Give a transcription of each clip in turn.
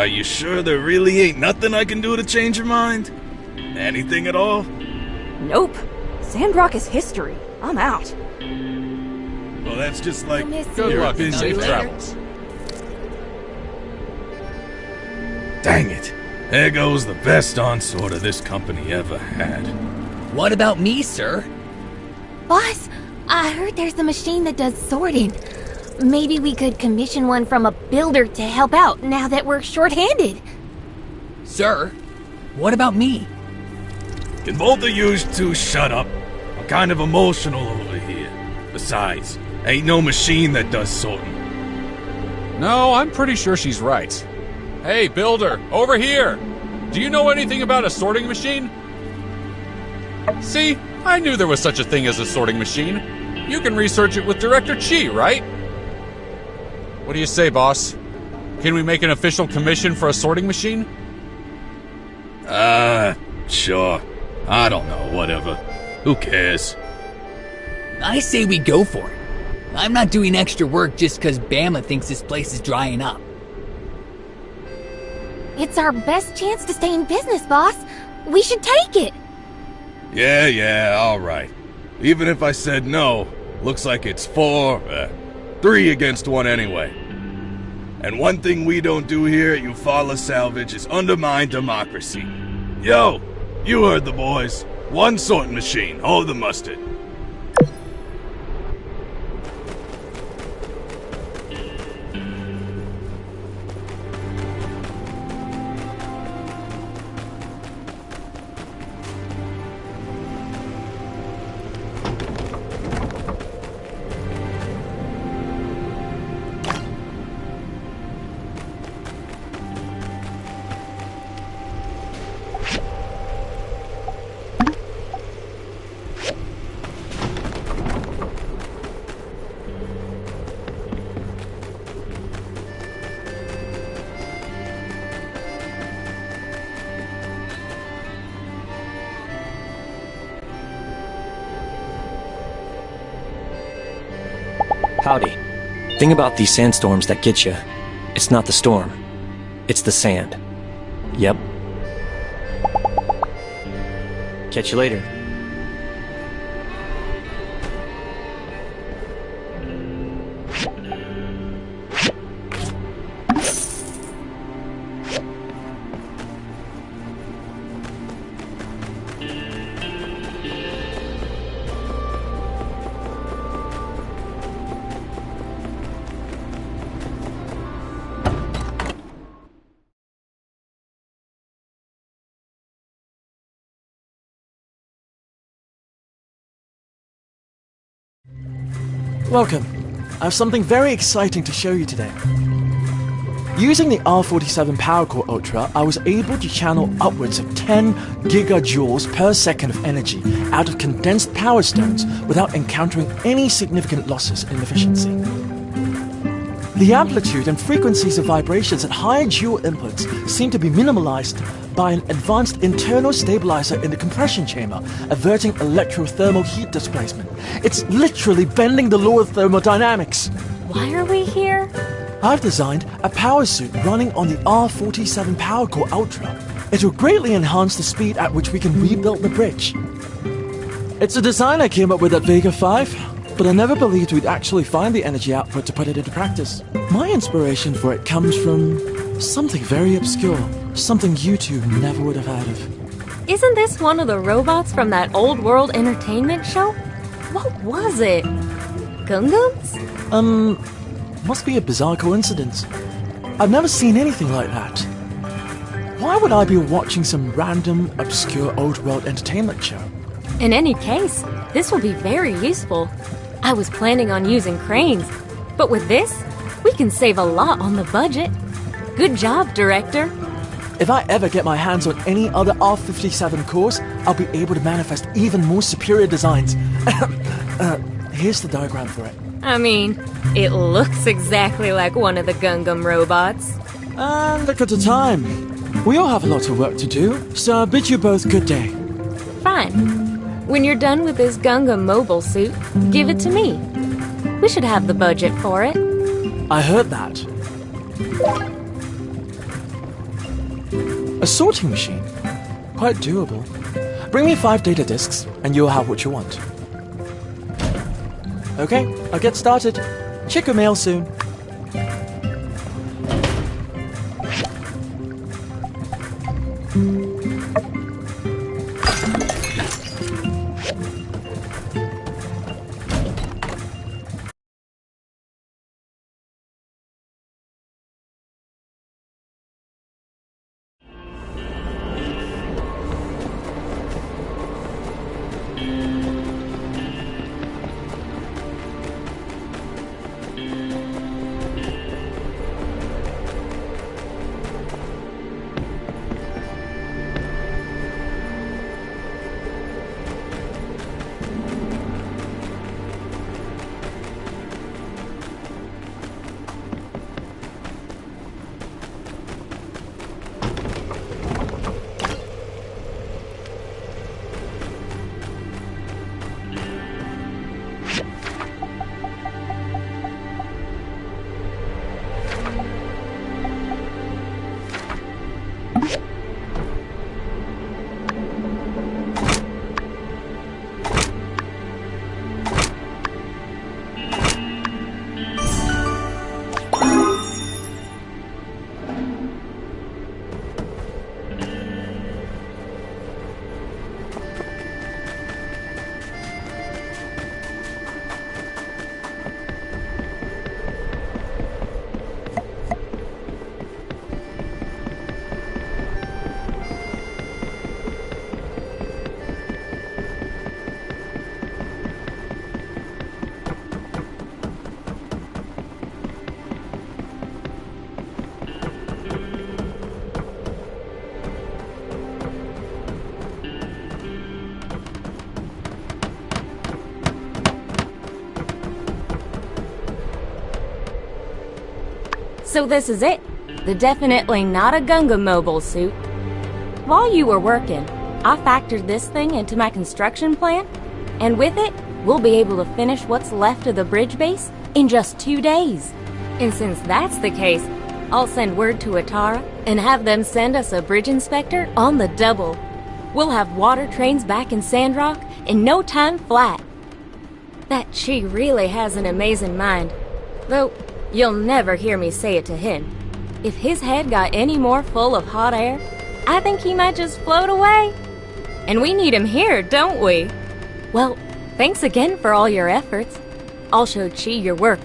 you sure there really ain't nothing I can do to change your mind? Anything at all? Nope. Sandrock is history. I'm out. Well, that's just like Good you're luck busy. and safe travels. Dang it. There goes the best onsorter this company ever had. What about me, sir? Boss, I heard there's a machine that does sorting. Maybe we could commission one from a builder to help out now that we're short-handed. Sir, what about me? Can both of you two shut up? I'm kind of emotional over here. Besides, ain't no machine that does sorting. No, I'm pretty sure she's right. Hey, builder, over here! Do you know anything about a sorting machine? See, I knew there was such a thing as a sorting machine. You can research it with Director Chi, right? What do you say, boss? Can we make an official commission for a sorting machine? Sure. I don't know, whatever. Who cares? I say we go for it. I'm not doing extra work just because Bama thinks this place is drying up. It's our best chance to stay in business, boss. We should take it. Yeah, alright. Even if I said no, looks like it's 3 against 1 anyway. And one thing we don't do here at Eufaula Salvage is undermine democracy. Yo, you heard the boys. One sorting machine, hold the mustard. Howdy. Thing about these sandstorms that get you, it's not the storm, it's the sand. Yep. Catch you later. Welcome. I have something very exciting to show you today. Using the R47 Power Core Ultra, I was able to channel upwards of 10 gigajoules per second of energy out of condensed power stones without encountering any significant losses in efficiency. The amplitude and frequencies of vibrations at higher joule inputs seem to be minimalized by an advanced internal stabilizer in the compression chamber, averting electrothermal heat displacement. It's literally bending the law of thermodynamics. Why are we here? I've designed a power suit running on the R47 Power Core Ultra. It will greatly enhance the speed at which we can rebuild the bridge. It's a design I came up with at Vega 5. But I never believed we'd actually find the energy output to put it into practice. My inspiration for it comes from something very obscure, something you two never would have heard of. Isn't this one of the robots from that old world entertainment show? What was it? Gungans? Must be a bizarre coincidence. I've never seen anything like that. Why would I be watching some random, obscure old world entertainment show? In any case, this will be very useful. I was planning on using cranes, but with this, we can save a lot on the budget. Good job, Director. If I ever get my hands on any other R57 cores, I'll be able to manifest even more superior designs. Here's the diagram for it. I mean, it looks exactly like one of the Gungam robots. And look at the time. We all have a lot of work to do, so I bid you both good day. Fine. When you're done with this Gungam mobile suit, give it to me. We should have the budget for it. I heard that. A sorting machine? Quite doable. Bring me 5 data disks, and you'll have what you want. Okay, I'll get started. Check your mail soon. So this is it. The definitely not a Gunga mobile suit. While you were working, I factored this thing into my construction plan, and with it, we'll be able to finish what's left of the bridge base in just 2 days. And since that's the case, I'll send word to Atara and have them send us a bridge inspector on the double. We'll have water trains back in Sandrock in no time flat. That Chi really has an amazing mind, though you'll never hear me say it to him. If his head got any more full of hot air, I think he might just float away. And we need him here, don't we? Well, thanks again for all your efforts. I'll show Chi your work.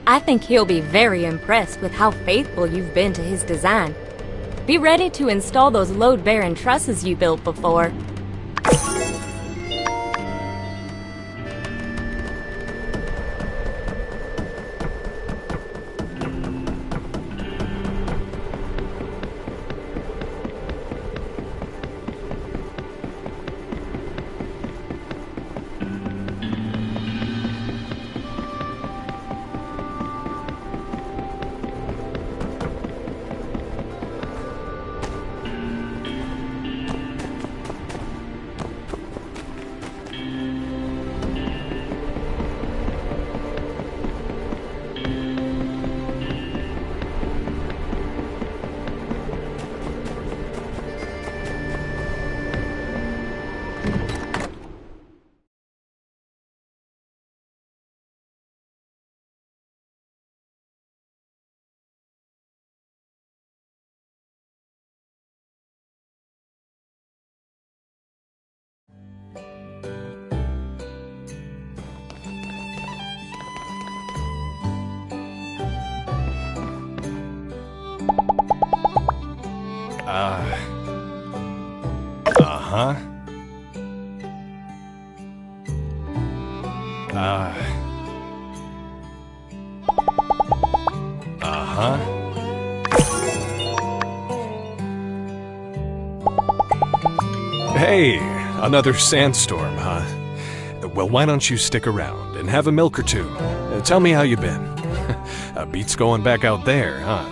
I think he'll be very impressed with how faithful you've been to his design. Be ready to install those load-bearing trusses you built before. Uh-huh. Uh-huh. Hey, another sandstorm, huh? Well, why don't you stick around and have a milk or two? Tell me how you been. Beats going back out there, huh?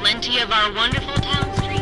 Plenty of our wonderful town street.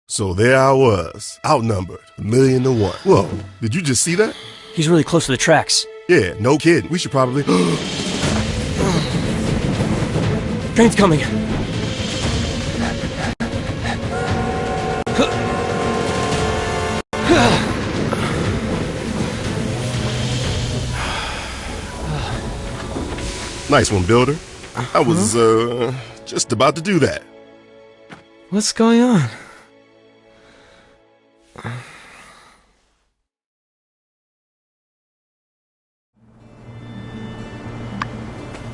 So there I was, outnumbered, 1,000,000-1. Whoa, did you just see that? He's really close to the tracks. Yeah, no kidding. We should probably... Train's coming. Nice one, Builder. I was, just about to do that. What's going on?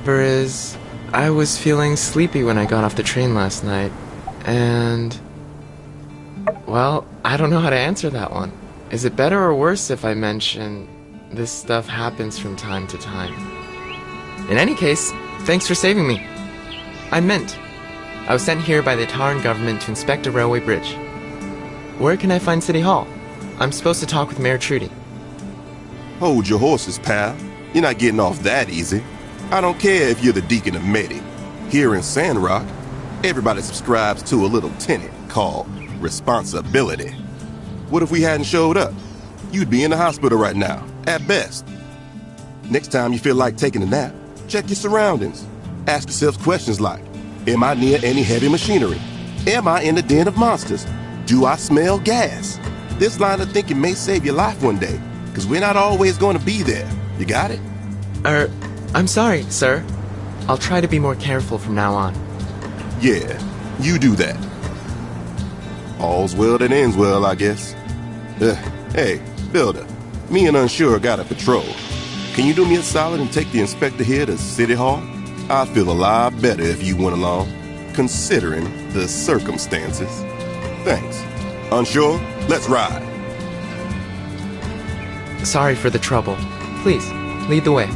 Is I was feeling sleepy when I got off the train last night, and well, I don't know how to answer that one. Is it better or worse if I mention this stuff happens from time to time? In any case, thanks for saving me. I'm Mint. I was sent here by the Taran government to inspect a railway bridge. Where can I find City Hall? I'm supposed to talk with Mayor Trudy. Hold your horses, pal. You're not getting off that easy. I don't care if you're the Deacon of Medi. Here in Sandrock, everybody subscribes to a little tenet called responsibility. What if we hadn't showed up? You'd be in the hospital right now, at best. Next time you feel like taking a nap, check your surroundings. Ask yourselves questions like, am I near any heavy machinery? Am I in the den of monsters? Do I smell gas? This line of thinking may save your life one day, because we're not always going to be there. You got it? I'm sorry, sir. I'll try to be more careful from now on. Yeah, you do that. All's well that ends well, I guess. Hey, Builder, me and Unsure got a patrol. Can you do me a solid and take the inspector here to City Hall? I'd feel a lot better if you went along, considering the circumstances. Thanks. Unsure, let's ride. Sorry for the trouble. Please, lead the way.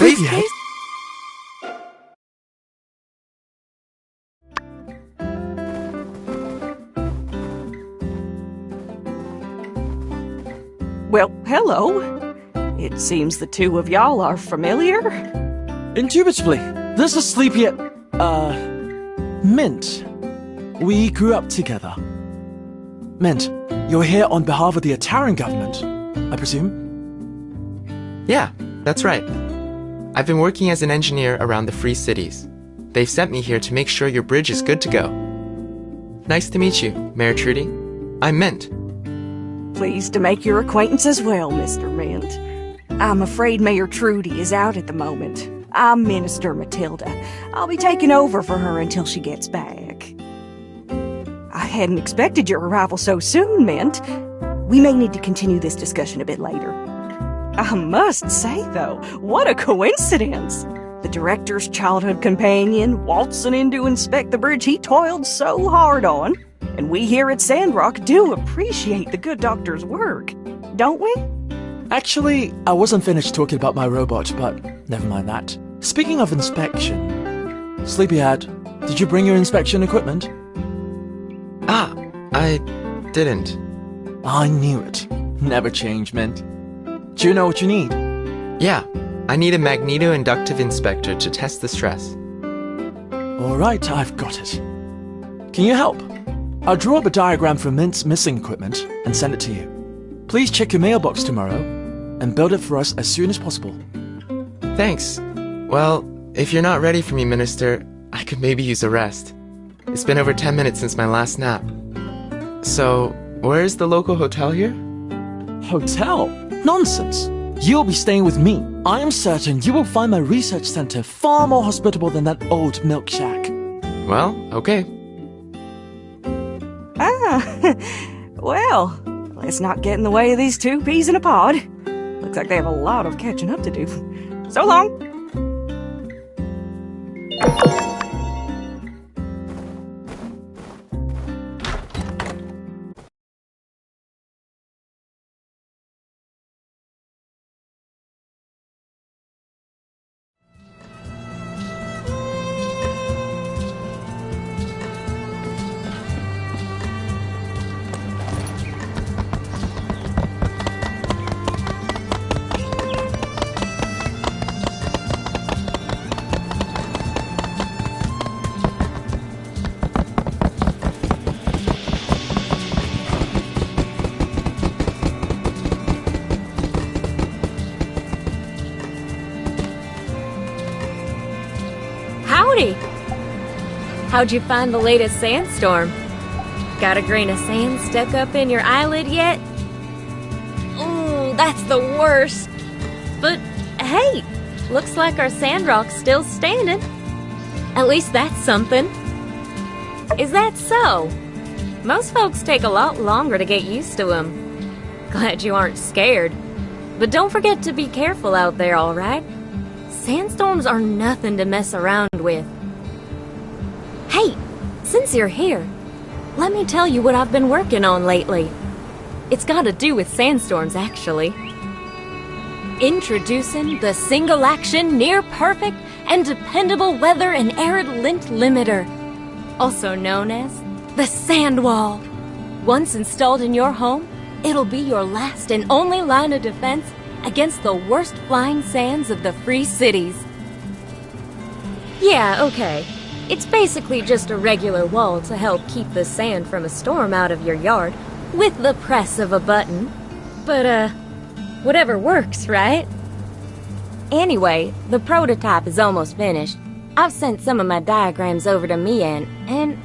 Sleepyhead? Well, hello. It seems the two of y'all are familiar. Indubitably. This is Sleepyhead, Mint. We grew up together. Mint, you're here on behalf of the Ataran government, I presume? Yeah, that's right. I've been working as an engineer around the Free Cities. They've sent me here to make sure your bridge is good to go. Nice to meet you, Mayor Trudy. I'm Mint. Pleased to make your acquaintance as well, Mr. Mint. I'm afraid Mayor Trudy is out at the moment. I'm Minister Matilda. I'll be taking over for her until she gets back. I hadn't expected your arrival so soon, Mint. We may need to continue this discussion a bit later. I must say, though, what a coincidence! The director's childhood companion waltzing in to inspect the bridge he toiled so hard on. And we here at Sandrock do appreciate the good doctor's work, don't we? Actually, I wasn't finished talking about my robot, but never mind that. Speaking of inspection, Sleepyhead, did you bring your inspection equipment? Ah, I didn't. I knew it. Never change, Mint. Do you know what you need? Yeah, I need a magneto-inductive inspector to test the stress. Alright, I've got it. Can you help? I'll draw up a diagram for Mint's missing equipment and send it to you. Please check your mailbox tomorrow and build it for us as soon as possible. Thanks. Well, if you're not ready for me, Minister, I could maybe use a rest. It's been over 10 minutes since my last nap. So, where's the local hotel here? Hotel? Nonsense. You'll be staying with me. I am certain you will find my research center far more hospitable than that old milk shack. Well, okay. Well, let's not get in the way of these two peas in a pod. Looks like they have a lot of catching up to do. So long! Howdy! How'd you find the latest sandstorm? Got a grain of sand stuck up in your eyelid yet? Ooh, that's the worst. But hey, looks like our Sandrock's still standing. At least that's something. Is that so? Most folks take a lot longer to get used to them. Glad you aren't scared. But don't forget to be careful out there, alright? Sandstorms are nothing to mess around with. Hey, since you're here, let me tell you what I've been working on lately. It's got to do with sandstorms, actually. Introducing the single-action, near-perfect, and dependable weather and arid lint limiter, also known as the sand wall. Once installed in your home, it'll be your last and only line of defense against the worst flying sands of the free cities. Yeah, okay. It's basically just a regular wall to help keep the sand from a storm out of your yard with the press of a button. But, whatever works, right? Anyway, the prototype is almost finished. I've sent some of my diagrams over to Mian, and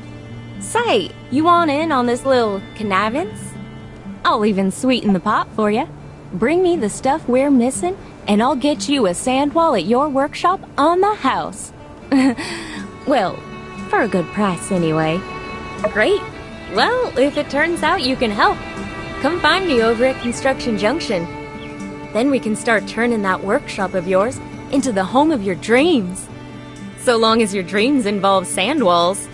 say, you want in on this little connivance? I'll even sweeten the pot for you. Bring me the stuff we're missing, and I'll get you a sand wall at your workshop on the house. Well, for a good price anyway. Great. Well, if it turns out you can help, come find me over at Construction Junction. Then we can start turning that workshop of yours into the home of your dreams. So long as your dreams involve sand walls.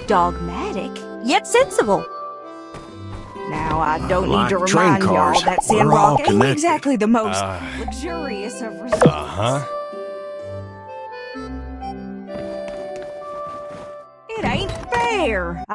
Dogmatic, yet sensible. Now, I don't need to Like train remind y'all cars, that we're all Sandrock ain't connected. exactly the most luxurious of resorts. It ain't fair.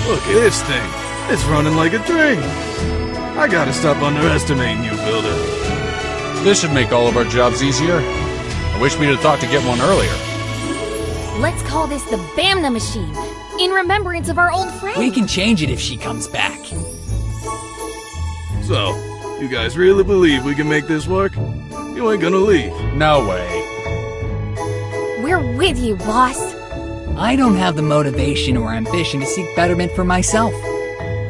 Look at this thing. It's running like a dream. I gotta stop underestimating you, Builder. This should make all of our jobs easier. I wish we'd have thought to get one earlier. Let's call this the Bamna machine, in remembrance of our old friend. We can change it if she comes back. So, you guys really believe we can make this work? You ain't gonna leave. No way. We're with you, boss. I don't have the motivation or ambition to seek betterment for myself.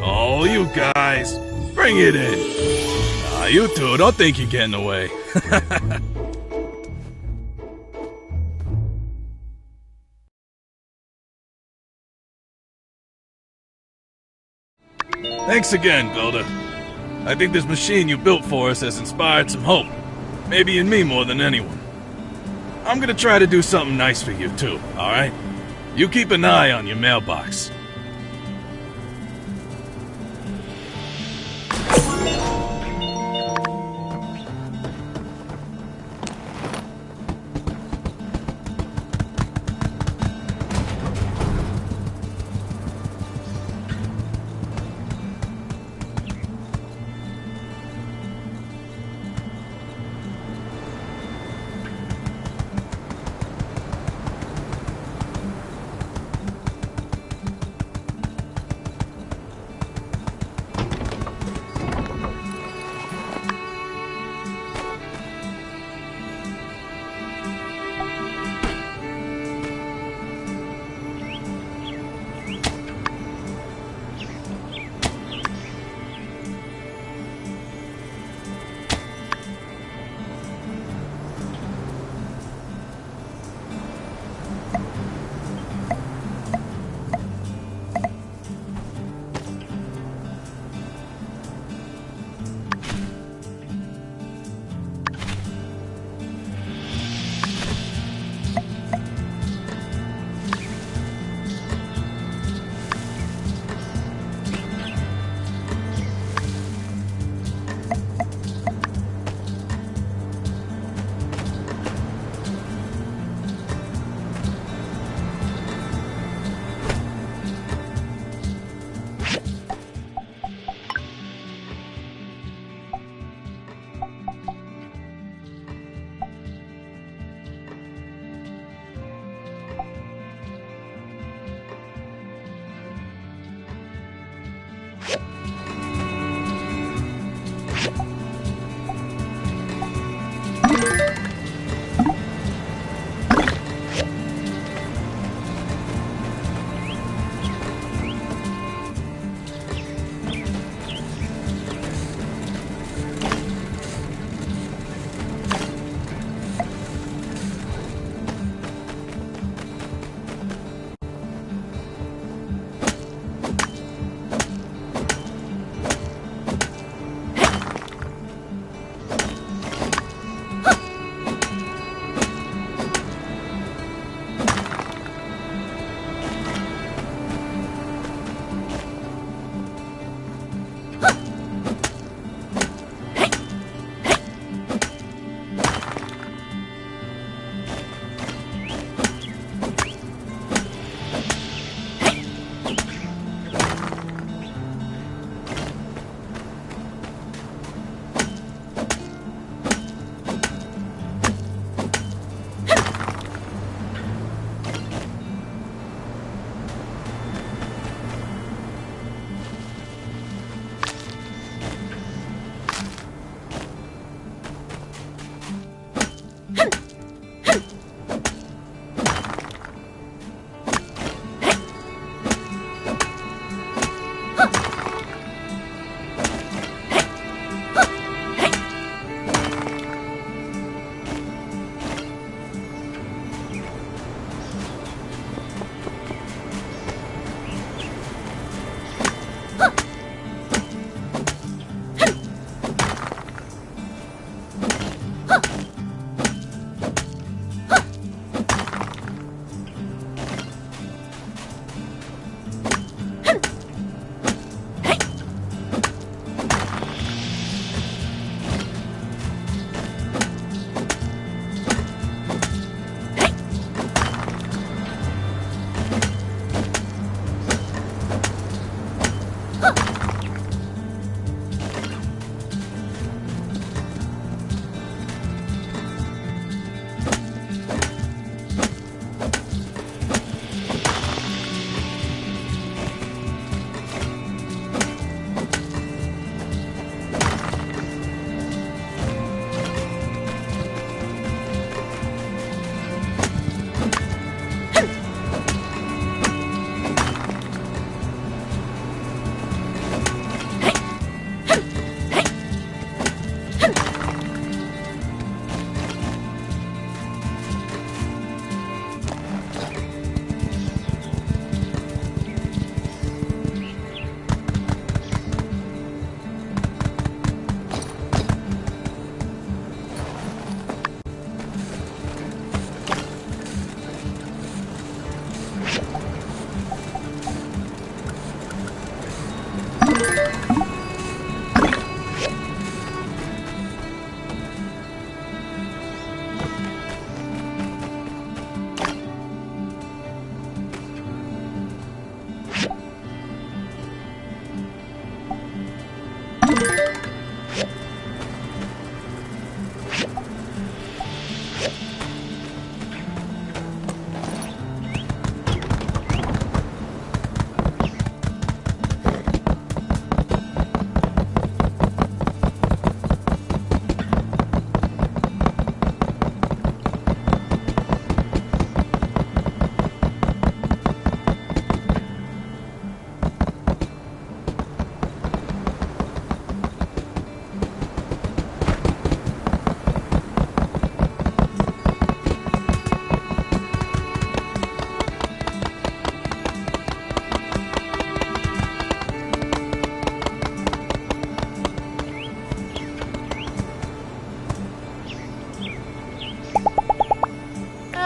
Oh, you guys. Bring it in. You two, don't think you're getting away. Thanks again, Builder. I think this machine you built for us has inspired some hope. Maybe in me more than anyone. I'm gonna try to do something nice for you too, alright? You keep an eye on your mailbox.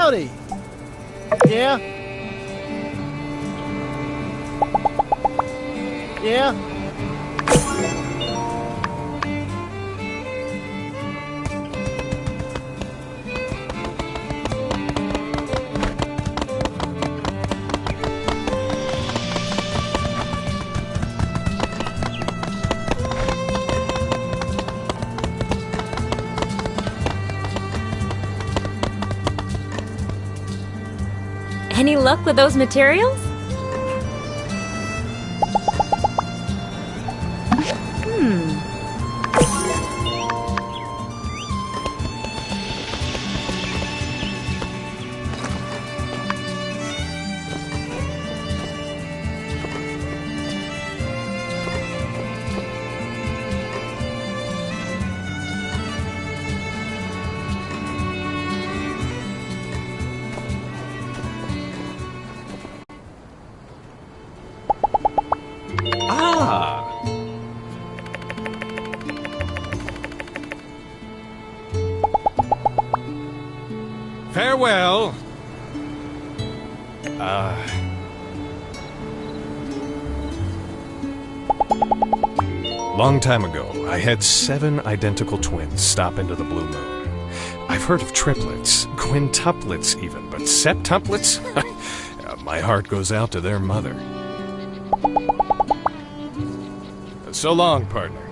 Howdy. Yeah? Yeah? Any luck with those materials? Farewell. Long time ago, I had 7 identical twins stop into the Blue Moon. I've heard of triplets, quintuplets even, but septuplets? My heart goes out to their mother. So long, partner.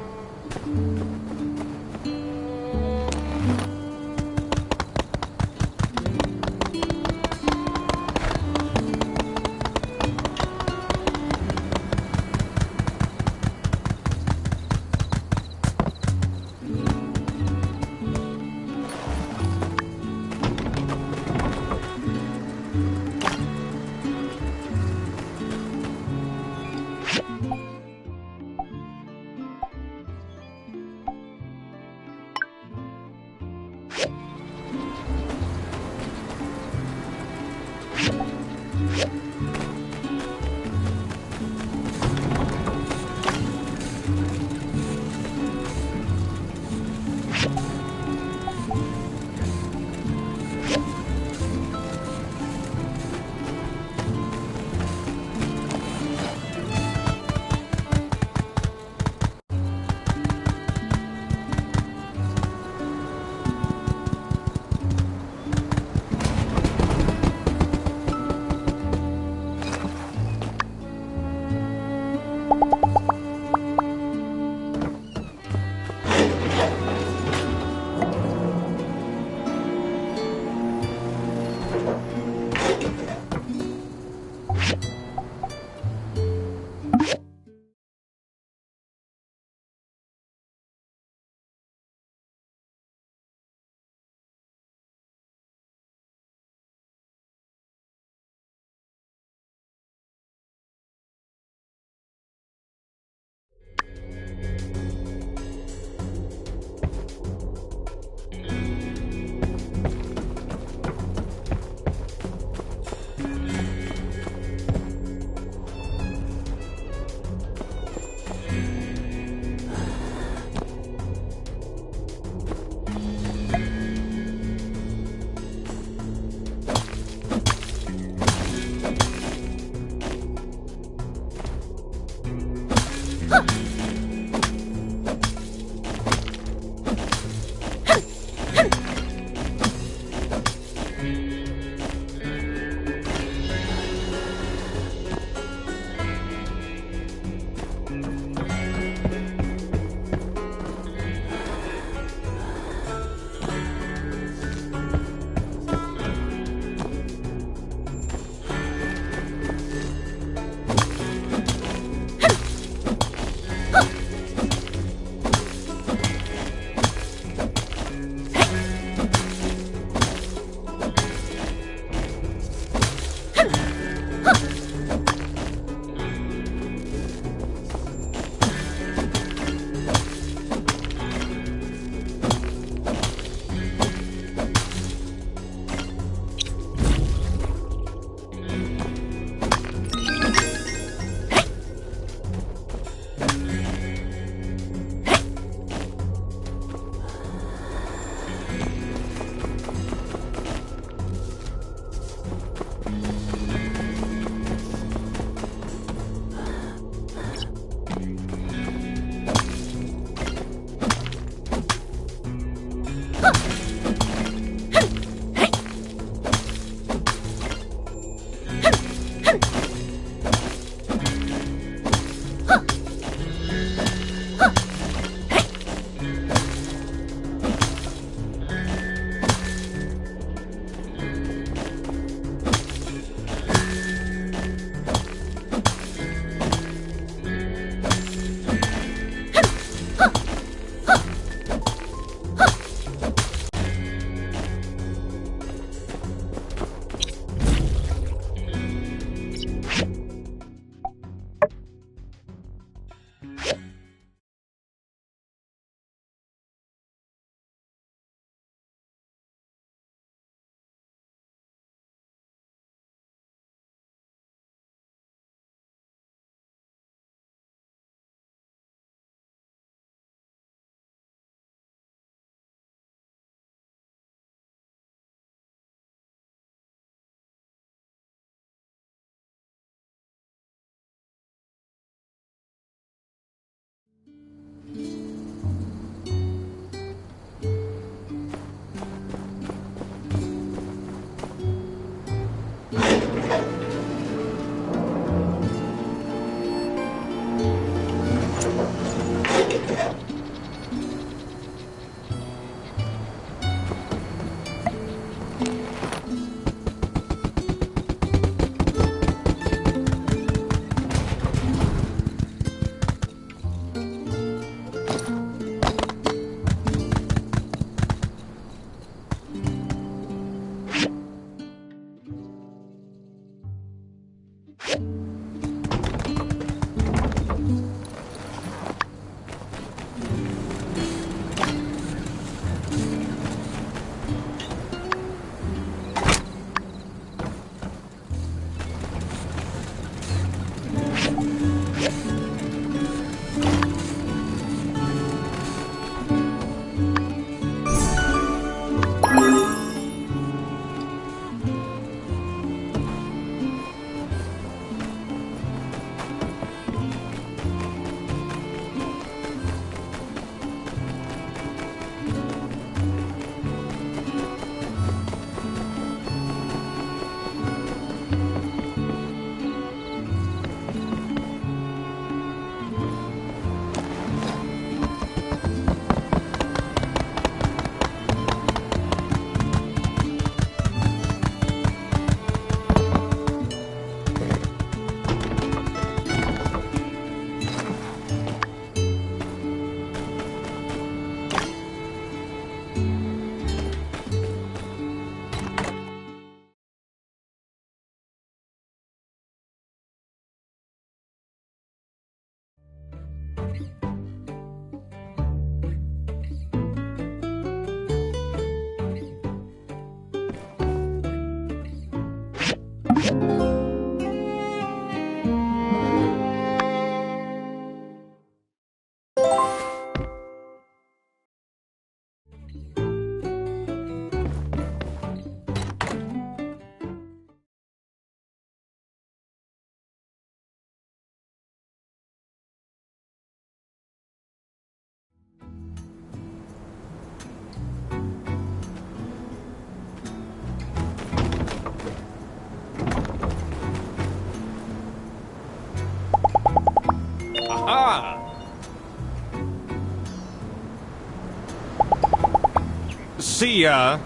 See ya.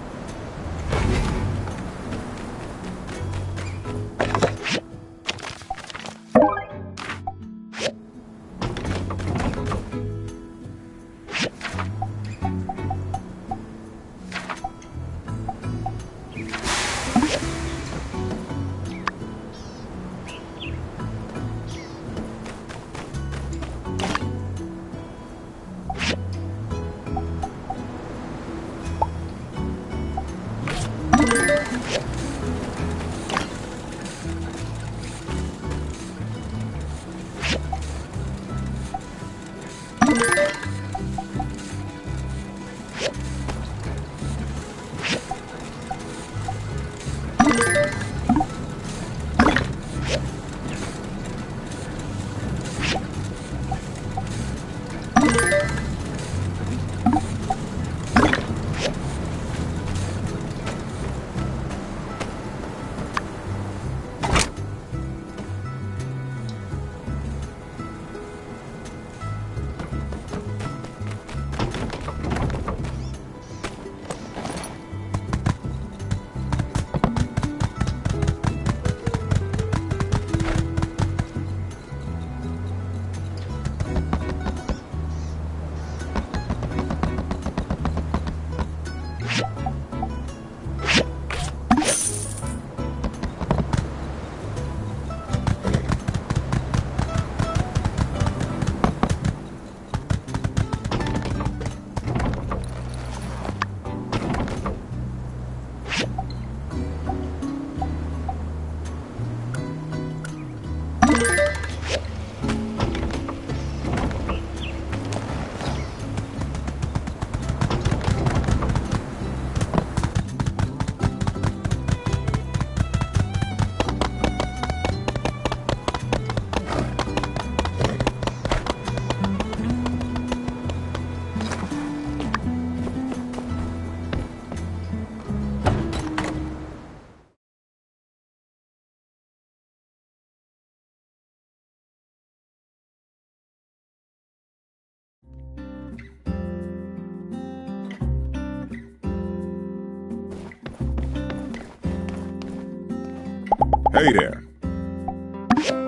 Hey there.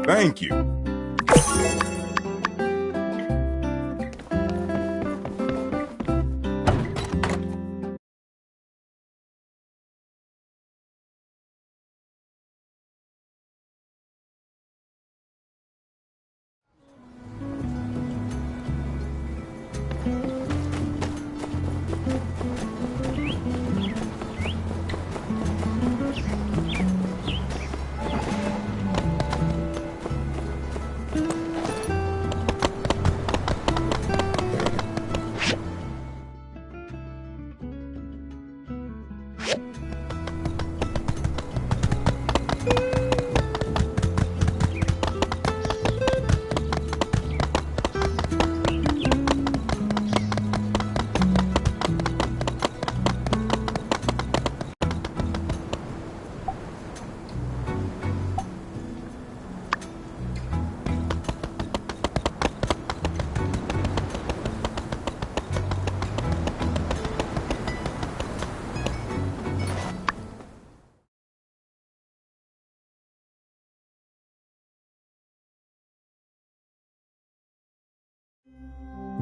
Thank you.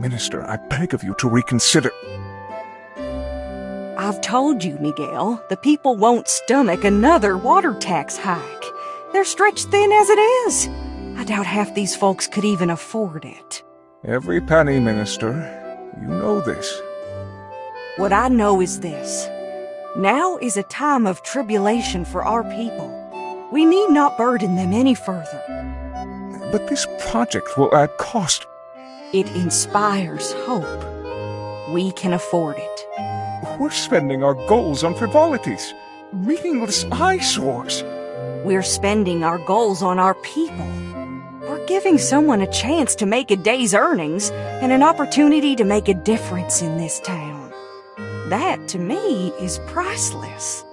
Minister, I beg of you to reconsider. I've told you, Miguel, the people won't stomach another water tax hike. They're stretched thin as it is. I doubt half these folks could even afford it. Every penny, Minister. You know this. What I know is this. Now is a time of tribulation for our people. We need not burden them any further. But this project will add cost. It inspires hope. We can afford it. We're spending our goals on frivolities, meaningless eyesores. We're spending our goals on our people. We're giving someone a chance to make a day's earnings and an opportunity to make a difference in this town. That, to me, is priceless.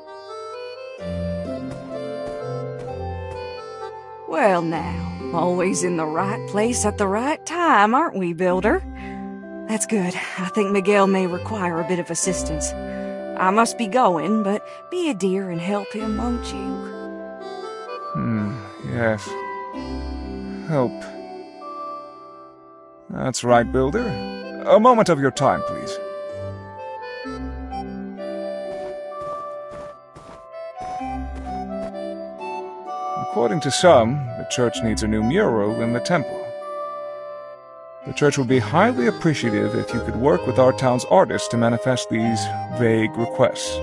Well now, always in the right place at the right time, aren't we, Builder? That's good. I think Miguel may require a bit of assistance. I must be going, but be a dear and help him, won't you? Yes. Help. That's right, Builder. A moment of your time, please. According to some, the church needs a new mural in the temple. The church would be highly appreciative if you could work with our town's artists to manifest these vague requests.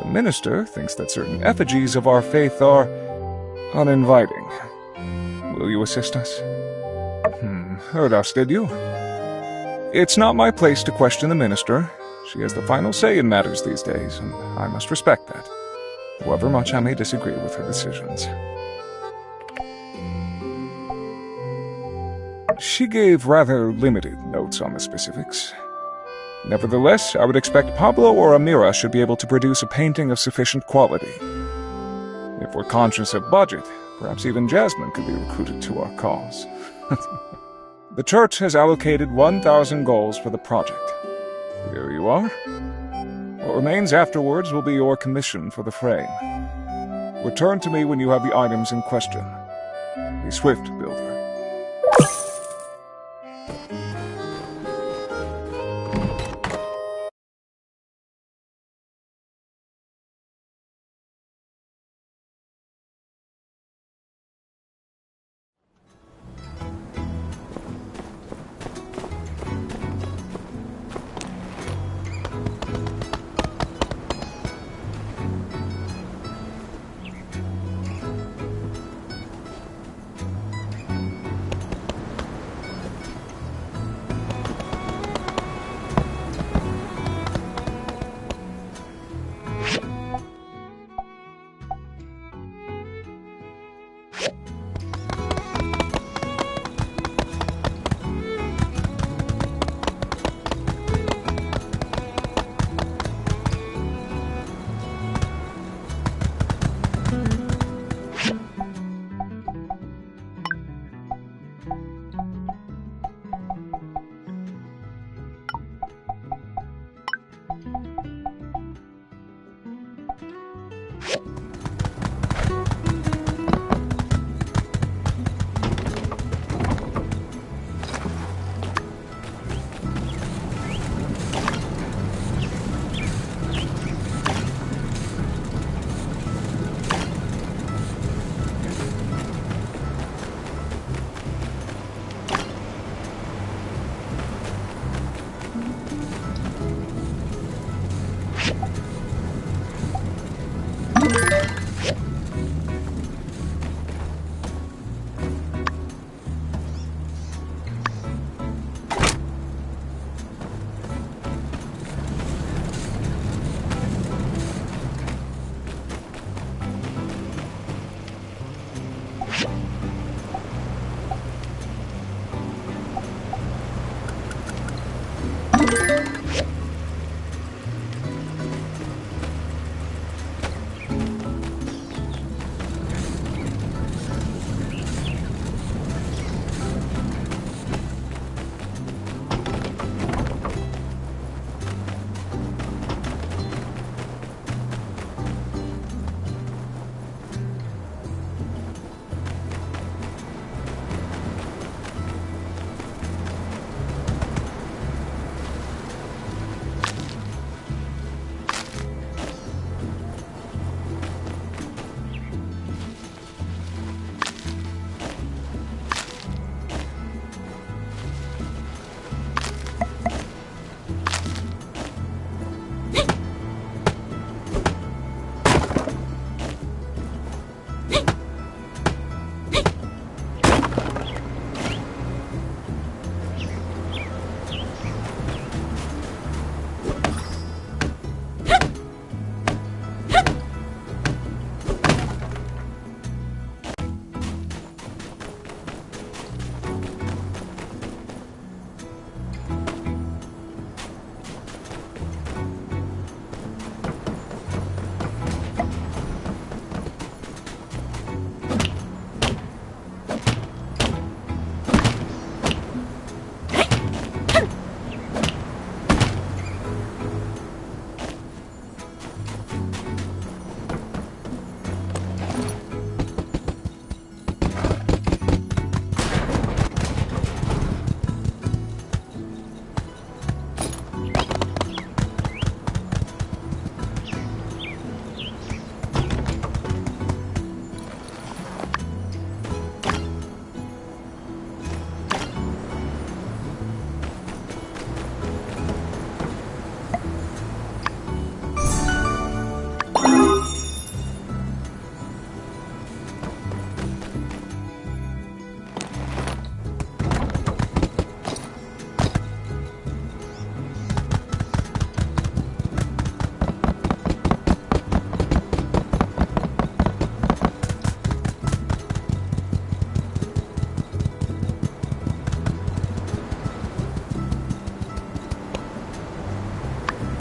The minister thinks that certain effigies of our faith are uninviting. Will you assist us? Heard us, did you? It's not my place to question the minister. She has the final say in matters these days, and I must respect that, however much I may disagree with her decisions. She gave rather limited notes on the specifics. Nevertheless, I would expect Pablo or Amira should be able to produce a painting of sufficient quality. If we're conscious of budget, perhaps even Jasmine could be recruited to our cause. The church has allocated 1,000 goals for the project. Here you are. What remains afterwards will be your commission for the frame. Return to me when you have the items in question. Be swift, Builder.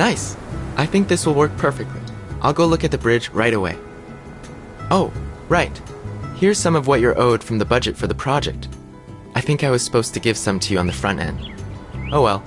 Nice. I think this will work perfectly. I'll go look at the bridge right away. Oh, right. Here's some of what you're owed from the budget for the project. I think I was supposed to give some to you on the front end. Oh well.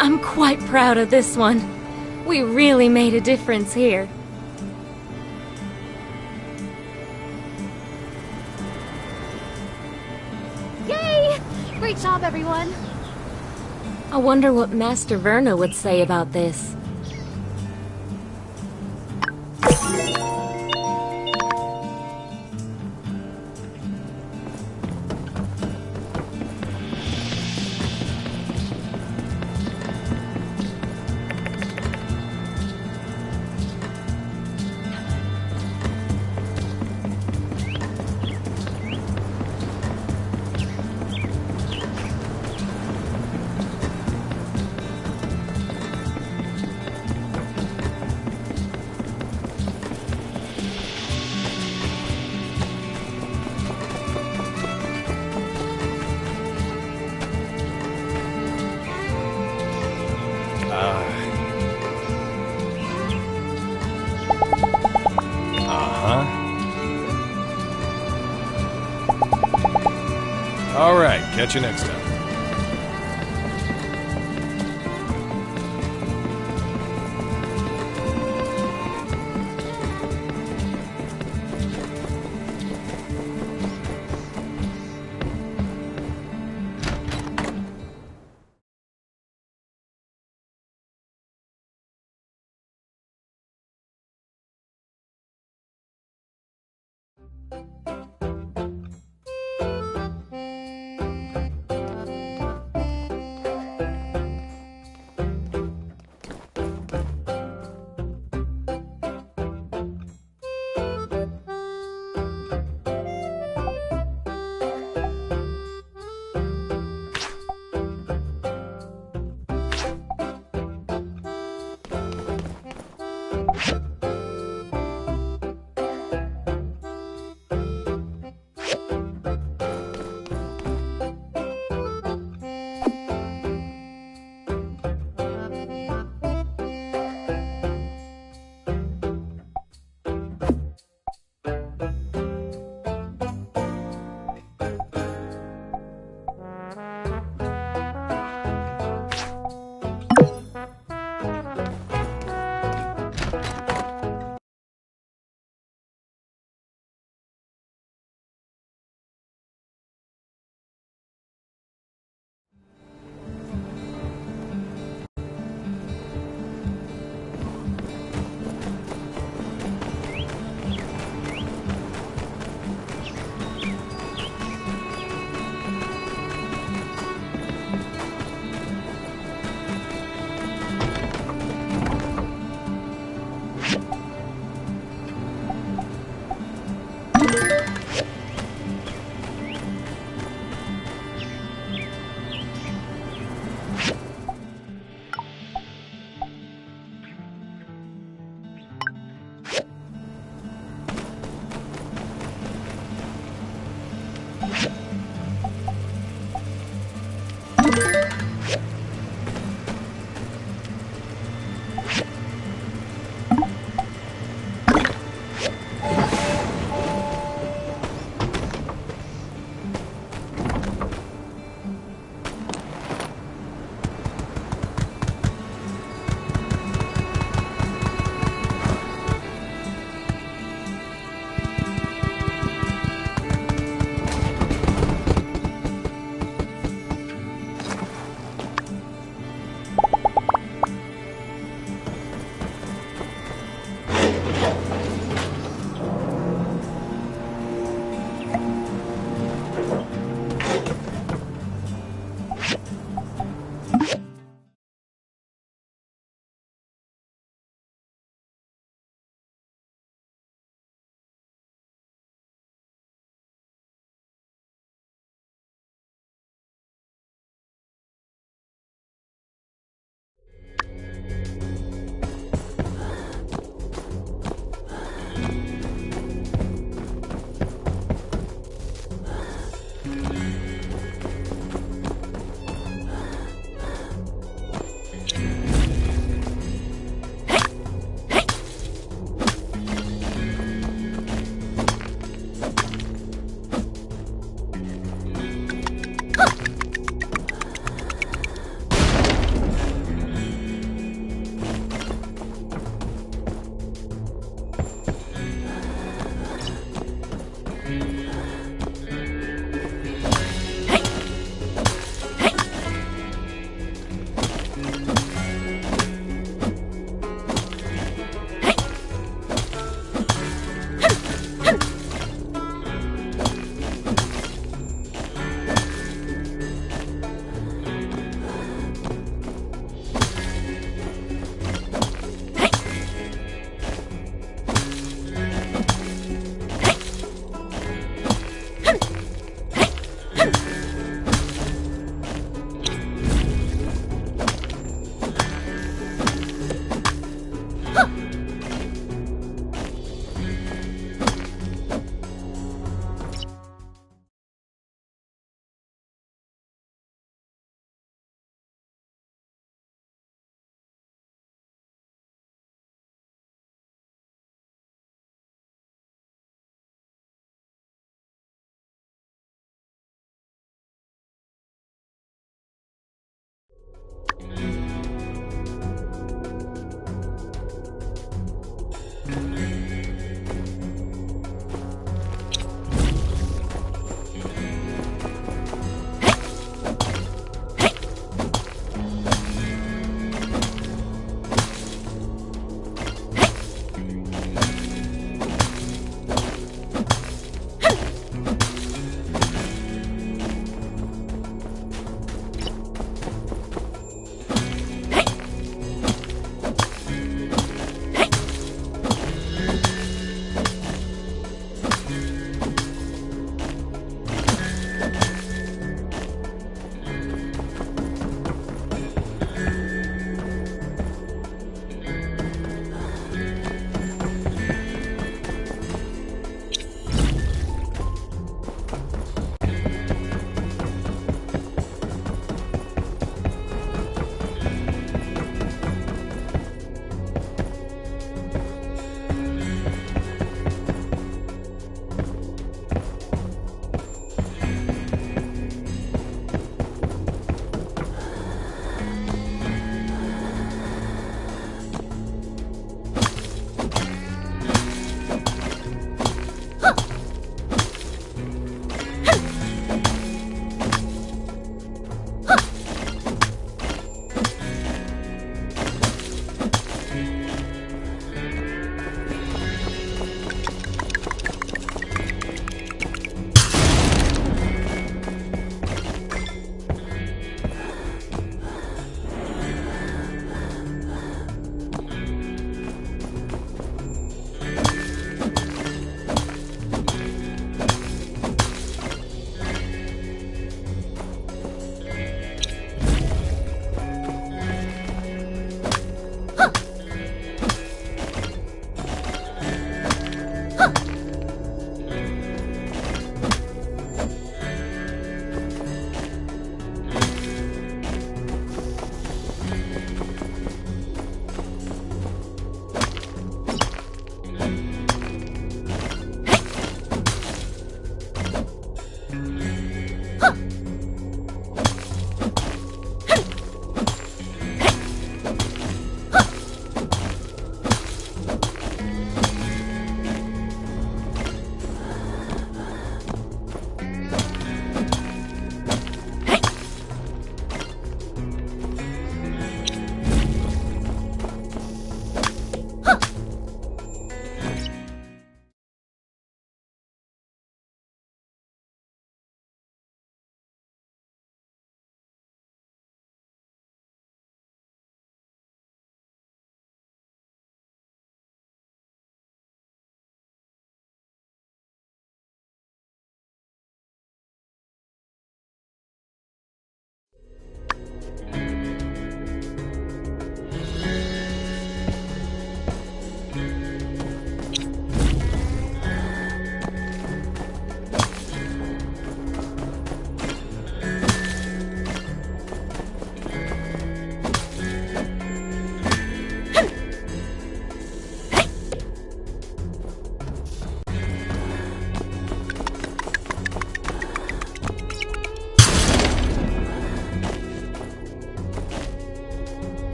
I'm quite proud of this one. We really made a difference here. Yay! Great job, everyone. I wonder what Master Verna would say about this. Alright, catch you next time.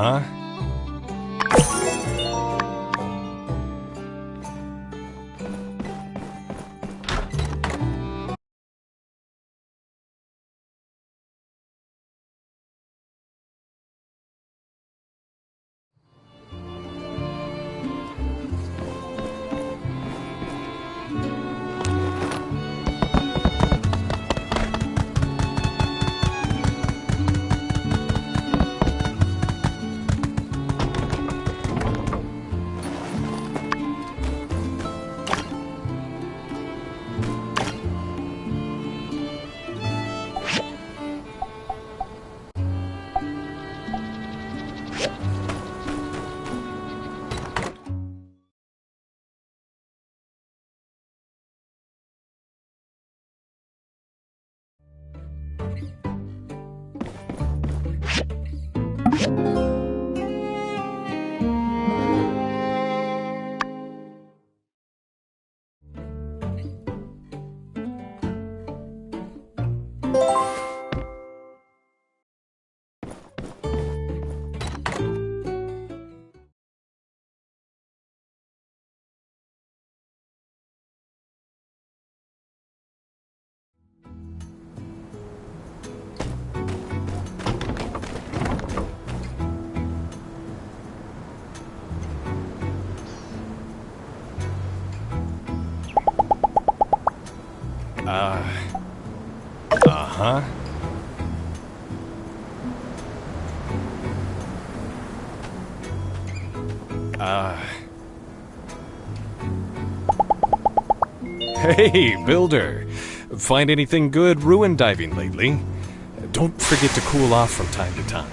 Uh-huh. Uh-huh. Hey, Builder. Find anything good ruin diving lately? Don't forget to cool off from time to time.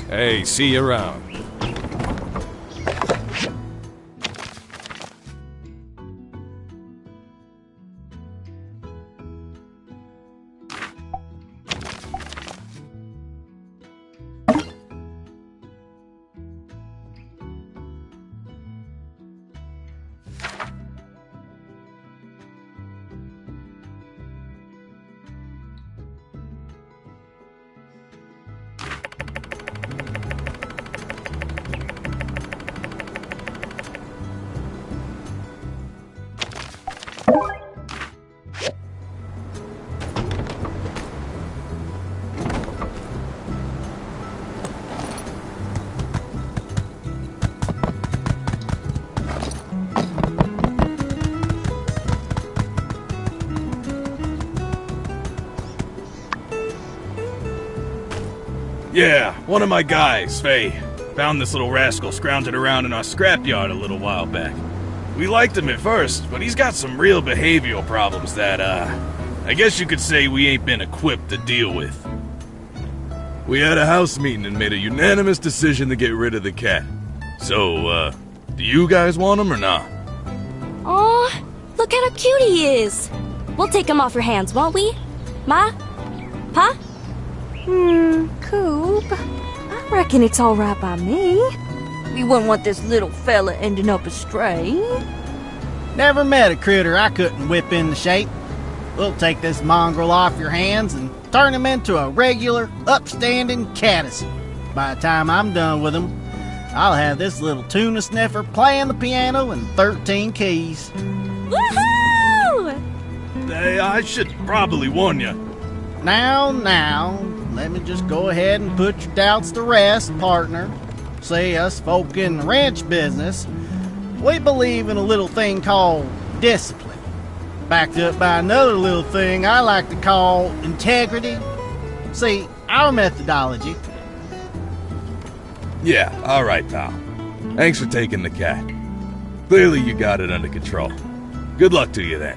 Hey, see you around. Yeah, one of my guys, Faye, found this little rascal scrounging around in our scrapyard a little while back. We liked him at first, but he's got some real behavioral problems that, I guess you could say we ain't been equipped to deal with. We had a house meeting and made a unanimous decision to get rid of the cat. So, do you guys want him or not? Aw, look at how cute he is. We'll take him off your hands, won't we? Ma? Pa? Coop. I reckon it's all right by me. We wouldn't want this little fella ending up astray. Never met a critter I couldn't whip into shape. We'll take this mongrel off your hands and turn him into a regular, upstanding caddis. By the time I'm done with him, I'll have this little tuna sniffer playing the piano in 13 keys. Woohoo! Hey, I should probably warn you. Now, let me just go ahead and put your doubts to rest, partner. See, us folk in the ranch business, we believe in a little thing called discipline, backed up by another little thing I like to call integrity. See, our methodology. Yeah, alright, pal. Thanks for taking the cat. Clearly you got it under control. Good luck to you then.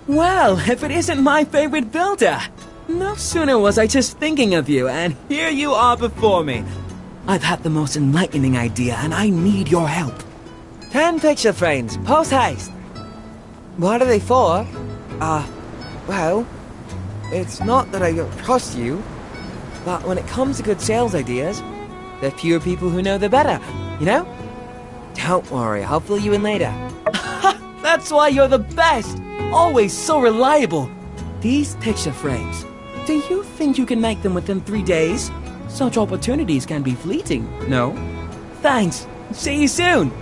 Well, if it isn't my favorite builder! No sooner was I just thinking of you, and here you are before me. I've had the most enlightening idea, and I need your help. 10 picture frames, post haste. What are they for? Well, it's not that I don't trust you, but when it comes to good sales ideas, the fewer people who know the better, you know? Don't worry, I'll fill you in later. That's why you're the best! Always so reliable! These picture frames, do you think you can make them within 3 days? Such opportunities can be fleeting, no? Thanks. See you soon!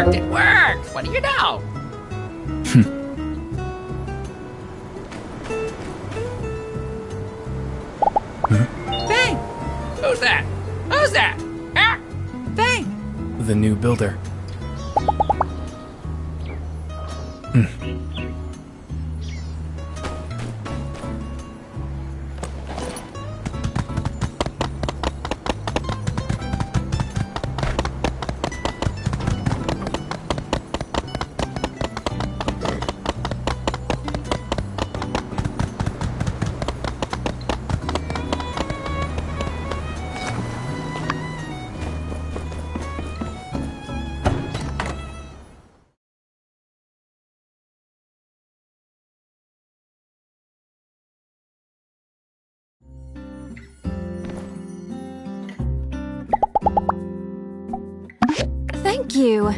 worked! It worked! What do you know? Thing! Who's that? Who's that? Ah! Thing! The new builder. Thank you.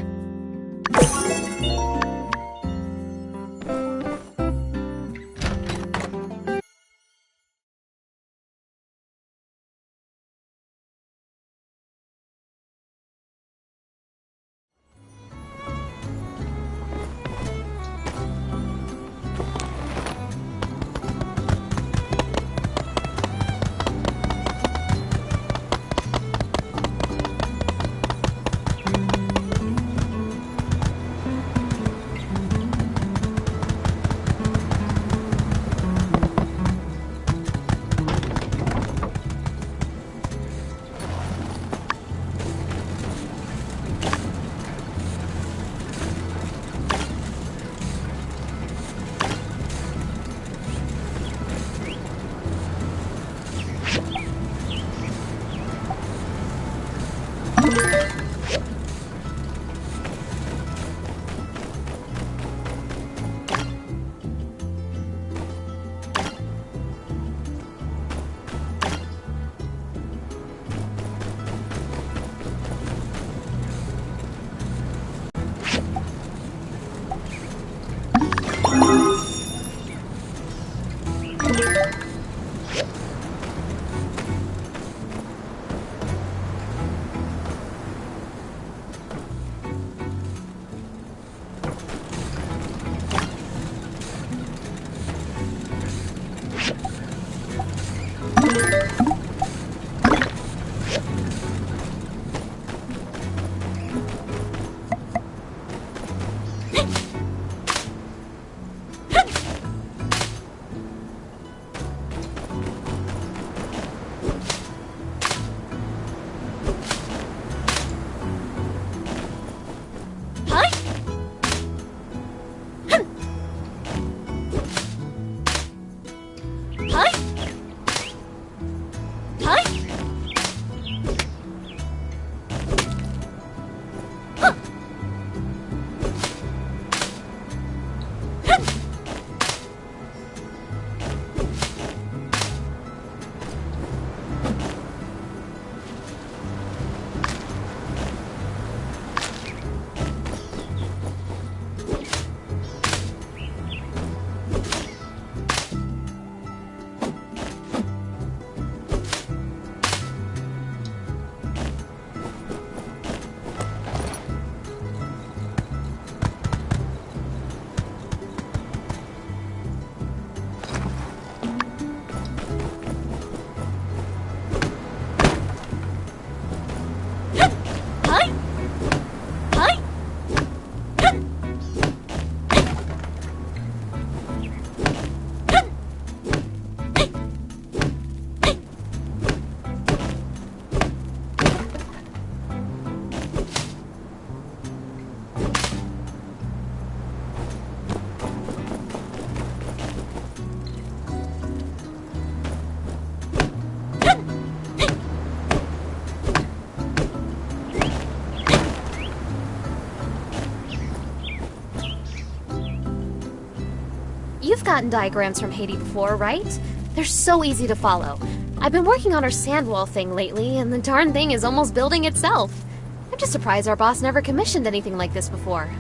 You've gotten diagrams from Haiti before, right? They're so easy to follow. I've been working on our sand wall thing lately, and the darn thing is almost building itself. I'm just surprised our boss never commissioned anything like this before.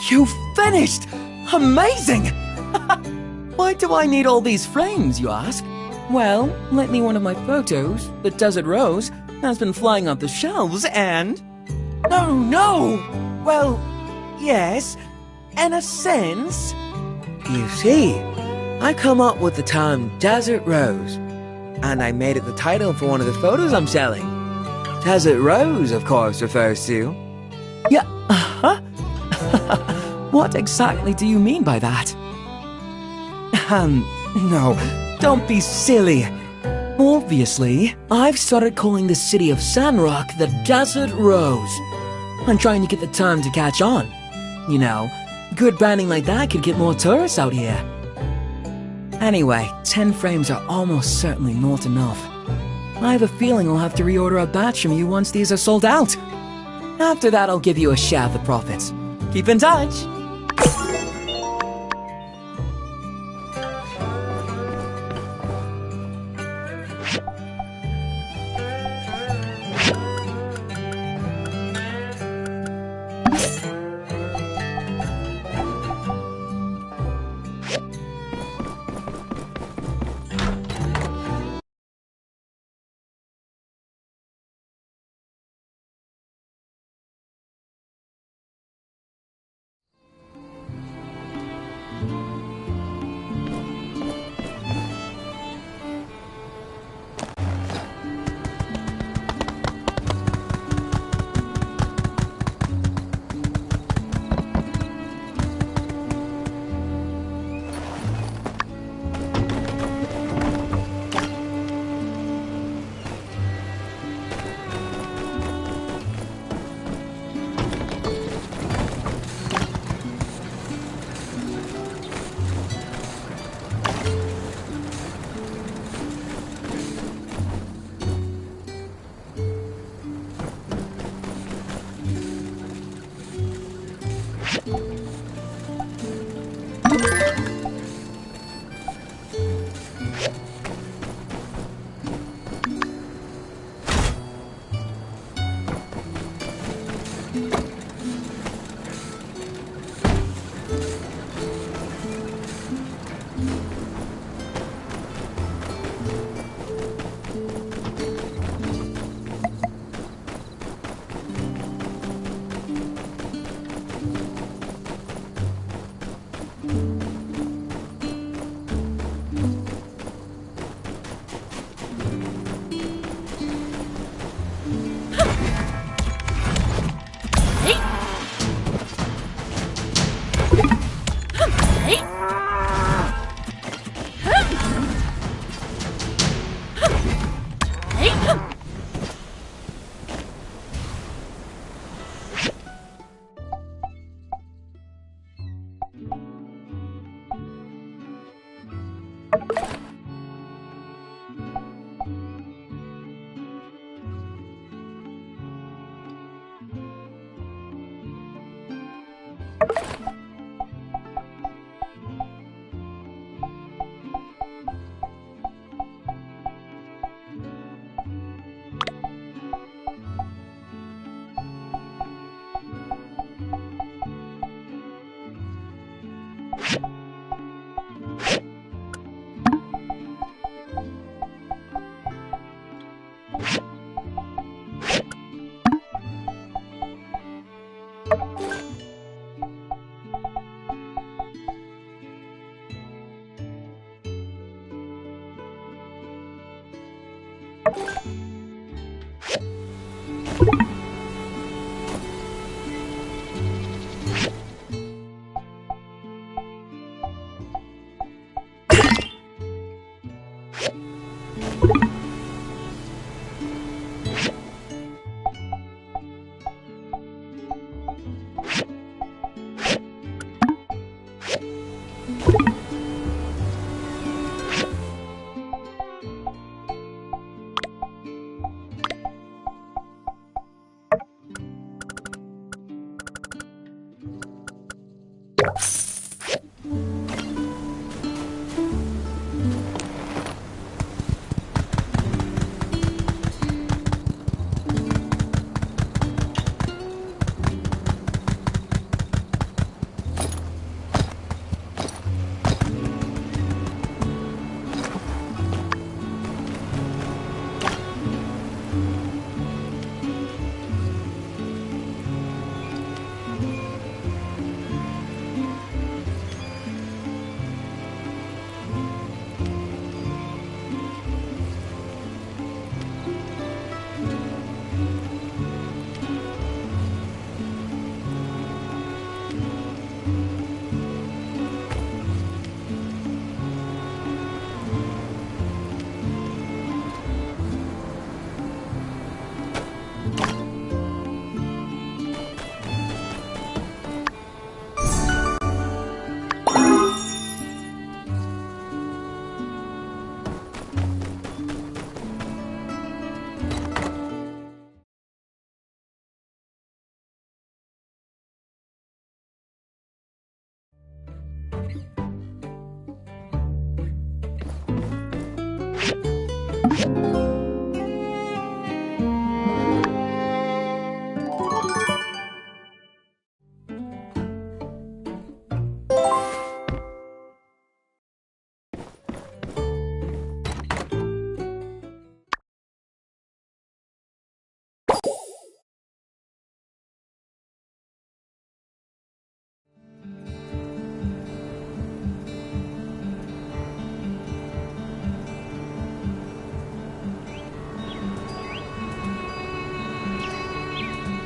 You finished! Amazing! Why do I need all these frames, you ask? Well, lately one of my photos, the Desert Rose, has been flying off the shelves and... No! Well, yes, in a sense. You see, I come up with the term Desert Rose, and I made it the title for one of the photos I'm selling. Desert Rose, of course, refers to... Yeah, What exactly do you mean by that? No, don't be silly. Obviously, I've started calling the city of Sandrock the Desert Rose. I'm trying to get the term to catch on. You know, good branding like that could get more tourists out here. Anyway, 10 frames are almost certainly not enough. I have a feeling I'll have to reorder a batch from you once these are sold out. After that, I'll give you a share of the profits. Keep in touch!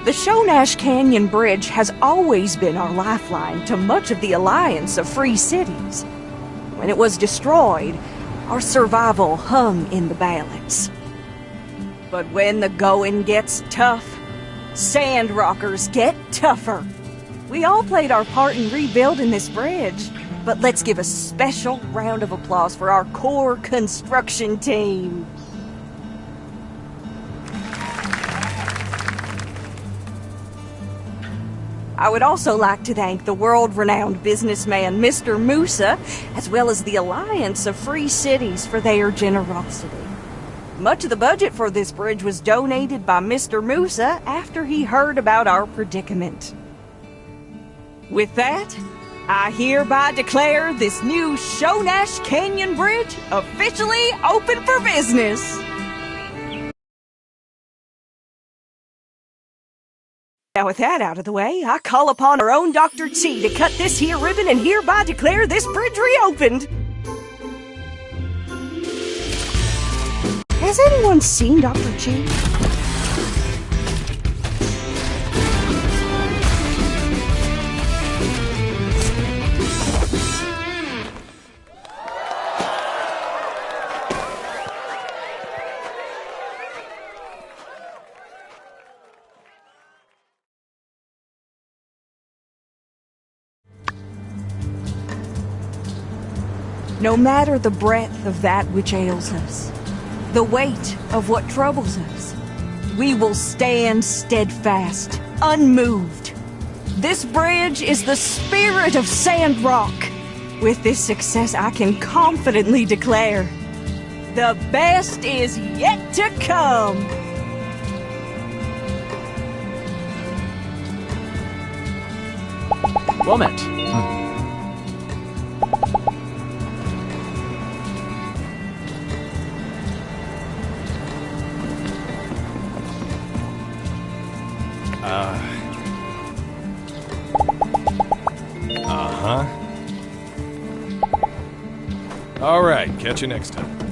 The Shonash Canyon Bridge has always been our lifeline to much of the alliance of free cities. When it was destroyed, our survival hung in the balance. But when the going gets tough, Sandrockers get tougher. We all played our part in rebuilding this bridge, but let's give a special round of applause for our core construction team. I would also like to thank the world-renowned businessman Mr. Musa, as well as the Alliance of Free Cities for their generosity. Much of the budget for this bridge was donated by Mr. Musa after he heard about our predicament. With that, I hereby declare this new Shonash Canyon Bridge officially open for business. Now with that out of the way, I call upon our own Dr. T to cut this here ribbon and hereby declare this bridge reopened. Has anyone seen Dr. Chi? No matter the breadth of that which ails us, the weight of what troubles us, we will stand steadfast, unmoved. This bridge is the spirit of Sandrock. With this success, I can confidently declare, the best is yet to come. Moment. All right, catch you next time.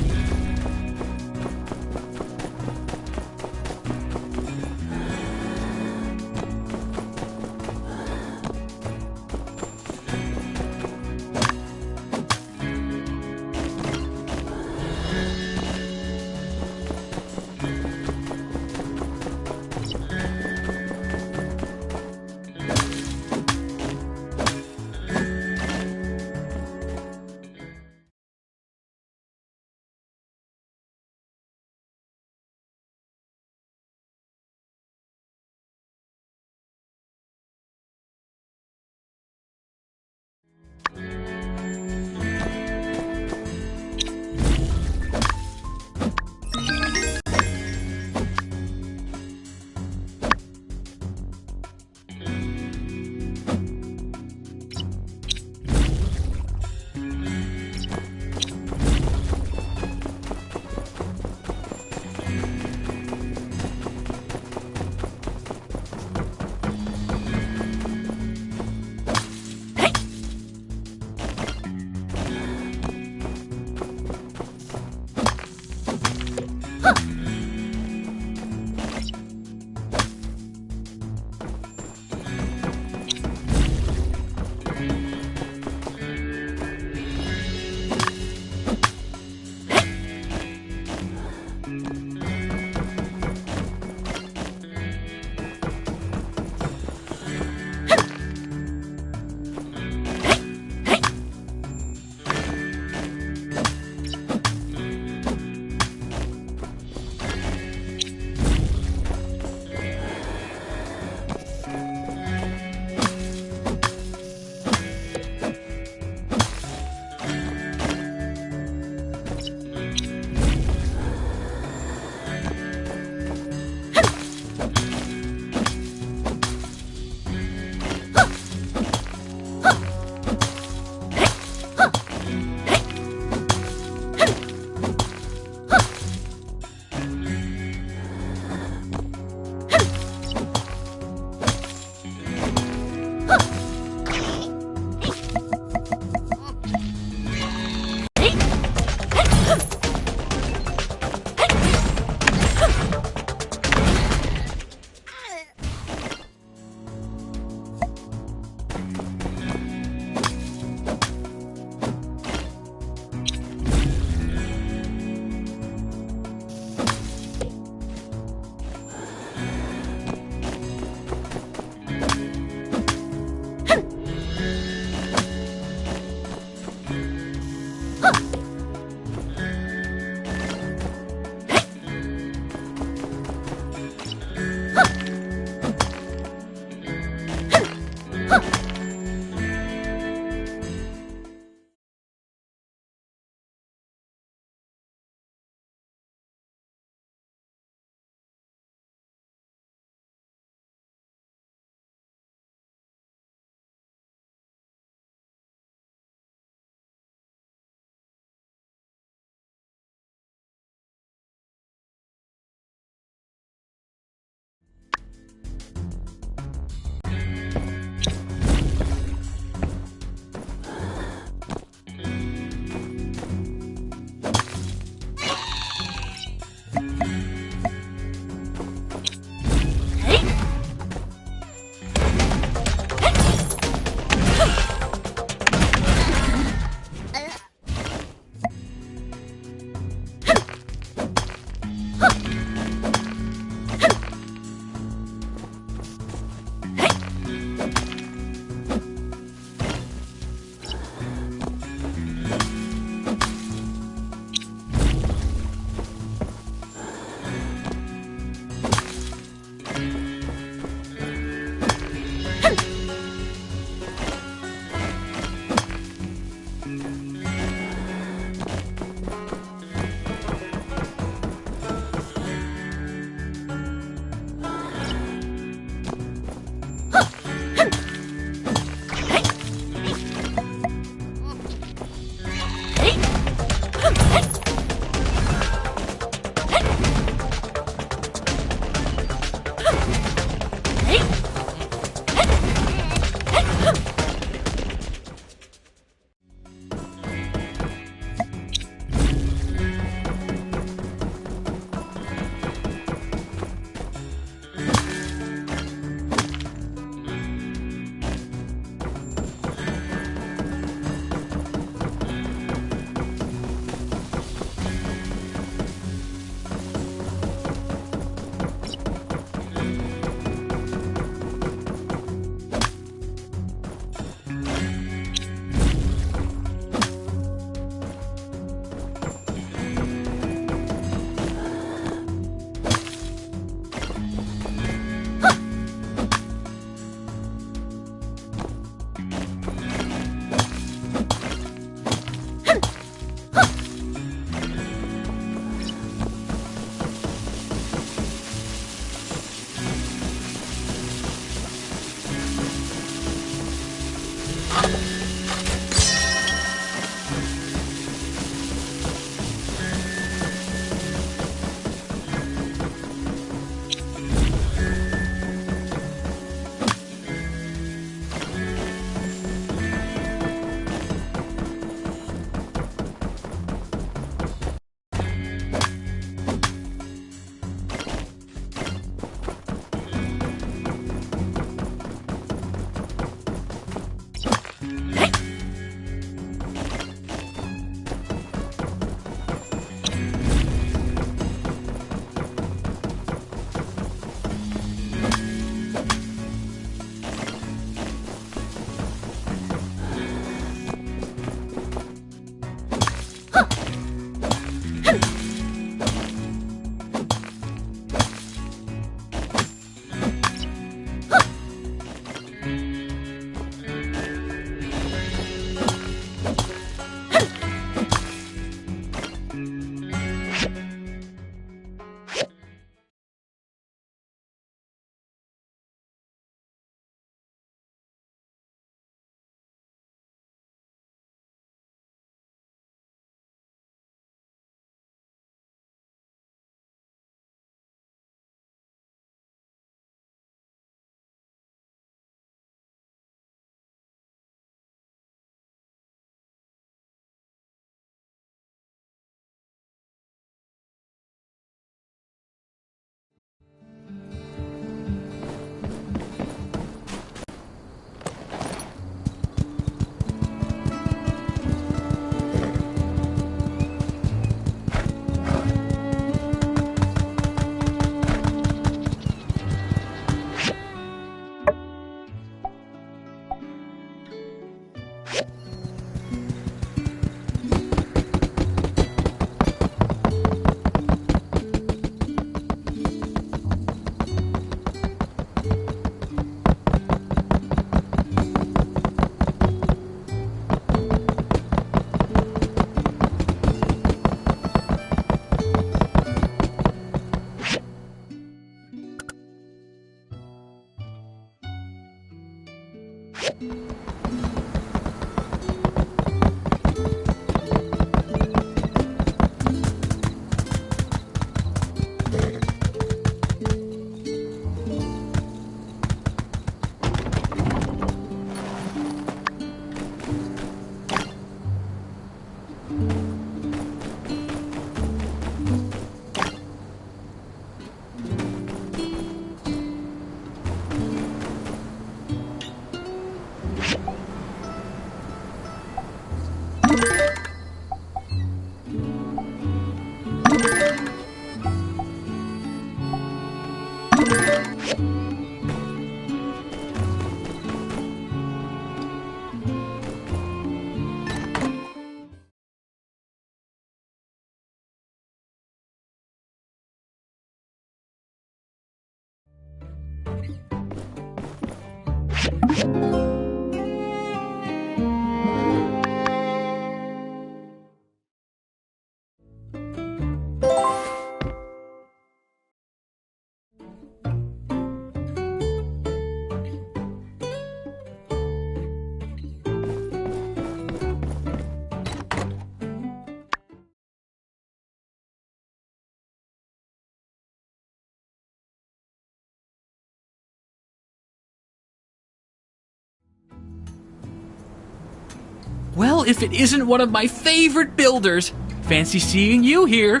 Well, if it isn't one of my favorite builders. Fancy seeing you here.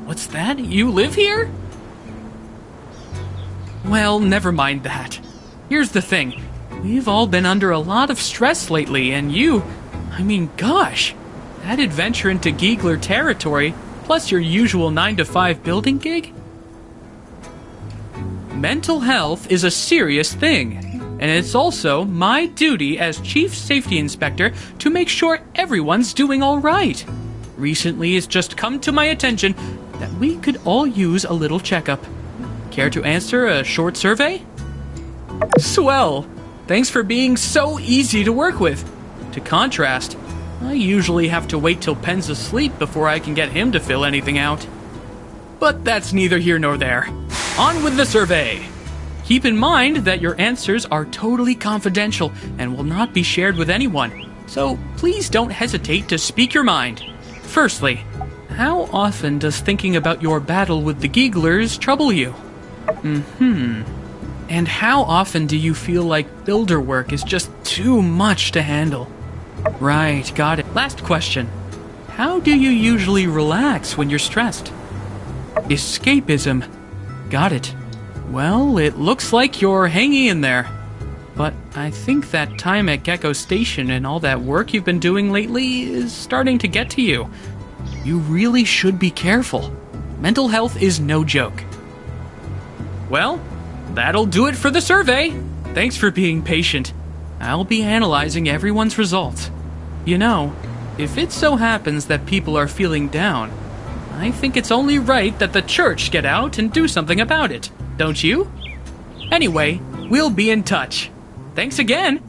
What's that? You live here? Well, never mind that. Here's the thing. We've all been under a lot of stress lately, and gosh. That adventure into Giegler territory, plus your usual 9-to-5 building gig? Mental health is a serious thing, and it's also my duty as Chief Safety Inspector to make sure everyone's doing all right. Recently, it's just come to my attention that we could all use a little checkup. Care to answer a short survey? Swell! Thanks for being so easy to work with. To contrast, I usually have to wait till Penn's asleep before I can get him to fill anything out. But that's neither here nor there. On with the survey! Keep in mind that your answers are totally confidential and will not be shared with anyone, so please don't hesitate to speak your mind. Firstly, how often does thinking about your battle with the Gieglers trouble you? And how often do you feel like builder work is just too much to handle? Right, got it. Last question. How do you usually relax when you're stressed? Escapism. Got it. Well, it looks like you're hanging in there. But I think that time at Gecko Station and all that work you've been doing lately is starting to get to you. You really should be careful. Mental health is no joke. Well, that'll do it for the survey. Thanks for being patient. I'll be analyzing everyone's results. You know, if it so happens that people are feeling down, I think it's only right that the church get out and do something about it, don't you? Anyway, we'll be in touch. Thanks again!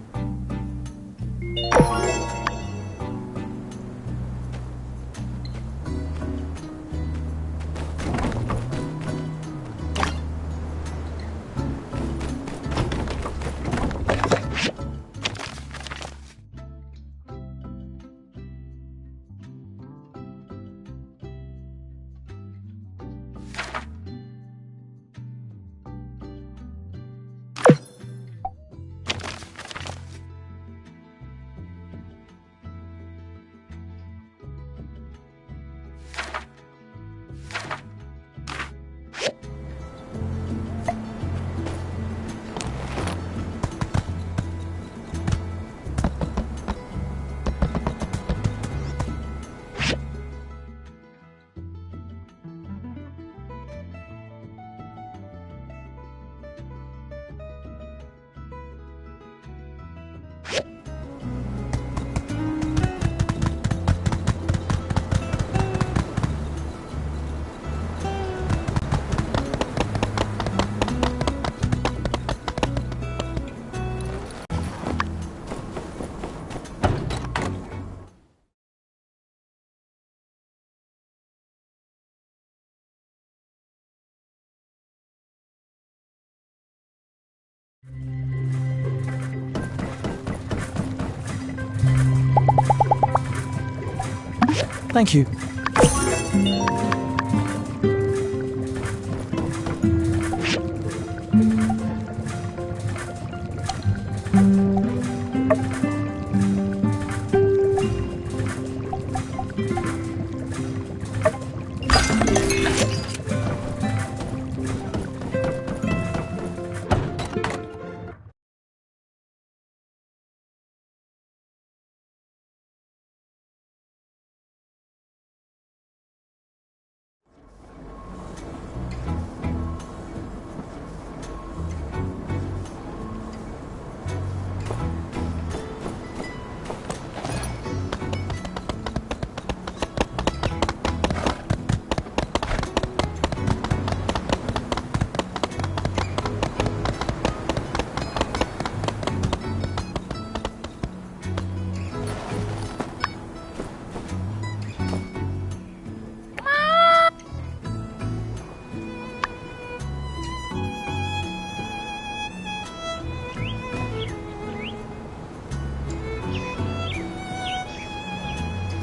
Thank you.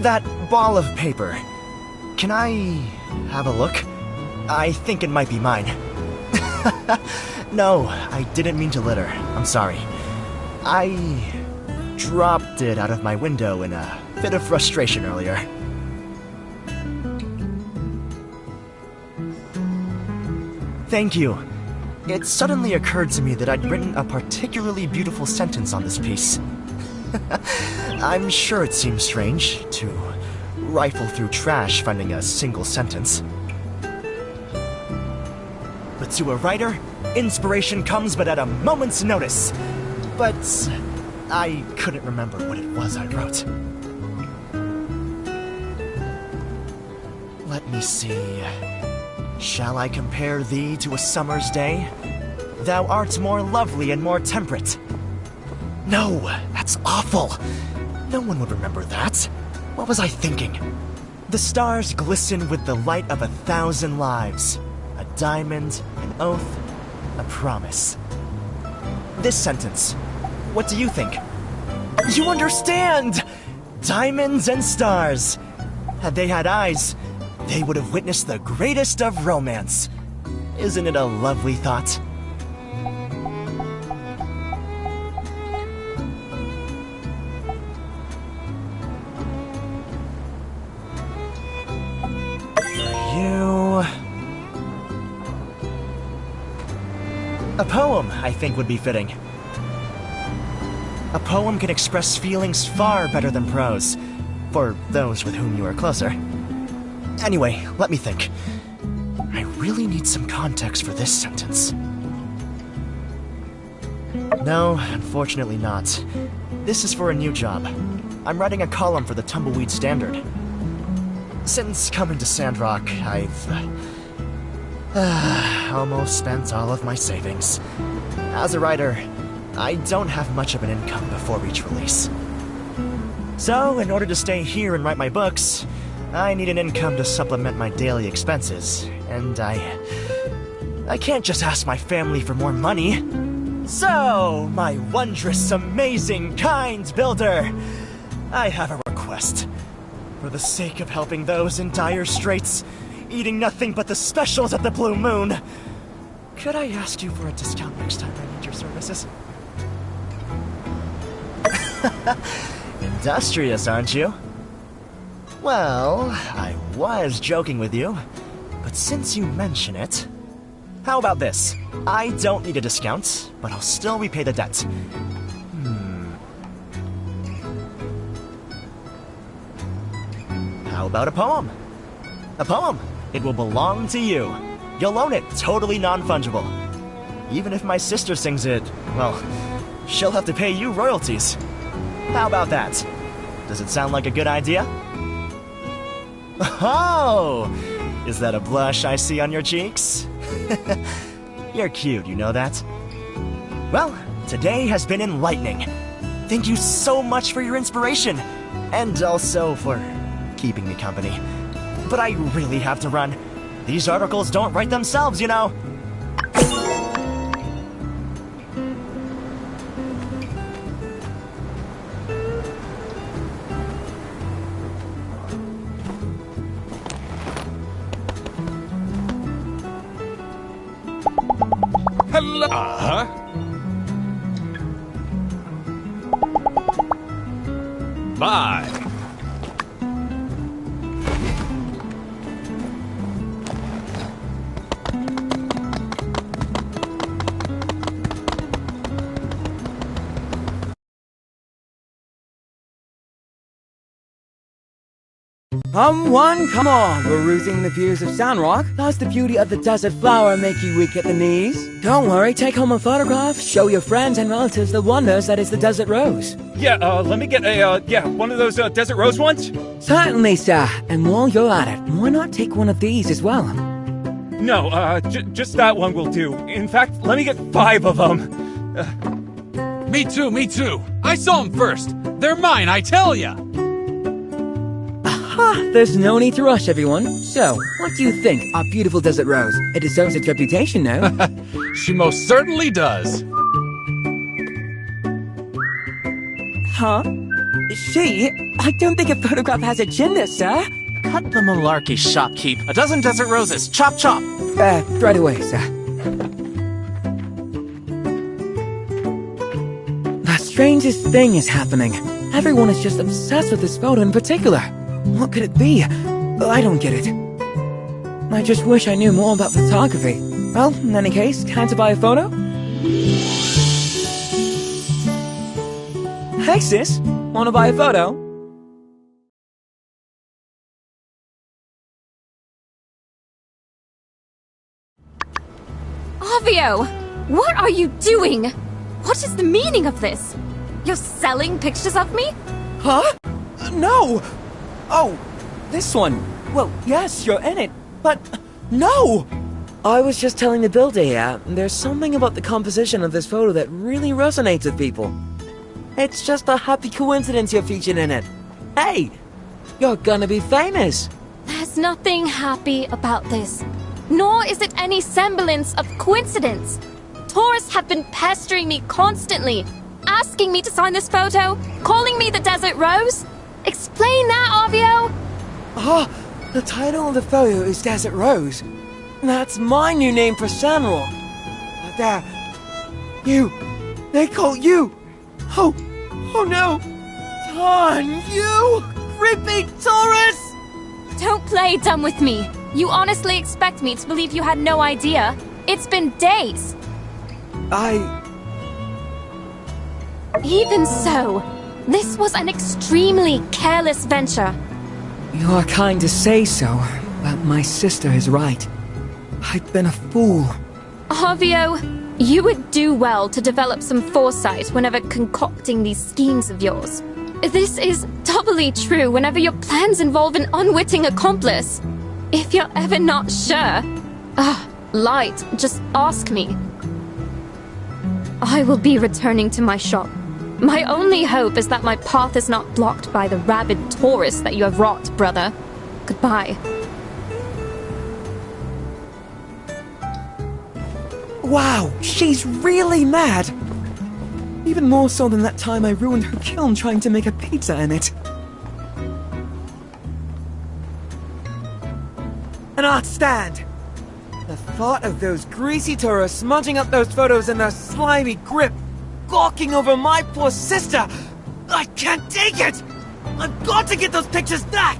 That ball of paper. Can I have a look? I think it might be mine. No, I didn't mean to litter. I'm sorry. I dropped it out of my window in a bit of frustration earlier. Thank you. It suddenly occurred to me that I'd written a particularly beautiful sentence on this piece. I'm sure it seems strange to rifle through trash finding a single sentence. But to a writer, inspiration comes but at a moment's notice. But I couldn't remember what it was I wrote. Let me see. Shall I compare thee to a summer's day? Thou art more lovely and more temperate. No, that's awful. No one would remember that. What was I thinking? The stars glisten with the light of 1,000 lives. A diamond, an oath, a promise. This sentence, what do you think? You understand! Diamonds and stars. Had they had eyes, they would have witnessed the greatest of romance. Isn't it a lovely thought? A poem, I think, would be fitting. A poem can express feelings far better than prose, for those with whom you are closer. Anyway, let me think. I really need some context for this sentence. No, unfortunately not. This is for a new job. I'm writing a column for the Tumbleweed Standard. Since coming to Sandrock, I've almost spent all of my savings. As a writer, I don't have much of an income before each release. So, in order to stay here and write my books, I need an income to supplement my daily expenses, and I can't just ask my family for more money. So, my wondrous, amazing, kind builder, I have a request. For the sake of helping those in dire straits, eating nothing but the specials at the Blue Moon, could I ask you for a discount next time I need your services? Industrious, aren't you? Well, I was joking with you, but since you mention it, how about this? I don't need a discount, but I'll still repay the debt. How about a poem? A poem! It will belong to you. You'll own it, totally non-fungible. Even if my sister sings it, well, she'll have to pay you royalties. How about that? Does it sound like a good idea? Oh! Is that a blush I see on your cheeks? You're cute, you know that? Well, today has been enlightening. Thank you so much for your inspiration, and also for keeping me company. But I really have to run. These articles don't write themselves, you know. Uh-huh. Bye. Come on, perusing the views of Sandrock. Does the beauty of the desert flower make you weak at the knees? Don't worry, take home a photograph, show your friends and relatives the wonders that is the desert rose. Yeah, let me get a, one of those desert rose ones? Certainly, sir. And while you're at it, why not take one of these as well? No, just that one will do. In fact, let me get 5 of them. Me too. I saw them first. They're mine, I tell ya. There's no need to rush, everyone. So, what do you think, our beautiful desert rose? It deserves its reputation, no? She most certainly does. Huh? She? I don't think a photograph has a gender, sir. Cut the malarkey, shopkeep. A dozen desert roses. Chop, chop. Right away, sir. The strangest thing is happening. Everyone is just obsessed with this photo in particular. What could it be? I don't get it. I just wish I knew more about photography. Well, in any case, can I buy a photo? Hey sis, wanna buy a photo? Avio! What are you doing? What is the meaning of this? You're selling pictures of me? Huh? No! Oh, this one. Well, yes, you're in it, but no! I was just telling the builder here, there's something about the composition of this photo that really resonates with people. It's just a happy coincidence you're featured in it. Hey, you're gonna be famous. There's nothing happy about this. Nor is it any semblance of coincidence. Tourists have been pestering me constantly, asking me to sign this photo, calling me the Desert Rose. Explain that, Avio! The title of the photo is Desert Rose. That's my new name for Sandrock. There. They call you. Oh no. Ton, you creepy tourist! Don't play dumb with me. You honestly expect me to believe you had no idea? It's been days. Even so, this was an extremely careless venture. You are kind to say so, but my sister is right. I've been a fool. Avio, you would do well to develop some foresight whenever concocting these schemes of yours. This is doubly true whenever your plans involve an unwitting accomplice. If you're ever not sure, Light, just ask me. I will be returning to my shop. My only hope is that my path is not blocked by the rabid tourists that you have wrought, brother. Goodbye. Wow, she's really mad! Even more so than that time I ruined her kiln trying to make a pizza in it. An art stand! The thought of those greasy tourists smudging up those photos in their slimy grip, gawking over my poor sister! I can't take it! I've got to get those pictures back!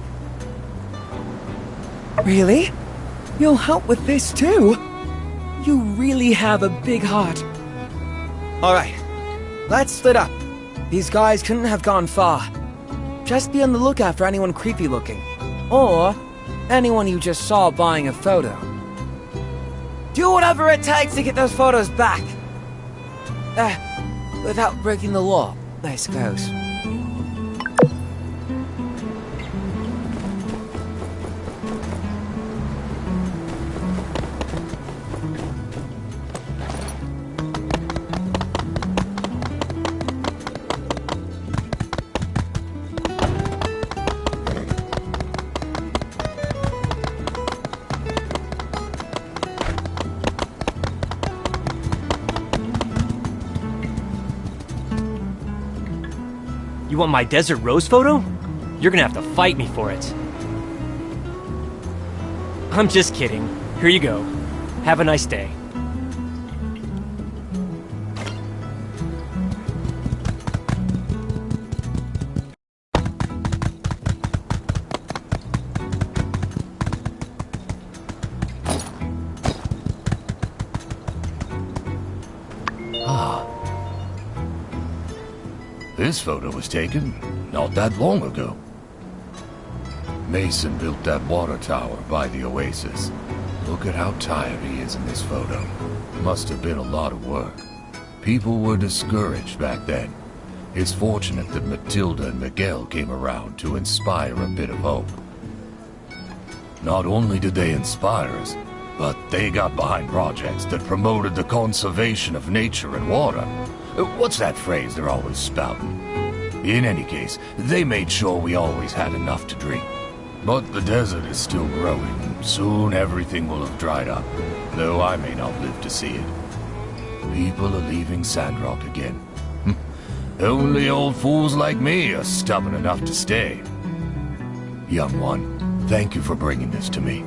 Really? You'll help with this too? You really have a big heart. Alright, let's split up. These guys couldn't have gone far. Just be on the lookout for anyone creepy looking. Or anyone you just saw buying a photo. Do whatever it takes to get those photos back. Without breaking the law, I suppose. You want my Desert Rose photo? You're gonna have to fight me for it. I'm just kidding. Here you go. Have a nice day. Ah. This photo was taken not that long ago. Mason built that water tower by the oasis. Look at how tired he is in this photo. Must have been a lot of work. People were discouraged back then. It's fortunate that Matilda and Miguel came around to inspire a bit of hope. Not only did they inspire us, but they got behind projects that promoted the conservation of nature and water. What's that phrase they're always spouting? In any case, they made sure we always had enough to drink. But the desert is still growing. Soon everything will have dried up, though I may not live to see it. People are leaving Sandrock again. Only old fools like me are stubborn enough to stay. Young one, thank you for bringing this to me.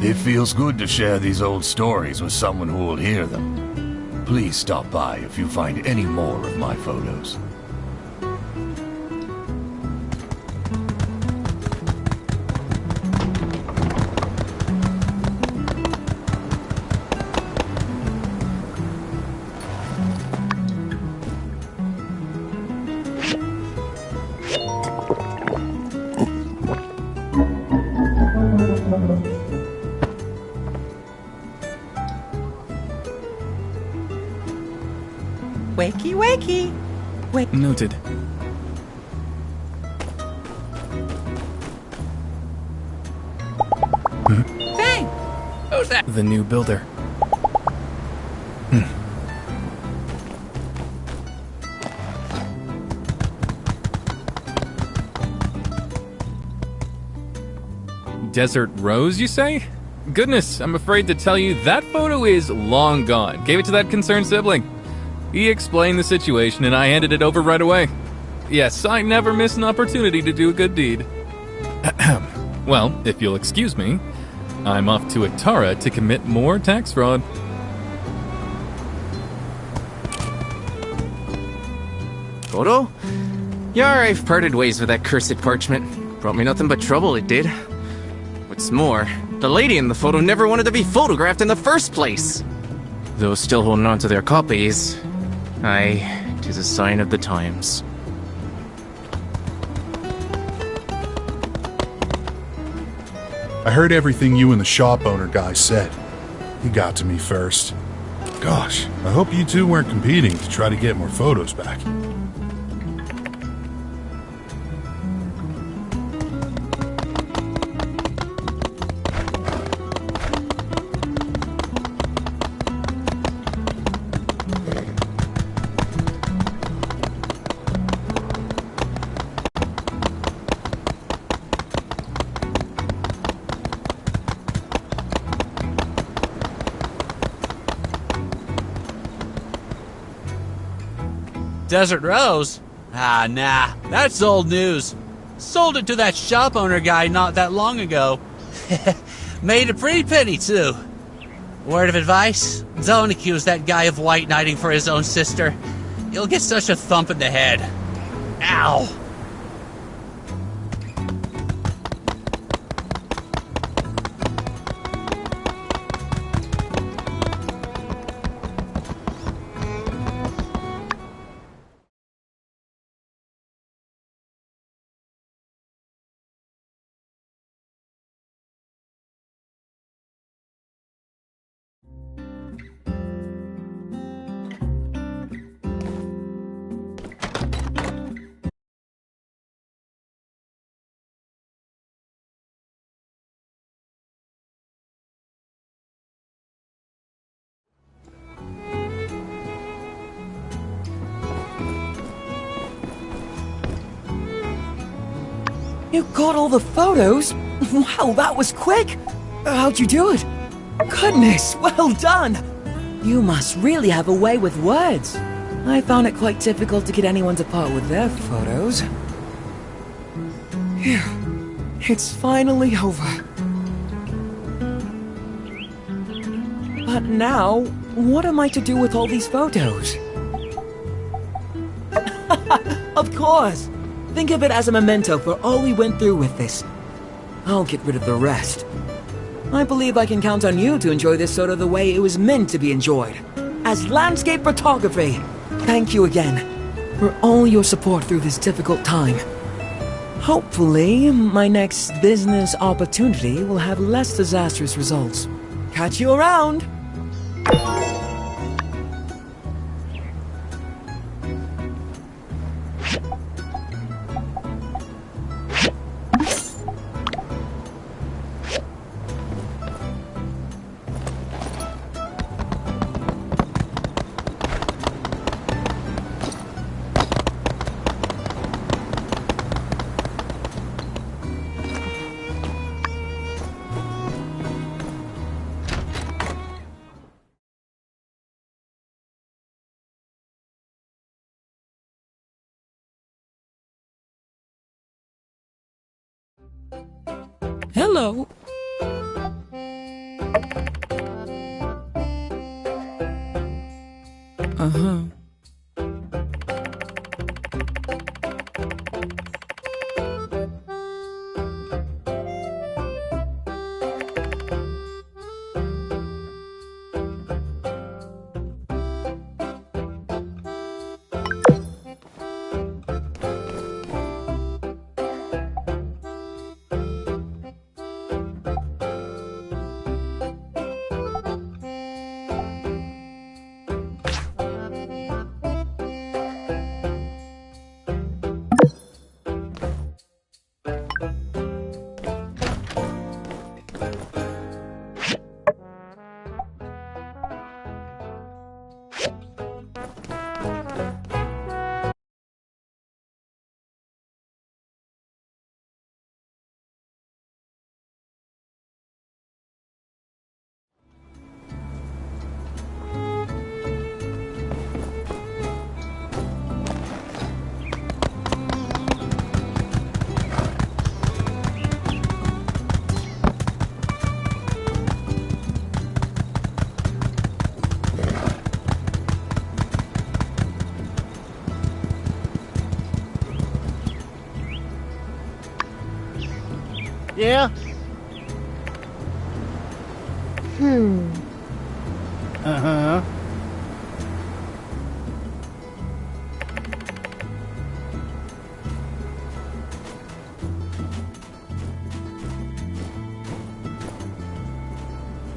It feels good to share these old stories with someone who will hear them. Please stop by if you find any more of my photos. Wakey, wakey! Wait. Noted. Hey! Who's that? The new builder. Desert Rose, you say? Goodness, I'm afraid to tell you that photo is long gone. Gave it to that concerned sibling. He explained the situation and I handed it over right away. Yes, I never miss an opportunity to do a good deed. Well, if you'll excuse me, I'm off to Atara to commit more tax fraud. Photo? Yeah, I've parted ways with that cursed parchment. Brought me nothing but trouble, it did. What's more, the lady in the photo never wanted to be photographed in the first place. Those still holding on to their copies, aye, 'tis a sign of the times. I heard everything you and the shop owner guy said. He got to me first. Gosh, I hope you two weren't competing to try to get more photos back. Desert Rose? Ah, nah, that's old news. Sold it to that shop owner guy not that long ago. Made a pretty penny, too. Word of advice? Don't accuse that guy of white knighting for his own sister. You'll get such a thump in the head. Ow! You got all the photos? Wow, that was quick! How'd you do it? Goodness, well done! You must really have a way with words. I found it quite difficult to get anyone to part with their photos. Phew. It's finally over. But now, what am I to do with all these photos? Of course! Think of it as a memento for all we went through with this. I'll get rid of the rest. I believe I can count on you to enjoy this photo the way it was meant to be enjoyed. As landscape photography. Thank you again for all your support through this difficult time. Hopefully, my next business opportunity will have less disastrous results. Catch you around! Hello. Uh-huh. Yeah? Uh-huh.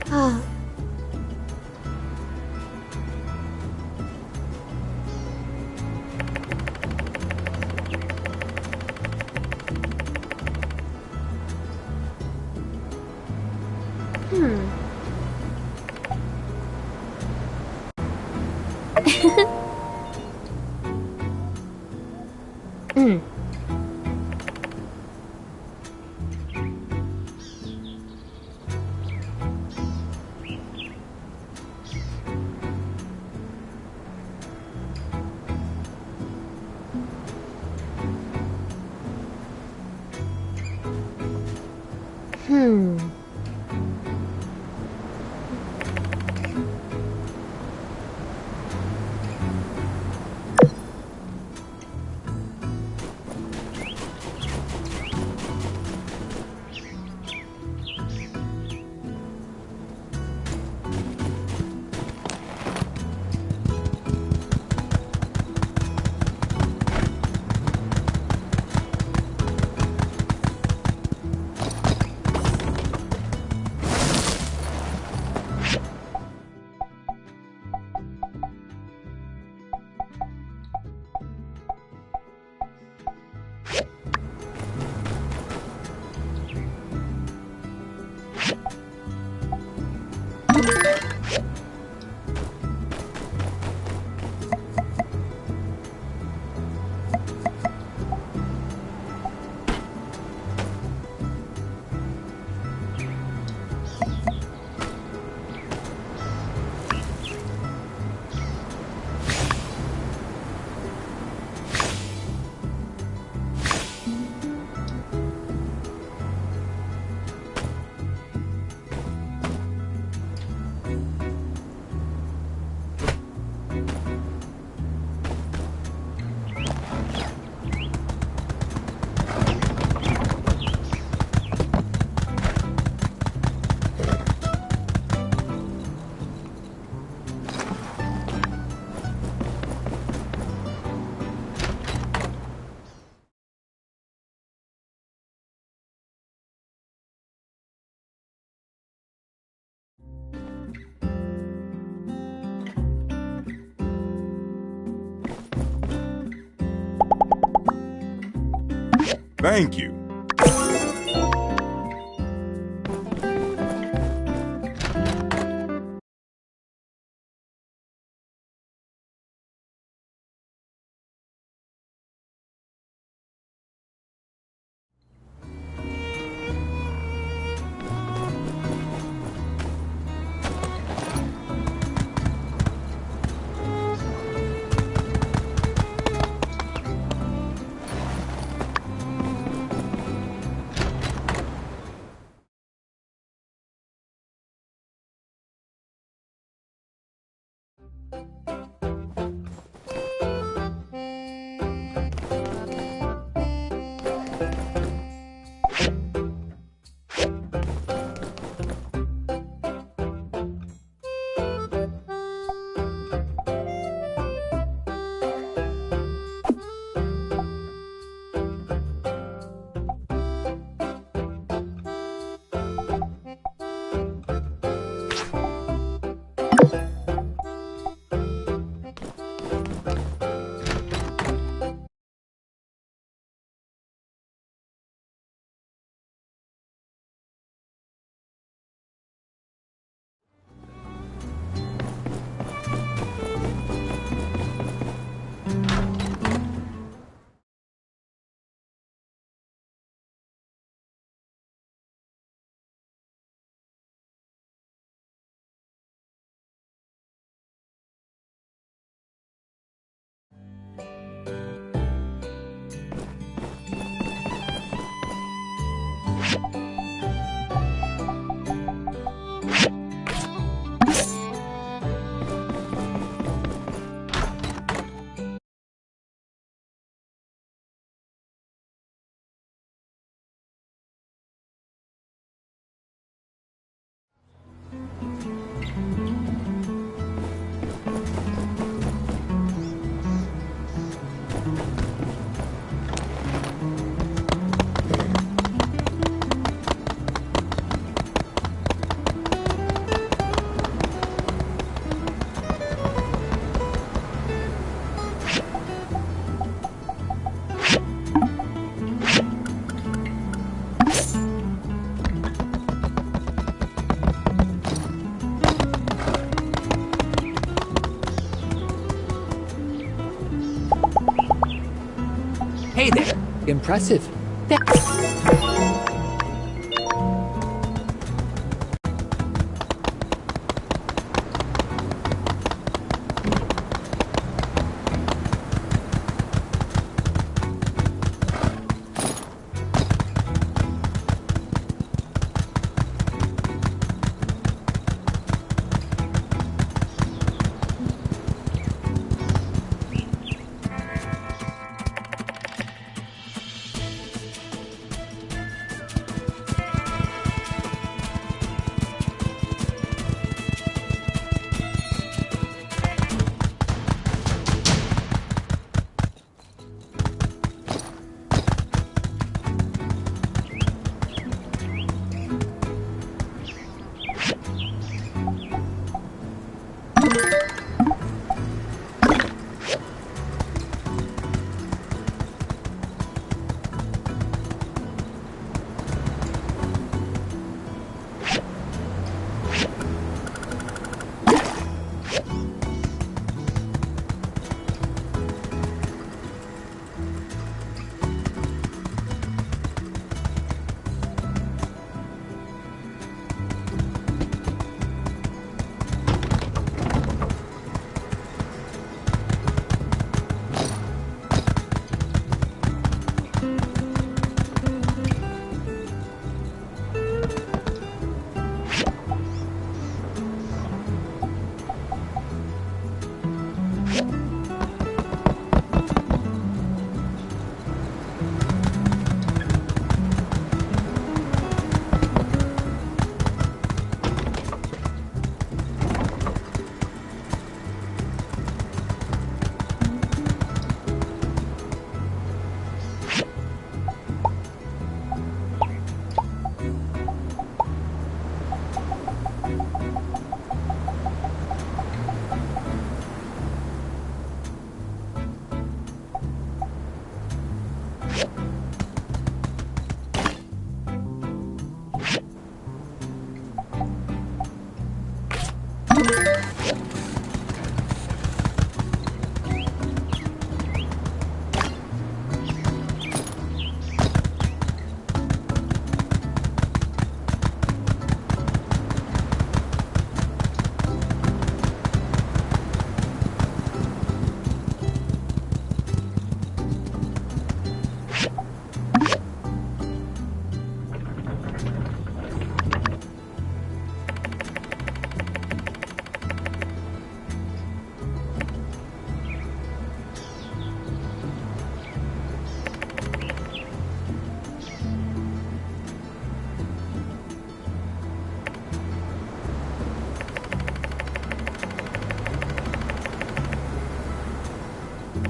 Ah. Thank you. Hey there. Impressive.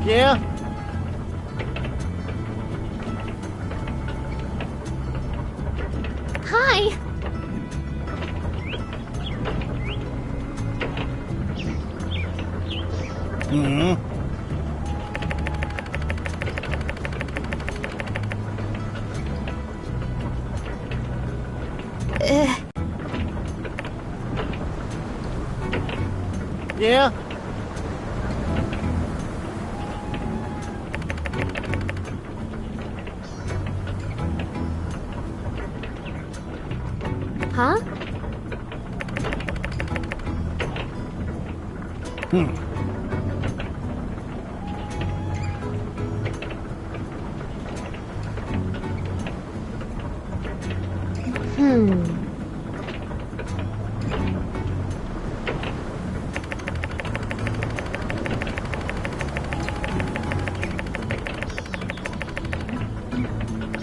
Yeah? Hi. Mm-hmm. Yeah? Huh?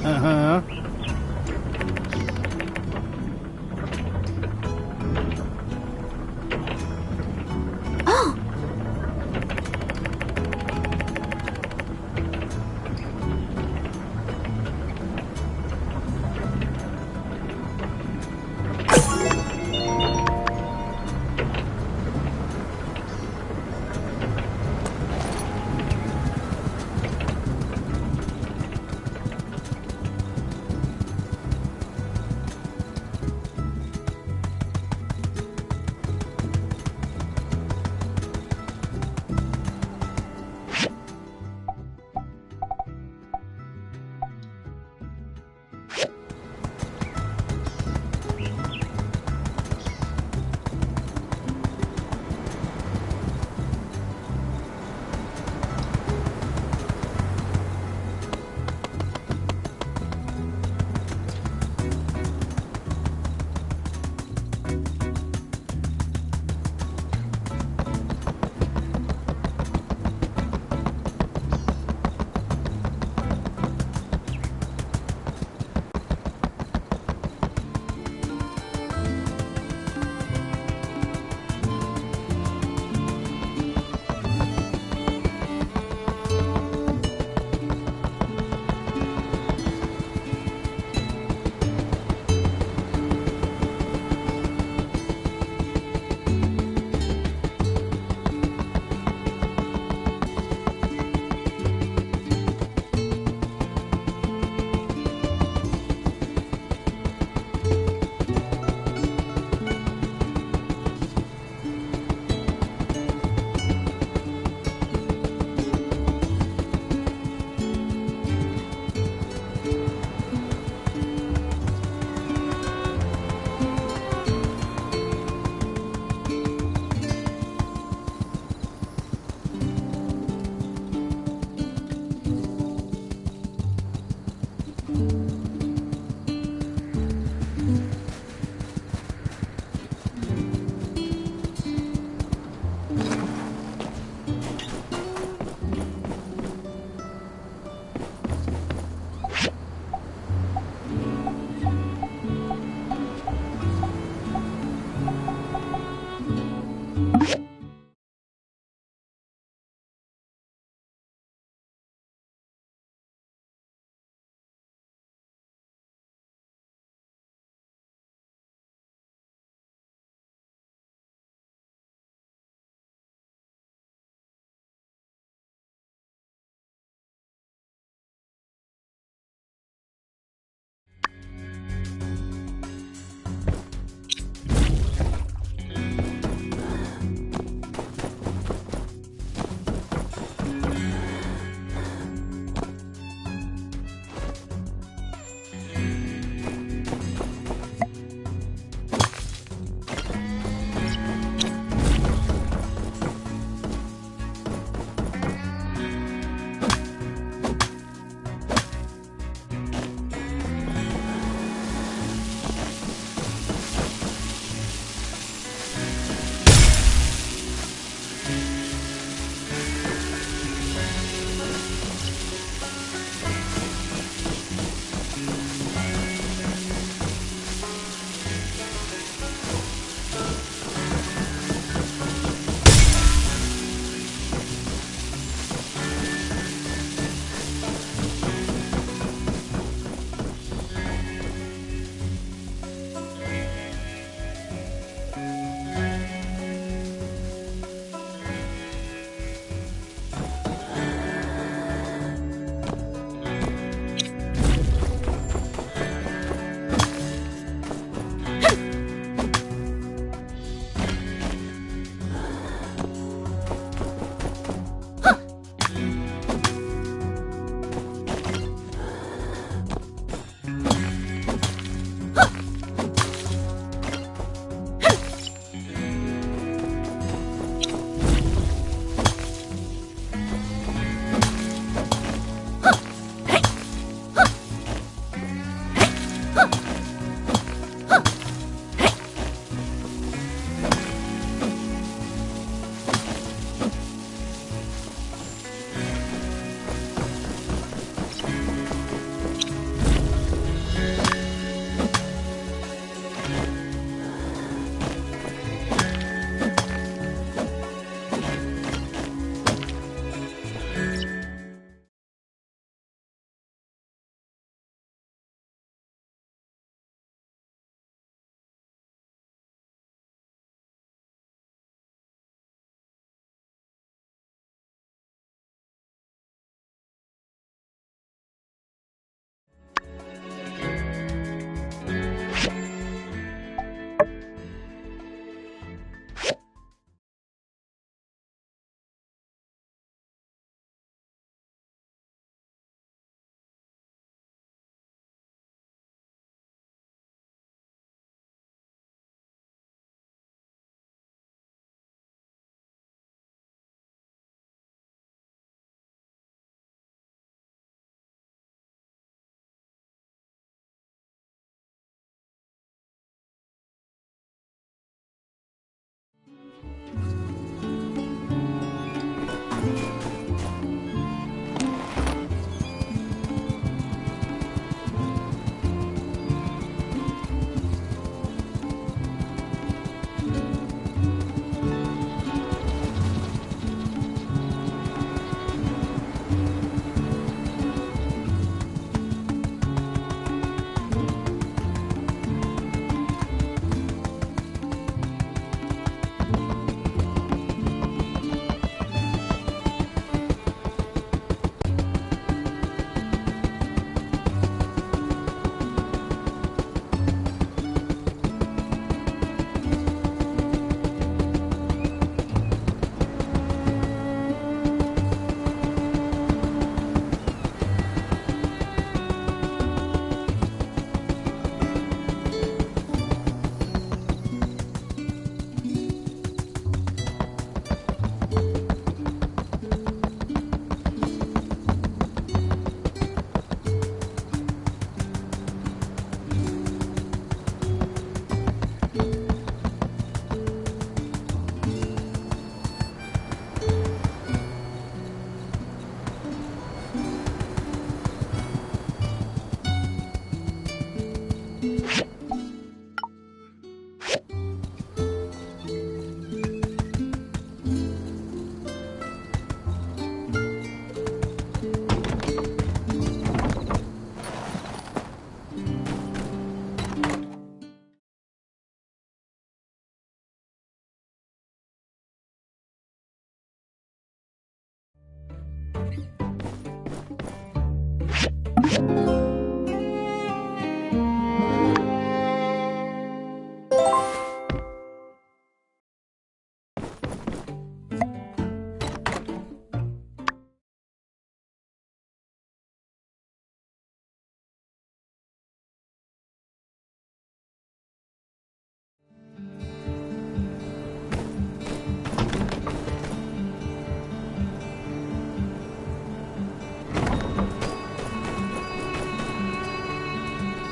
Uh-huh. Oh!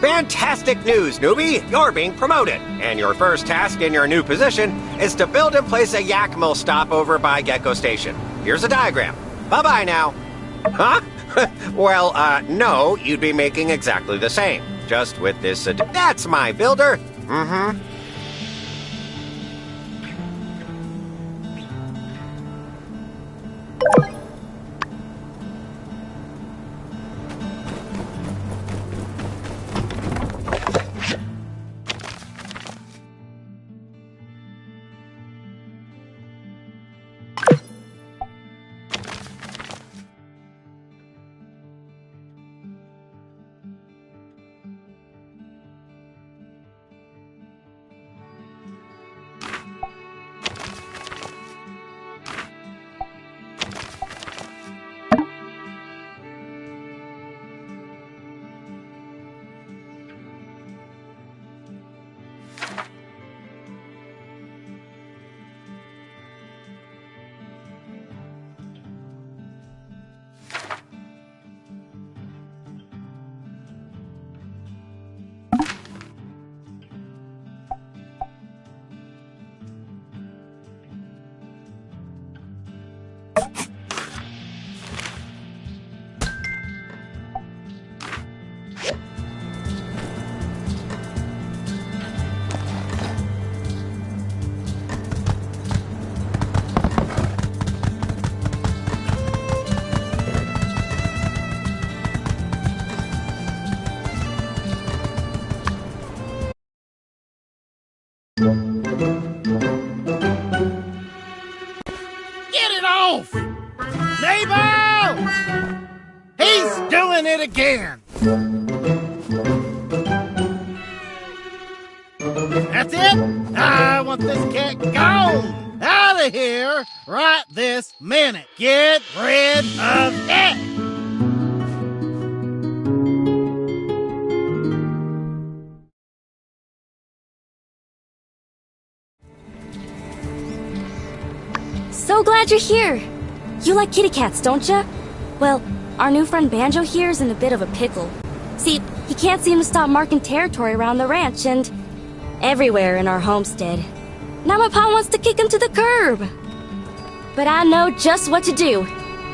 Fantastic news, newbie! You're being promoted, and your first task in your new position is to build and place a yak mill stop over by Gecko Station. Here's a diagram. Bye-bye now. Huh? Well, no, you'd be making exactly the same. Just with this... That's my builder! Mm-hmm. It again. That's it. I want this cat gone out of here right this minute. Get rid of it. So glad you're here. You like kitty cats, don't you? Well, our new friend Banjo here is in a bit of a pickle. See, he can't seem to stop marking territory around the ranch and everywhere in our homestead. Now my pa wants to kick him to the curb. But I know just what to do.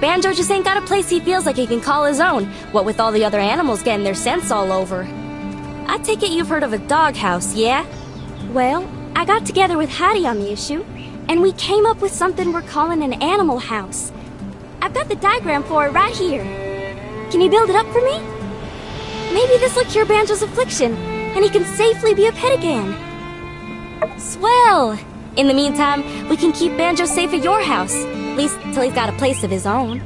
Banjo just ain't got a place he feels like he can call his own, what with all the other animals getting their scents all over. I take it you've heard of a doghouse, yeah? Well, I got together with Hattie on the issue, and we came up with something we're calling an animal house. I've got the diagram for it right here. Can you build it up for me? Maybe this'll cure Banjo's affliction, and he can safely be a pet again. Swell! In the meantime, we can keep Banjo safe at your house, at least till he's got a place of his own.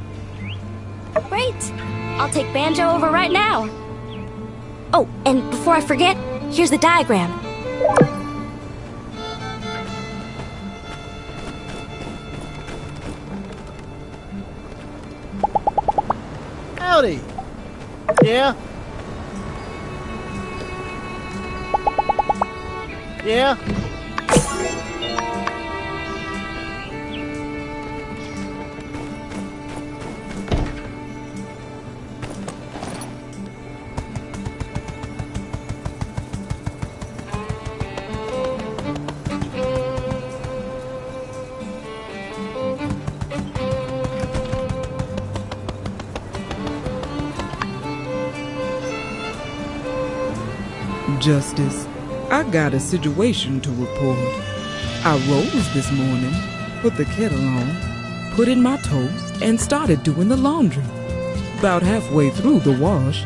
Great! I'll take Banjo over right now. Oh, and before I forget, here's the diagram. Howdy. Yeah? Yeah? Justice, I got a situation to report. I rose this morning, put the kettle on, put in my toast, and started doing the laundry. About halfway through the wash,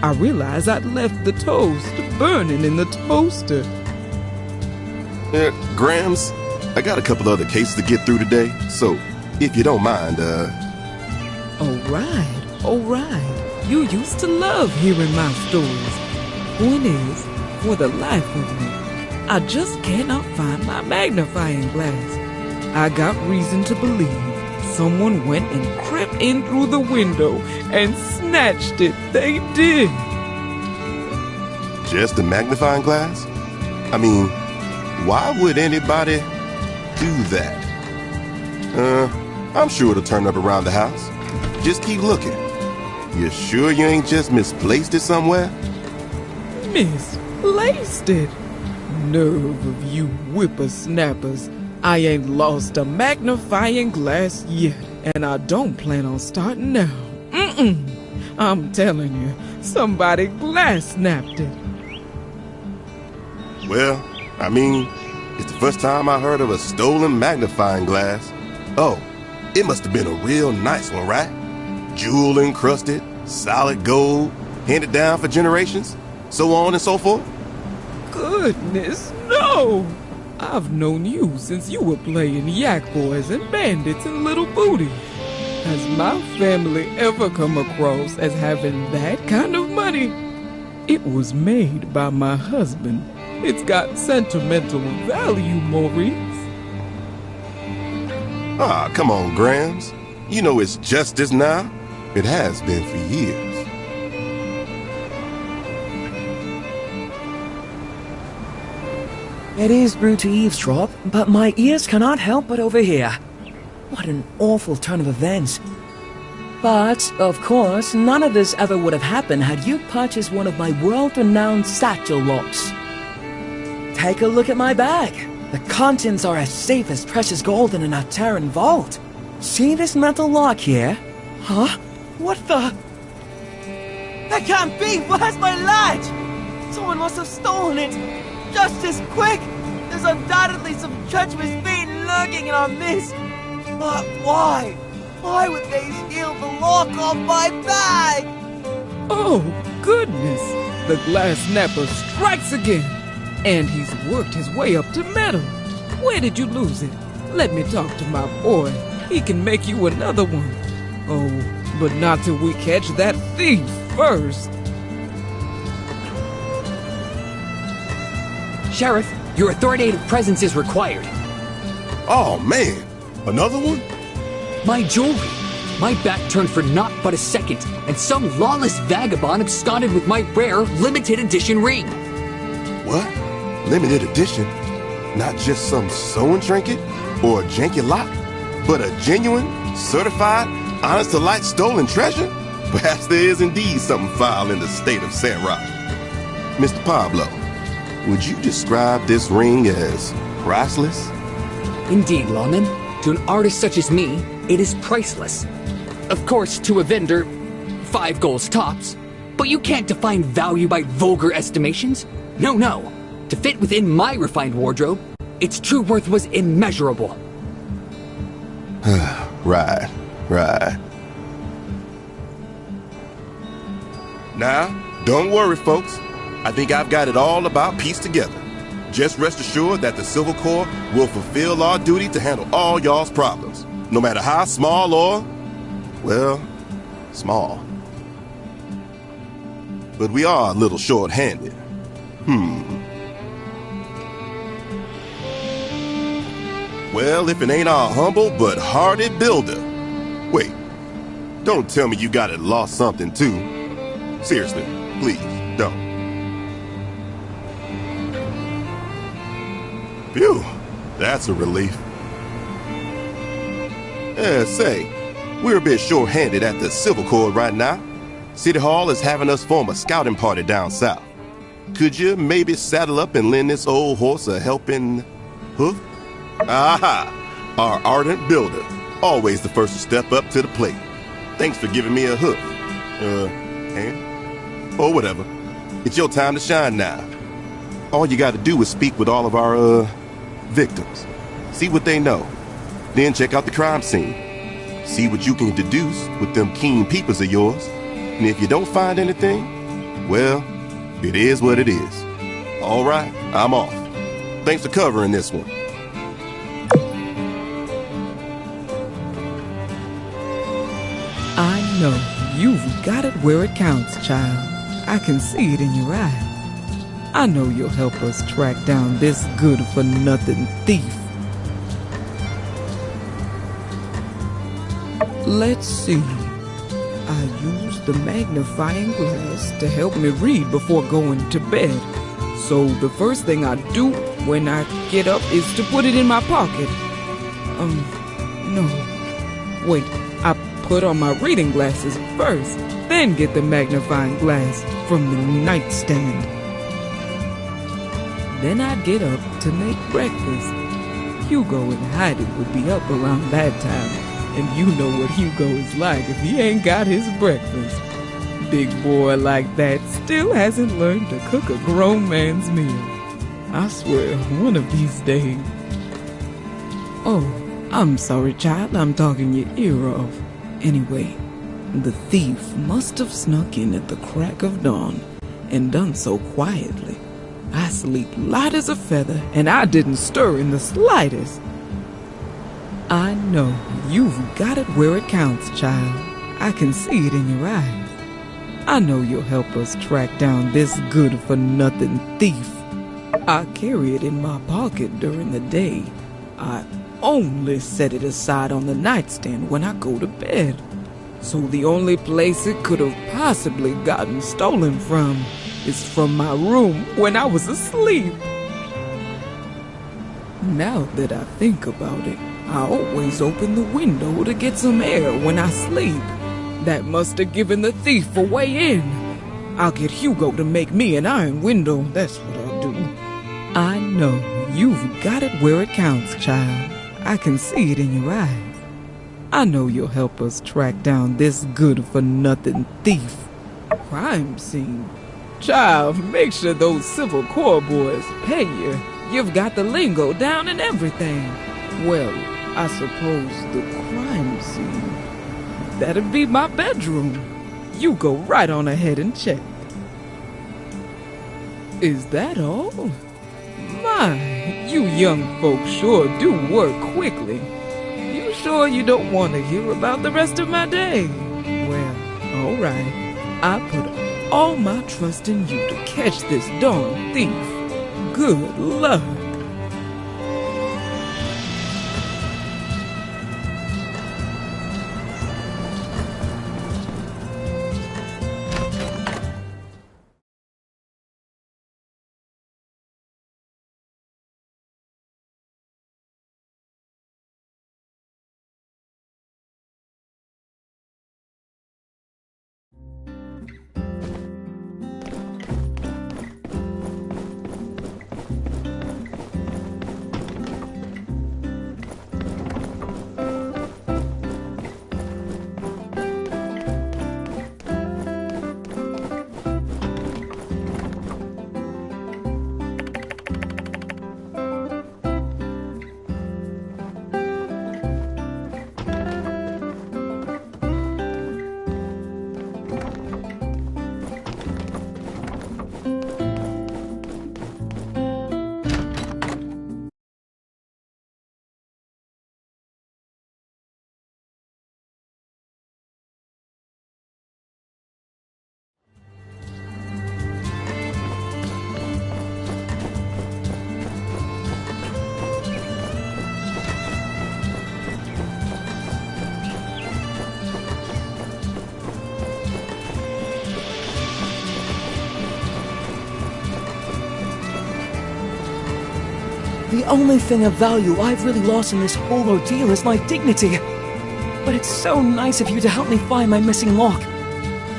I realized I'd left the toast burning in the toaster. Grams, I got a couple other cases to get through today, so if you don't mind, All right. You used to love hearing my stories. Point is, for the life of me, I just cannot find my magnifying glass. I got reason to believe someone went and crept in through the window and snatched it. They did. just a magnifying glass? I mean, why would anybody do that? I'm sure it'll turn up around the house. Just keep looking. You sure you ain't just misplaced it somewhere? Misplaced it. Nerve of you whippersnappers. I ain't lost a magnifying glass yet, and I don't plan on starting now. I'm telling you, somebody glass snapped it. Well, I mean, it's the first time I heard of a stolen magnifying glass. Oh, it must have been a real nice one, right? Jewel encrusted, solid gold, handed down for generations, so on and so forth? Goodness, no! I've known you since you were playing yak boys and bandits and little booty. Has my family ever come across as having that kind of money? It was made by my husband. It's got sentimental value, Maurice. Ah, come on, Grams. You know it's justice now. It has been for years. It is rude to eavesdrop, but my ears cannot help but overhear. What an awful turn of events. But, of course, none of this ever would have happened had you purchased one of my world-renowned satchel locks. Take a look at my bag. The contents are as safe as precious gold in an Ataran vault. See this metal lock here? Huh? What the? That can't be! Where's my latch? Someone must have stolen it! Justice, quick! There's undoubtedly some treacherous fiend lurking in our midst! But why? Why would they steal the lock off my bag? Oh, goodness! The glass snapper strikes again! And he's worked his way up to metal. Where did you lose it? Let me talk to my boy. He can make you another one. Oh, but not till we catch that thief first. Sheriff, your authoritative presence is required. Oh, man. Another one? My jewelry. My back turned for naught but a second, and some lawless vagabond absconded with my rare limited edition ring. What? Limited edition? Not just some sewing trinket or a janky lock, but a genuine, certified, honest-to-light stolen treasure? Perhaps there is indeed something foul in the state of Sandrock. Mr. Pablo, would you describe this ring as priceless? Indeed, lawman. To an artist such as me, it is priceless. Of course, to a vendor, 5 golds tops. But you can't define value by vulgar estimations. No, no. To fit within my refined wardrobe, its true worth was immeasurable. Right. Now, don't worry, folks. I think I've got it all about pieced together. Just rest assured that the Civil Corps will fulfill our duty to handle all y'all's problems, no matter how small or, well, small. But we are a little short-handed. Well, if it ain't our humble but hearted builder. Wait, don't tell me you got it lost something too. Seriously, please, don't. Phew, that's a relief. Say, we're a bit short-handed at the Civil Corps right now. City Hall is having us form a scouting party down south. Could you maybe saddle up and lend this old horse a helping hoof? Aha! Our ardent builder, always the first to step up to the plate. Thanks for giving me a hoof. Hand? Or whatever. It's your time to shine now. All you gotta do is speak with all of our, victims. See what they know. Then check out the crime scene. See what you can deduce with them keen peepers of yours. And if you don't find anything, well, it is what it is. All right, I'm off. Thanks for covering this one. I know you've got it where it counts, child. I can see it in your eyes. I know you'll help us track down this good-for-nothing thief. Let's see. I used the magnifying glass to help me read before going to bed. So the first thing I do when I get up is to put it in my pocket. No. Wait, I put on my reading glasses first, then get the magnifying glass from the nightstand. Then I'd get up to make breakfast. Hugo and Heidi would be up around that time, and you know what Hugo is like if he ain't got his breakfast. Big boy like that still hasn't learned to cook a grown man's meal. I swear, one of these days. Oh, I'm sorry, child, I'm talking your ear off. Anyway, the thief must have snuck in at the crack of dawn and done so quietly. I sleep light as a feather, and I didn't stir in the slightest. I know you've got it where it counts, child. I can see it in your eyes. I know you'll help us track down this good-for-nothing thief. I carry it in my pocket during the day. I only set it aside on the nightstand when I go to bed. So the only place it could have possibly gotten stolen from is from my room when I was asleep. Now that I think about it, I always open the window to get some air when I sleep. That must have given the thief a way in. I'll get Hugo to make me an iron window, that's what I'll do. I know you've got it where it counts, child. I can see it in your eyes. I know you'll help us track down this good-for-nothing thief. Crime scene. Child, make sure those Civil Corps boys pay you. You've got the lingo down and everything. Well, I suppose the crime scene. That'd be my bedroom. You go right on ahead and check. Is that all? My, you young folks sure do work quickly. You sure you don't want to hear about the rest of my day? Well, all right. I put all my trust in you to catch this darn thief. Good luck. The only thing of value I've really lost in this whole ordeal is my dignity. But it's so nice of you to help me find my missing lock.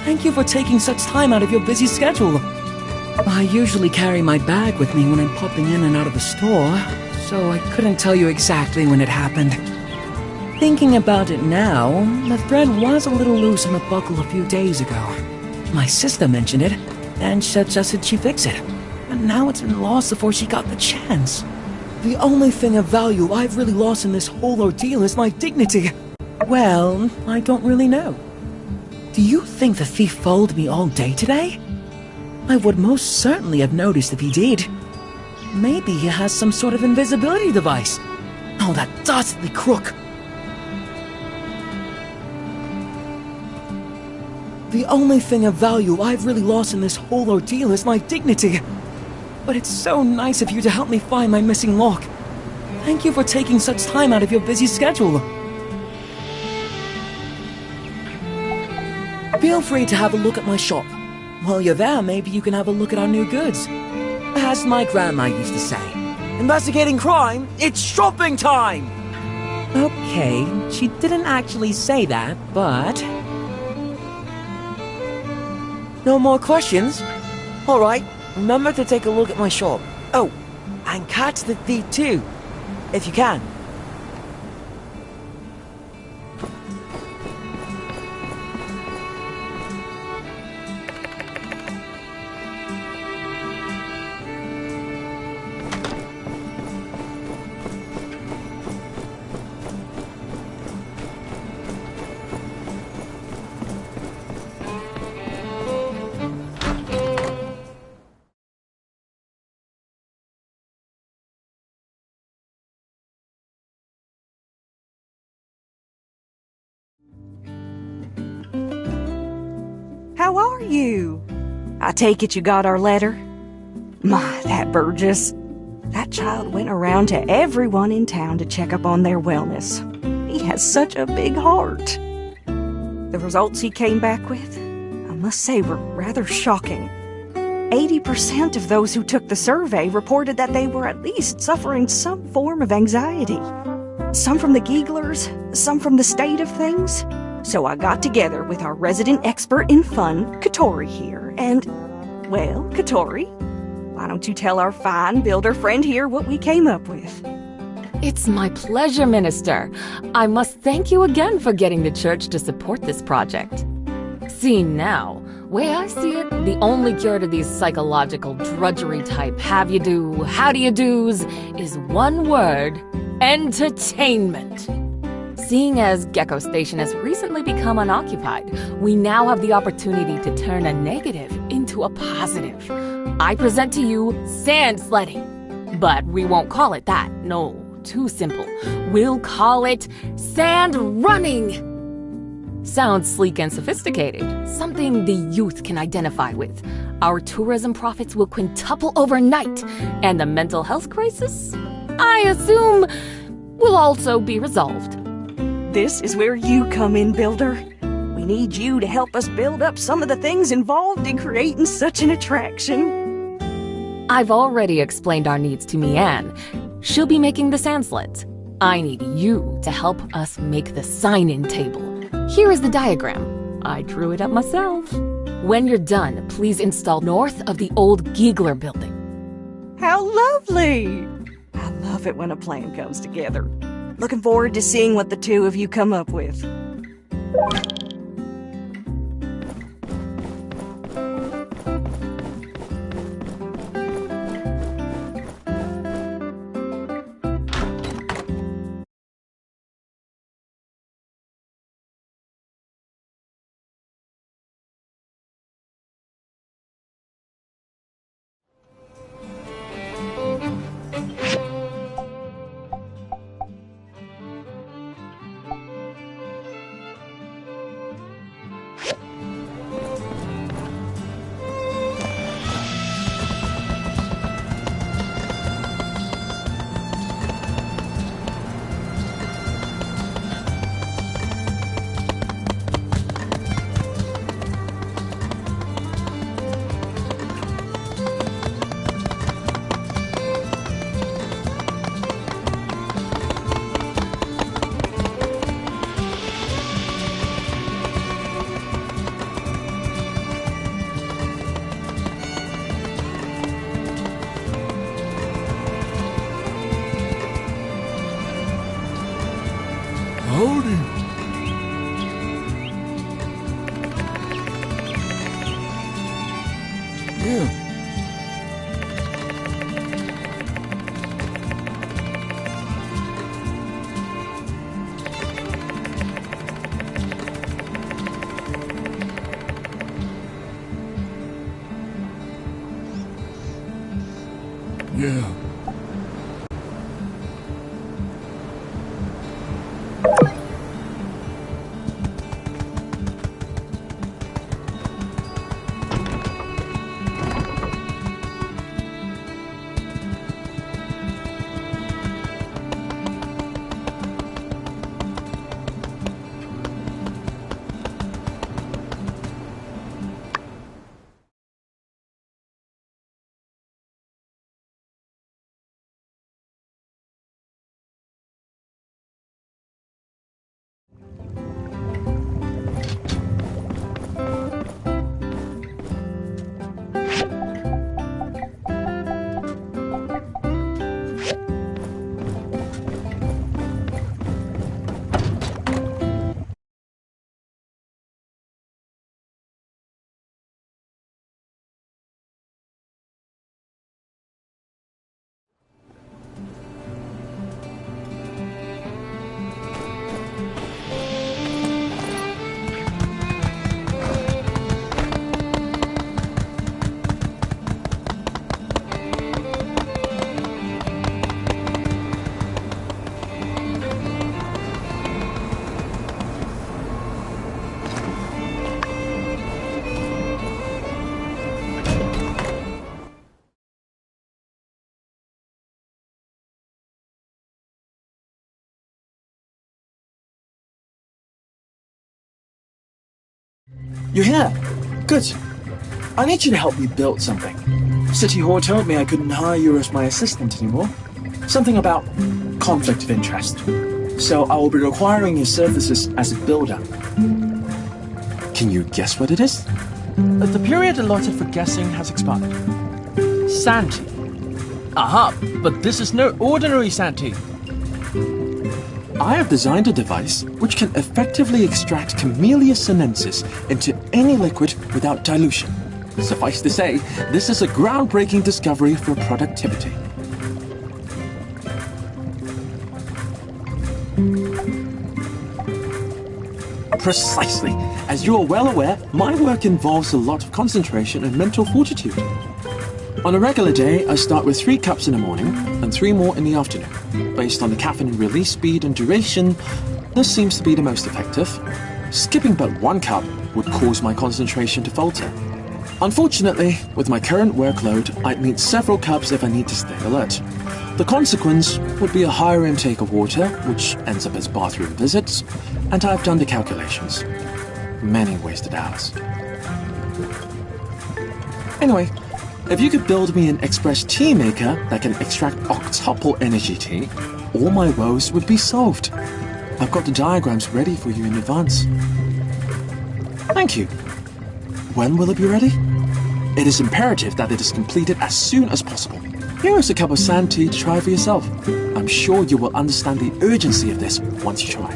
Thank you for taking such time out of your busy schedule. I usually carry my bag with me when I'm popping in and out of the store, so I couldn't tell you exactly when it happened. Thinking about it now, the thread was a little loose on the buckle a few days ago. My sister mentioned it, and suggested she fix it. But now it's been lost before she got the chance. The only thing of value I've really lost in this whole ordeal is my dignity. Well, I don't really know. Do you think the thief followed me all day today? I would most certainly have noticed if he did. Maybe he has some sort of invisibility device. Oh, that dastardly crook! The only thing of value I've really lost in this whole ordeal is my dignity. But it's so nice of you to help me find my missing lock. Thank you for taking such time out of your busy schedule. Feel free to have a look at my shop. While you're there, maybe you can have a look at our new goods. As my grandma used to say, investigating crime, it's shopping time! Okay, she didn't actually say that, but... No more questions? Alright, remember to take a look at my shop. Oh, And catch the thief too, if you can. How are you? I take it you got our letter? My, that Burgess. That child went around to everyone in town to check up on their wellness. He has such a big heart. The results he came back with, I must say, were rather shocking. 80% of those who took the survey reported that they were at least suffering some form of anxiety. Some from the gigglers, some from the state of things. So I got together with our resident expert in fun, Katori here, and, well, Katori, why don't you tell our fine builder friend here what we came up with? It's my pleasure, Minister. I must thank you again for getting the church to support this project. See now, way I see it, the only cure to these psychological drudgery type have you do, how do you do's is one word: entertainment. Seeing as Gecko Station has recently become unoccupied, we now have the opportunity to turn a negative into a positive. I present to you sand sledding. But we won't call it that, no, too simple. We'll call it sand running. Sounds sleek and sophisticated, something the youth can identify with. Our tourism profits will quintuple overnight, and the mental health crisis, I assume, will also be resolved. This is where you come in, Builder. We need you to help us build up some of the things involved in creating such an attraction. I've already explained our needs to Mianne. She'll be making the sand sleds. I need you to help us make the sign-in table. Here is the diagram. I drew it up myself. When you're done, please install north of the old Giegler building. How lovely! I love it when a plan comes together. Looking forward to seeing what the two of you come up with. Howdy. Yeah. Yeah. You're here? Good. I need you to help me build something. City Hall told me I couldn't hire you as my assistant anymore. Something about conflict of interest. So I will be requiring your services as a builder. Can you guess what it is? The period allotted for guessing has expired. Santee. Aha, but this is no ordinary Santee. I have designed a device which can effectively extract Camellia sinensis into any liquid without dilution. Suffice to say, this is a groundbreaking discovery for productivity. Precisely. As you are well aware, my work involves a lot of concentration and mental fortitude. On a regular day, I start with 3 cups in the morning and 3 more in the afternoon. Based on the caffeine release speed and duration, this seems to be the most effective. Skipping but 1 cup would cause my concentration to falter. Unfortunately, with my current workload, I'd need several cups if I need to stay alert. The consequence would be a higher intake of water, which ends up as bathroom visits, and I've done the calculations. Many wasted hours. Anyway, if you could build me an express tea maker that can extract octuple energy tea, all my woes would be solved. I've got the diagrams ready for you in advance. Thank you. When will it be ready? It is imperative that it is completed as soon as possible. Here is a cup of sand tea to try for yourself. I'm sure you will understand the urgency of this once you try.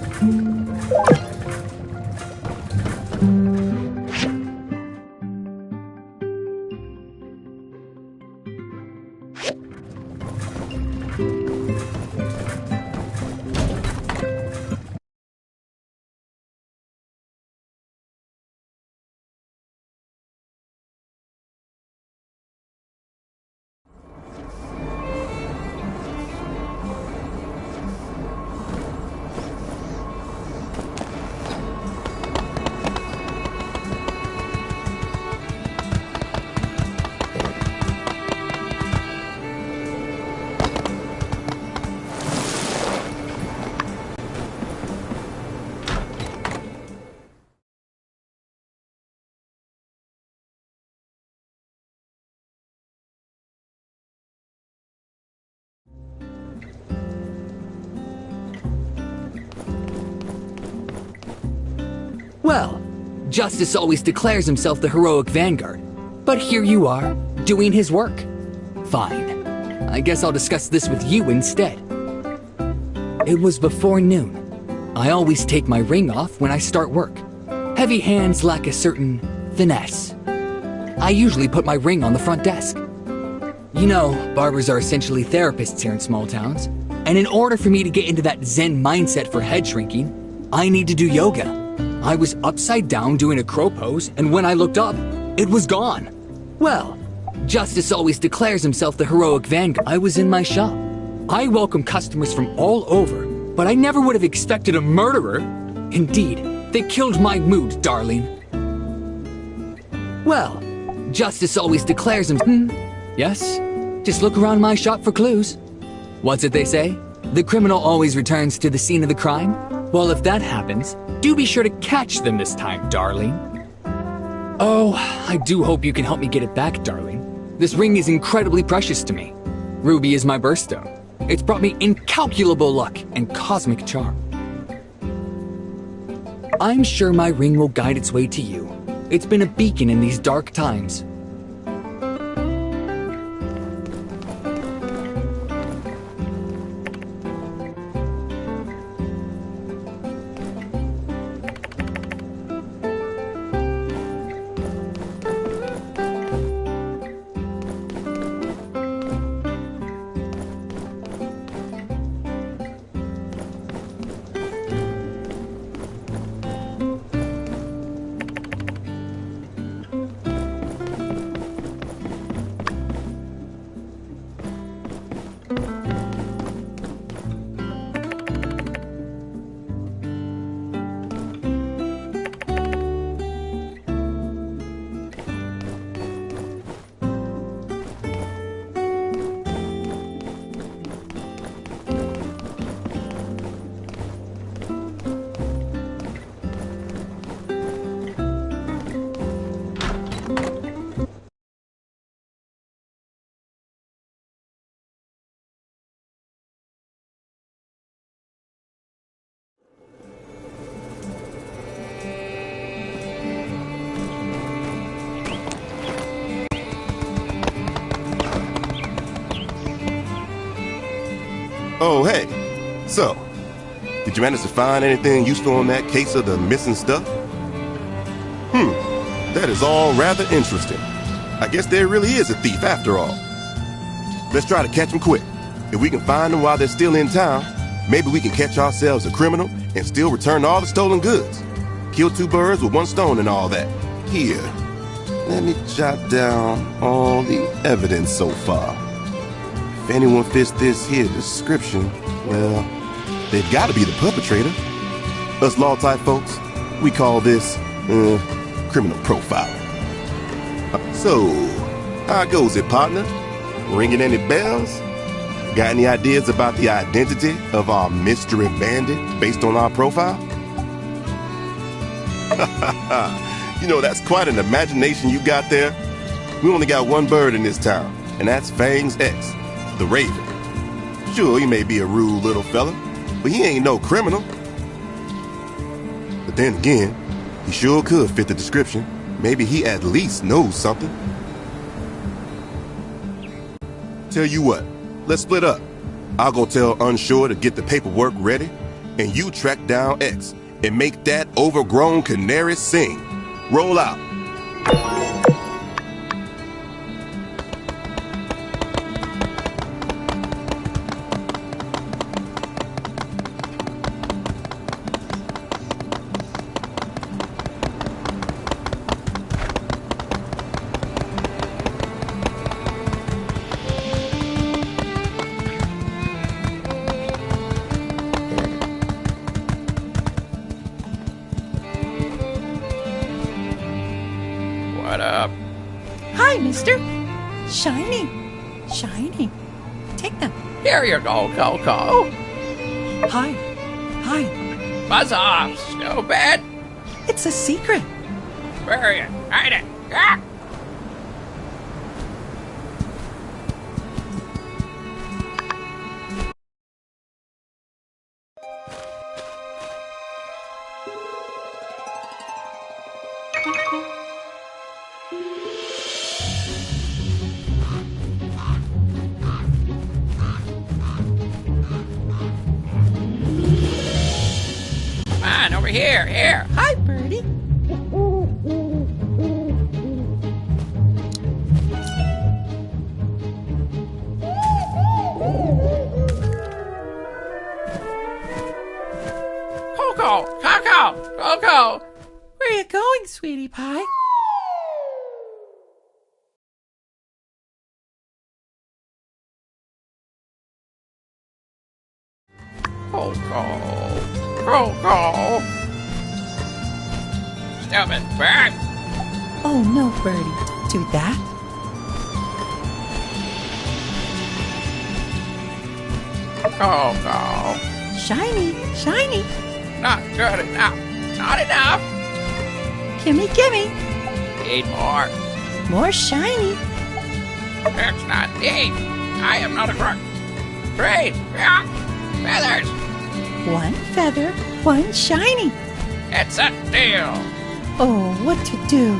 Well, Justice always declares himself the heroic vanguard. But here you are, doing his work. Fine. I guess I'll discuss this with you instead. It was before noon. I always take my ring off when I start work. Heavy hands lack a certain finesse. I usually put my ring on the front desk. You know, barbers are essentially therapists here in small towns. And in order for me to get into that Zen mindset for head shrinking, I need to do yoga. I was upside down doing a crow pose, and when I looked up, it was gone. Well, Justice always declares himself the heroic vanguard. I was in my shop. I welcome customers from all over, but I never would have expected a murderer. Indeed, they killed my mood, darling. Well, Justice always declares Yes? Just look around my shop for clues. What's it they say? The criminal always returns to the scene of the crime? Well, if that happens, do be sure to catch them this time, darling. Oh, I do hope you can help me get it back, darling. This ring is incredibly precious to me. Ruby is my birthstone. It's brought me incalculable luck and cosmic charm. I'm sure my ring will guide its way to you. It's been a beacon in these dark times. Oh, hey. So, did you manage to find anything useful in that case of the missing stuff? That is all rather interesting. I guess there really is a thief after all. Let's try to catch him quick. If we can find them while they're still in town, maybe we can catch ourselves a criminal and still return all the stolen goods. Kill two birds with one stone and all that. Here, let me jot down all the evidence so far. If anyone fits this here description, well, they've got to be the perpetrator. Us law-type folks, we call this, criminal profiling. So, how goes it, partner? Ringing any bells? Got any ideas about the identity of our mystery bandit based on our profile? You know, that's quite an imagination you got there. We only got one bird in this town, and that's Fang's ex, the Raven. Sure, he may be a rude little fella, but he ain't no criminal. But then again, he sure could fit the description. Maybe he at least knows something. Tell you what, let's split up. I'll go tell Unsure to get the paperwork ready, and you track down X and make that overgrown canary sing. Roll out. What up? Hi, mister. Shiny. Shiny. Take them. Here you go, Coco. Hi. Hi. Buzz off, stupid. It's a secret. Where are you? Hide it. Ah! Over here, here. Hi, Birdie. Coco, Coco, Coco. Where are you going, sweetie pie? Coco, Coco. Stupid bird. Oh, no, Birdie. Don't do that. Coco. Shiny. Shiny. Not good enough. Not enough. Gimme, gimme. Need more. More shiny. It's not deep. I am not a crook. Great. Yeah. Feathers. One feather, one shiny. It's a deal. Oh, what to do?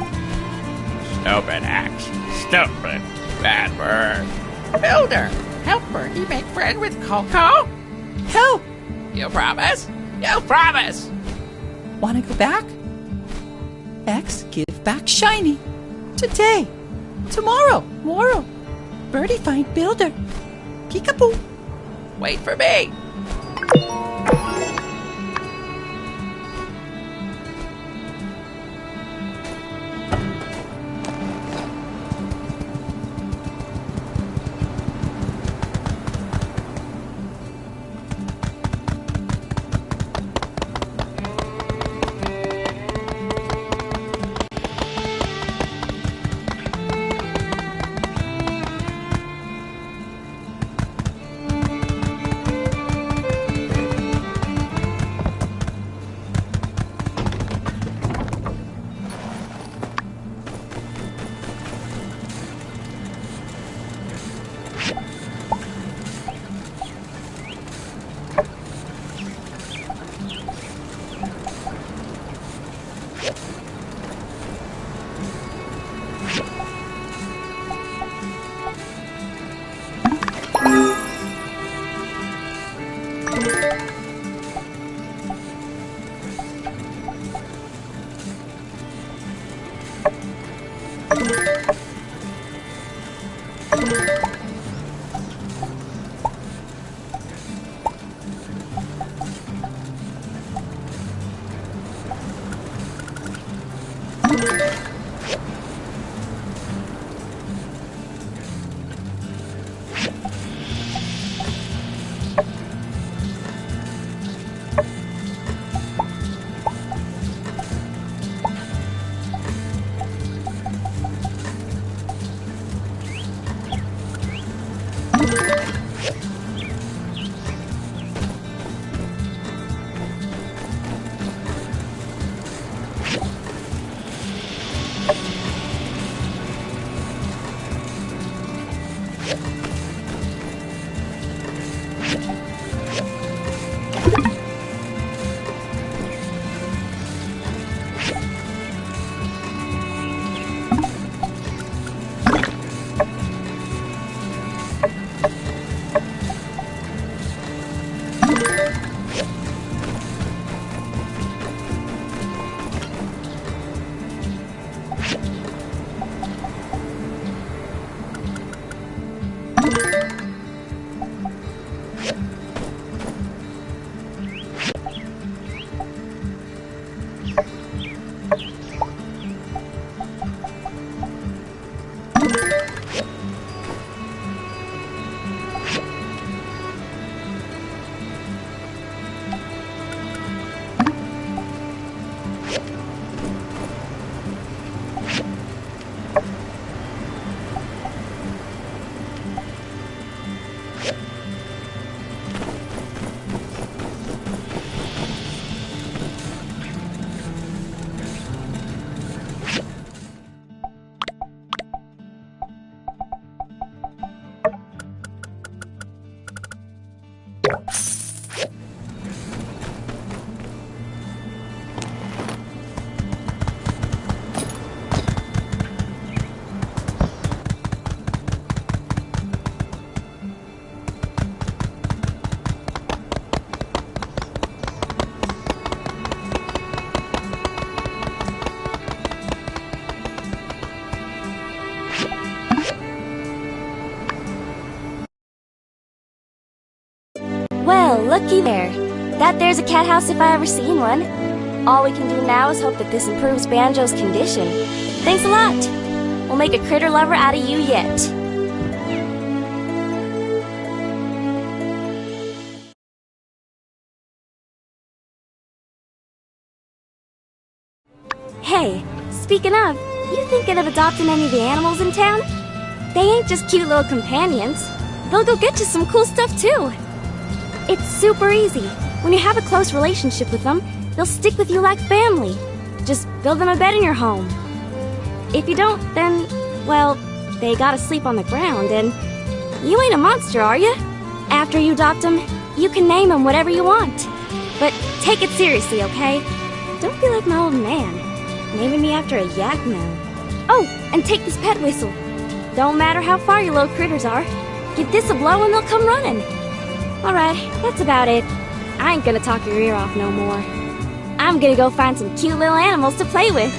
Stupid axe. Stupid bad bird. Builder, help Birdie make friend with Coco. Help! You promise? You promise! Wanna go back? X, give back shiny. Today. Tomorrow. Tomorrow. Birdie find builder. Peekaboo. Wait for me. Well, looky there. That there's a cat house if I ever seen one. All we can do now is hope that this improves Banjo's condition. Thanks a lot. We'll make a critter lover out of you yet. Hey, speaking of, you thinking of adopting any of the animals in town? They ain't just cute little companions. They'll go get you some cool stuff too. It's super easy. When you have a close relationship with them, they'll stick with you like family. Just build them a bed in your home. If you don't, then, well, they gotta sleep on the ground, and you ain't a monster, are you? After you adopt them, you can name them whatever you want. But take it seriously, okay? Don't be like my old man, naming me after a yak mound. Oh, and take this pet whistle. Don't matter how far your little critters are. Give this a blow and they'll come running. Alright, that's about it. I ain't gonna talk your ear off no more. I'm gonna go find some cute little animals to play with.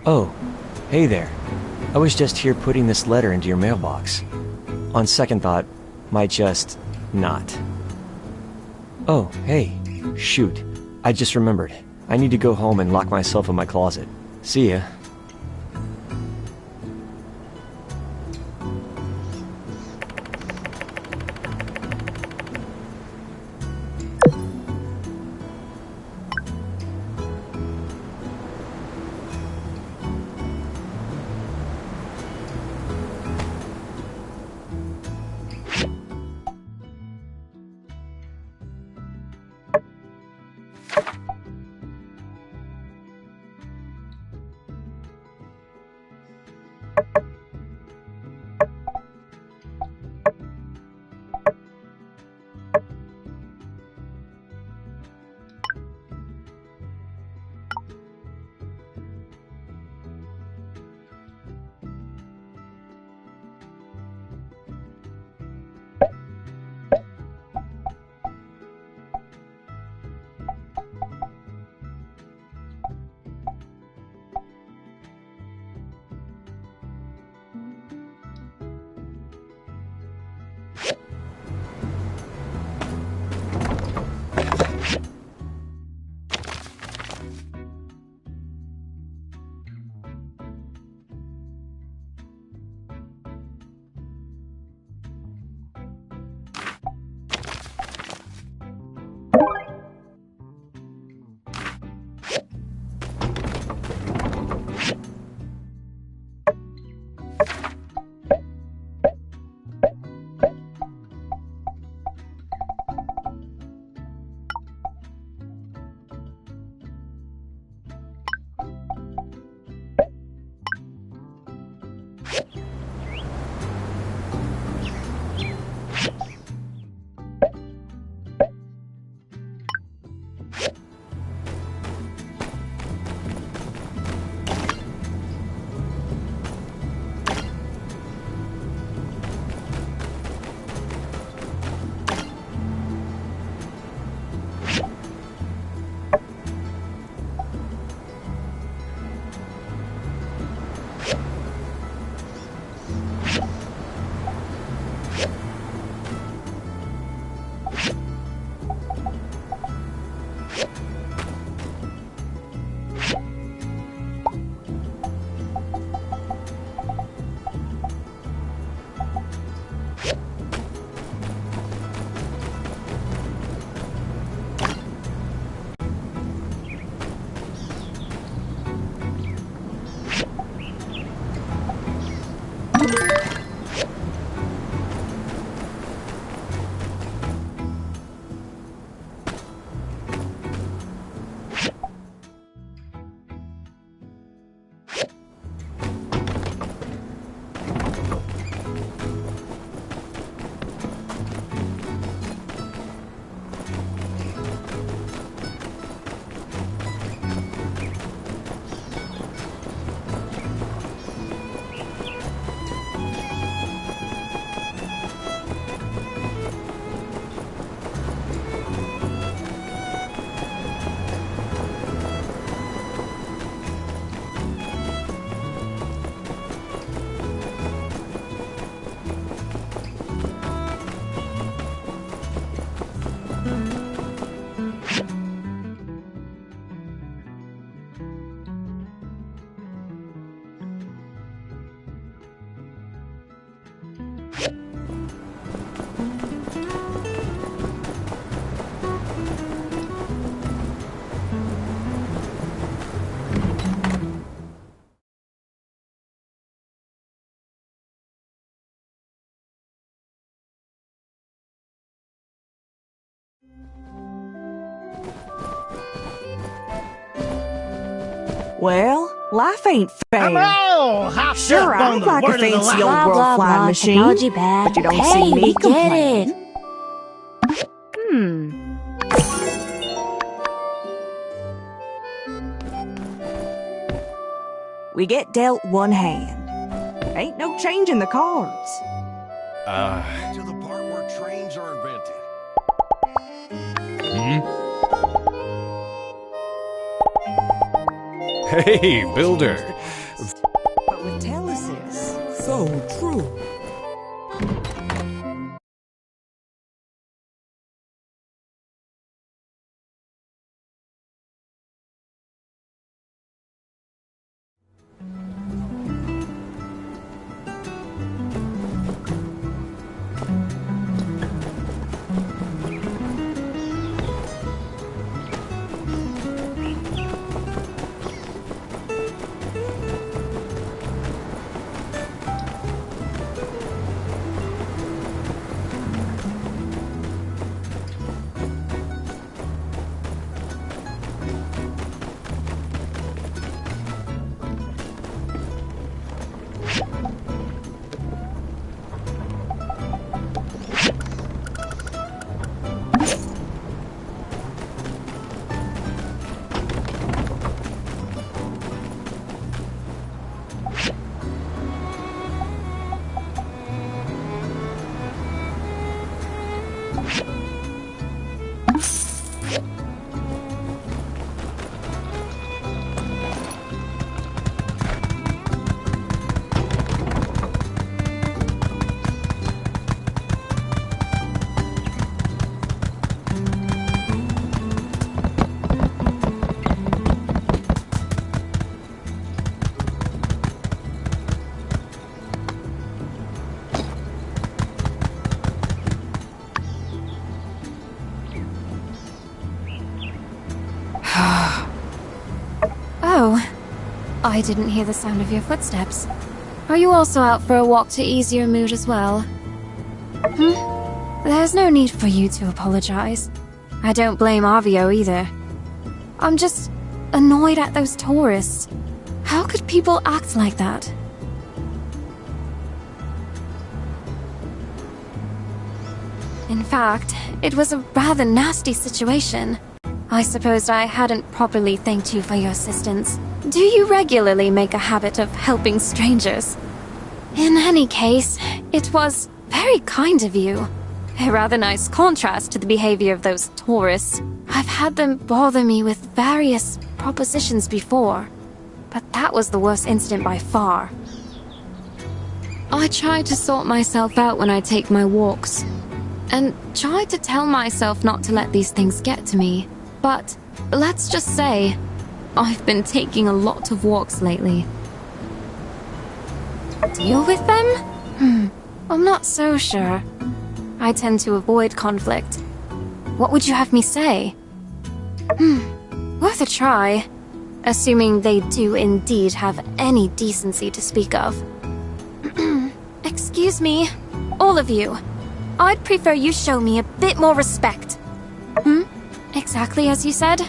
Oh, hey there. I was just here putting this letter into your mailbox. On second thought, might just not. Oh, hey. Shoot. I just remembered. I need to go home and lock myself in my closet. See ya. Well, life ain't fair. Hello! Hop Sure, up on I'd the like a word of the fancy line. old Blah, world blah, flying blah, machine. technology bad. But you don't Hey, see me we get complaining. it. We get dealt one hand. Ain't no changing the cards. To the part where trains are invented. Hey, Builder. But with Telesis. So true. Oh, I didn't hear the sound of your footsteps. Are you also out for a walk to ease your mood as well? There's no need for you to apologize. I don't blame Avio either. I'm just annoyed at those tourists. How could people act like that? In fact, it was a rather nasty situation. I supposed I hadn't properly thanked you for your assistance. Do you regularly make a habit of helping strangers? In any case, it was very kind of you. A rather nice contrast to the behavior of those tourists. I've had them bother me with various propositions before, but that was the worst incident by far. I try to sort myself out when I take my walks, and try to tell myself not to let these things get to me. But let's just say, I've been taking a lot of walks lately. Deal with them? I'm not so sure. I tend to avoid conflict. What would you have me say? Worth a try. Assuming they do indeed have any decency to speak of. Excuse me, all of you. I'd prefer you show me a bit more respect. Exactly as you said?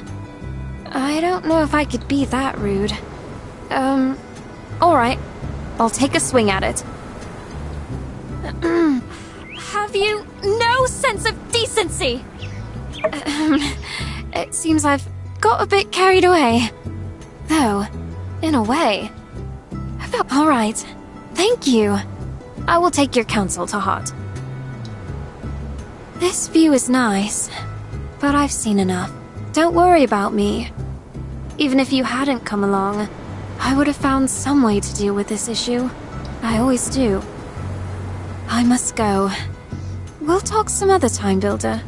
I don't know if I could be that rude. Alright. I'll take a swing at it. Have you no sense of decency? It seems I've got a bit carried away. Though, in a way. Alright. Thank you. I will take your counsel to heart. This view is nice, but I've seen enough. Don't worry about me. Even if you hadn't come along, I would have found some way to deal with this issue. I always do. I must go. We'll talk some other time, Builder.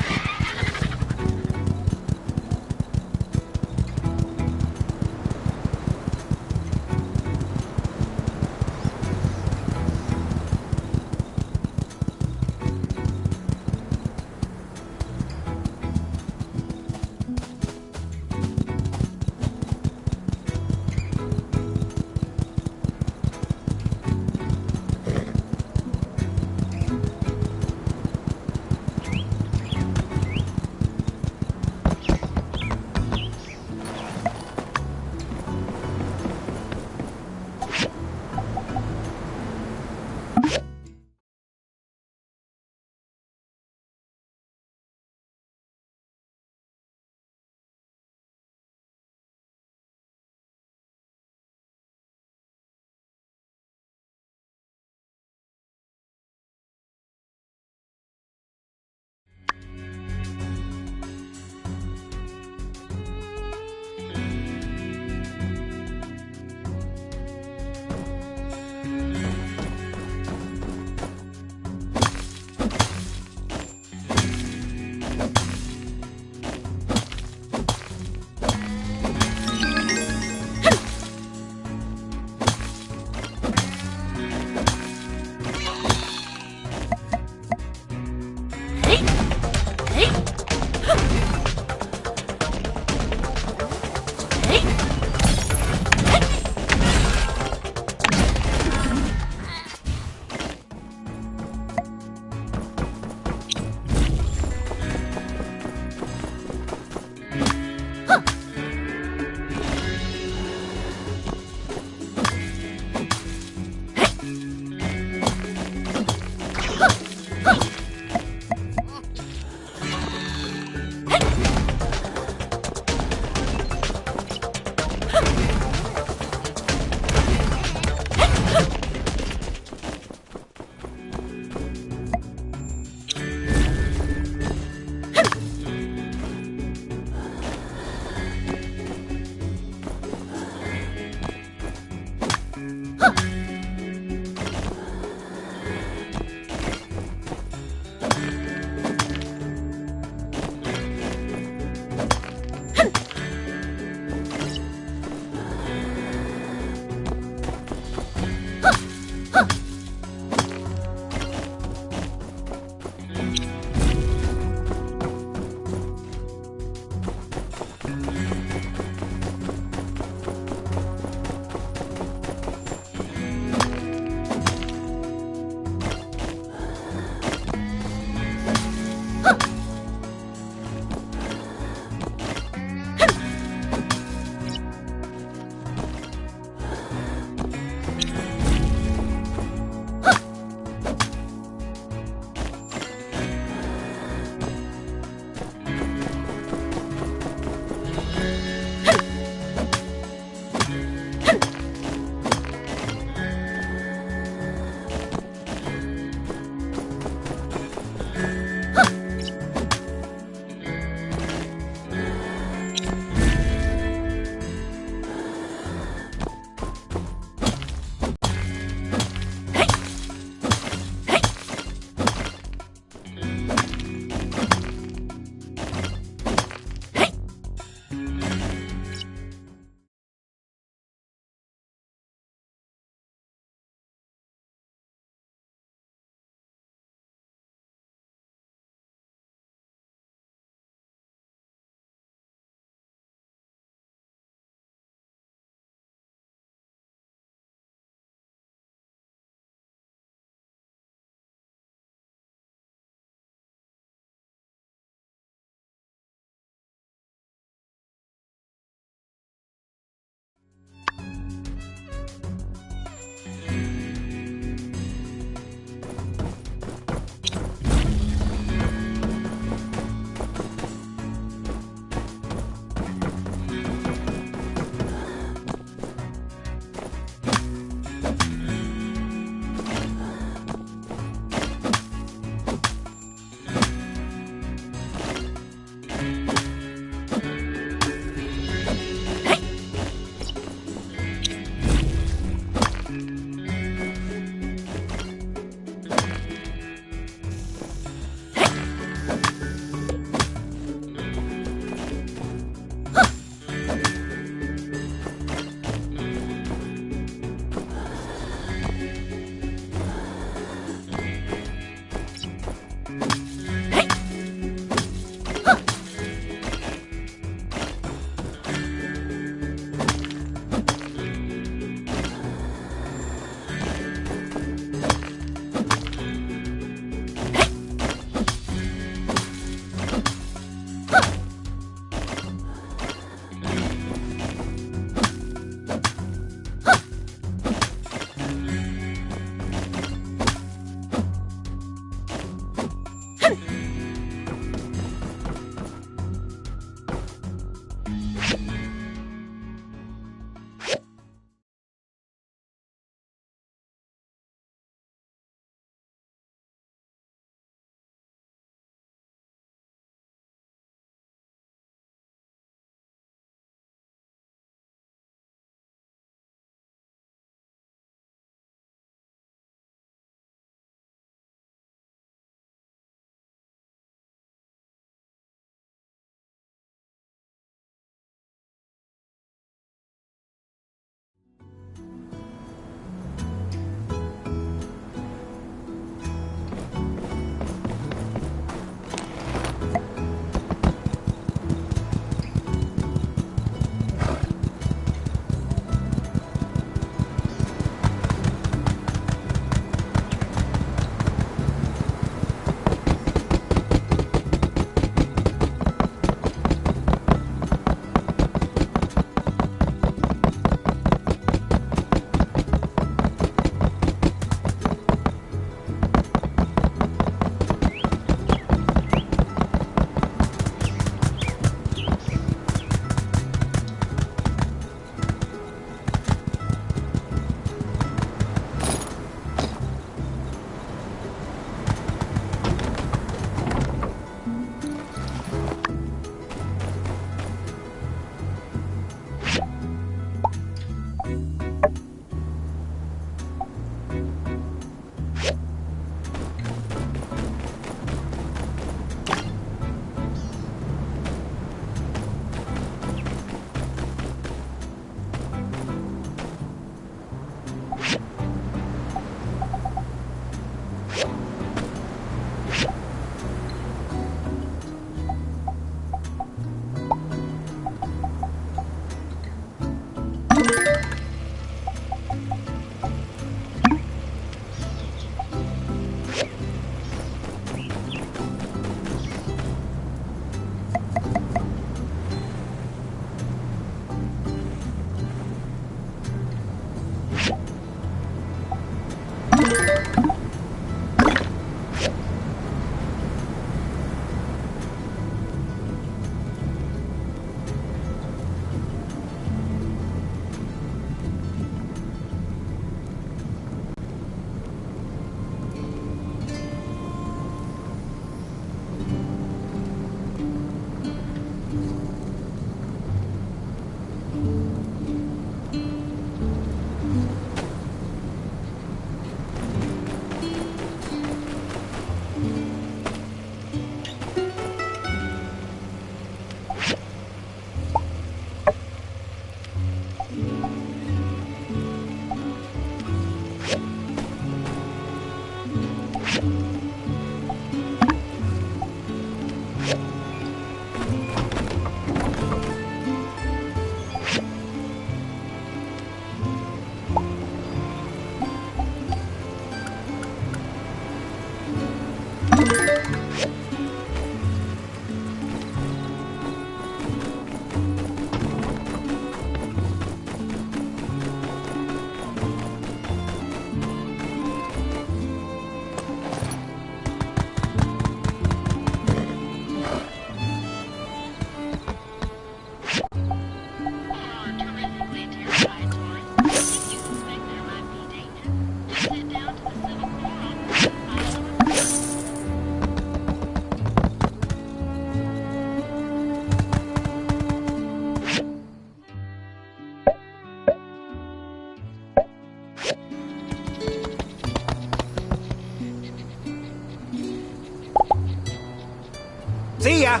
See ya!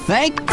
Thank...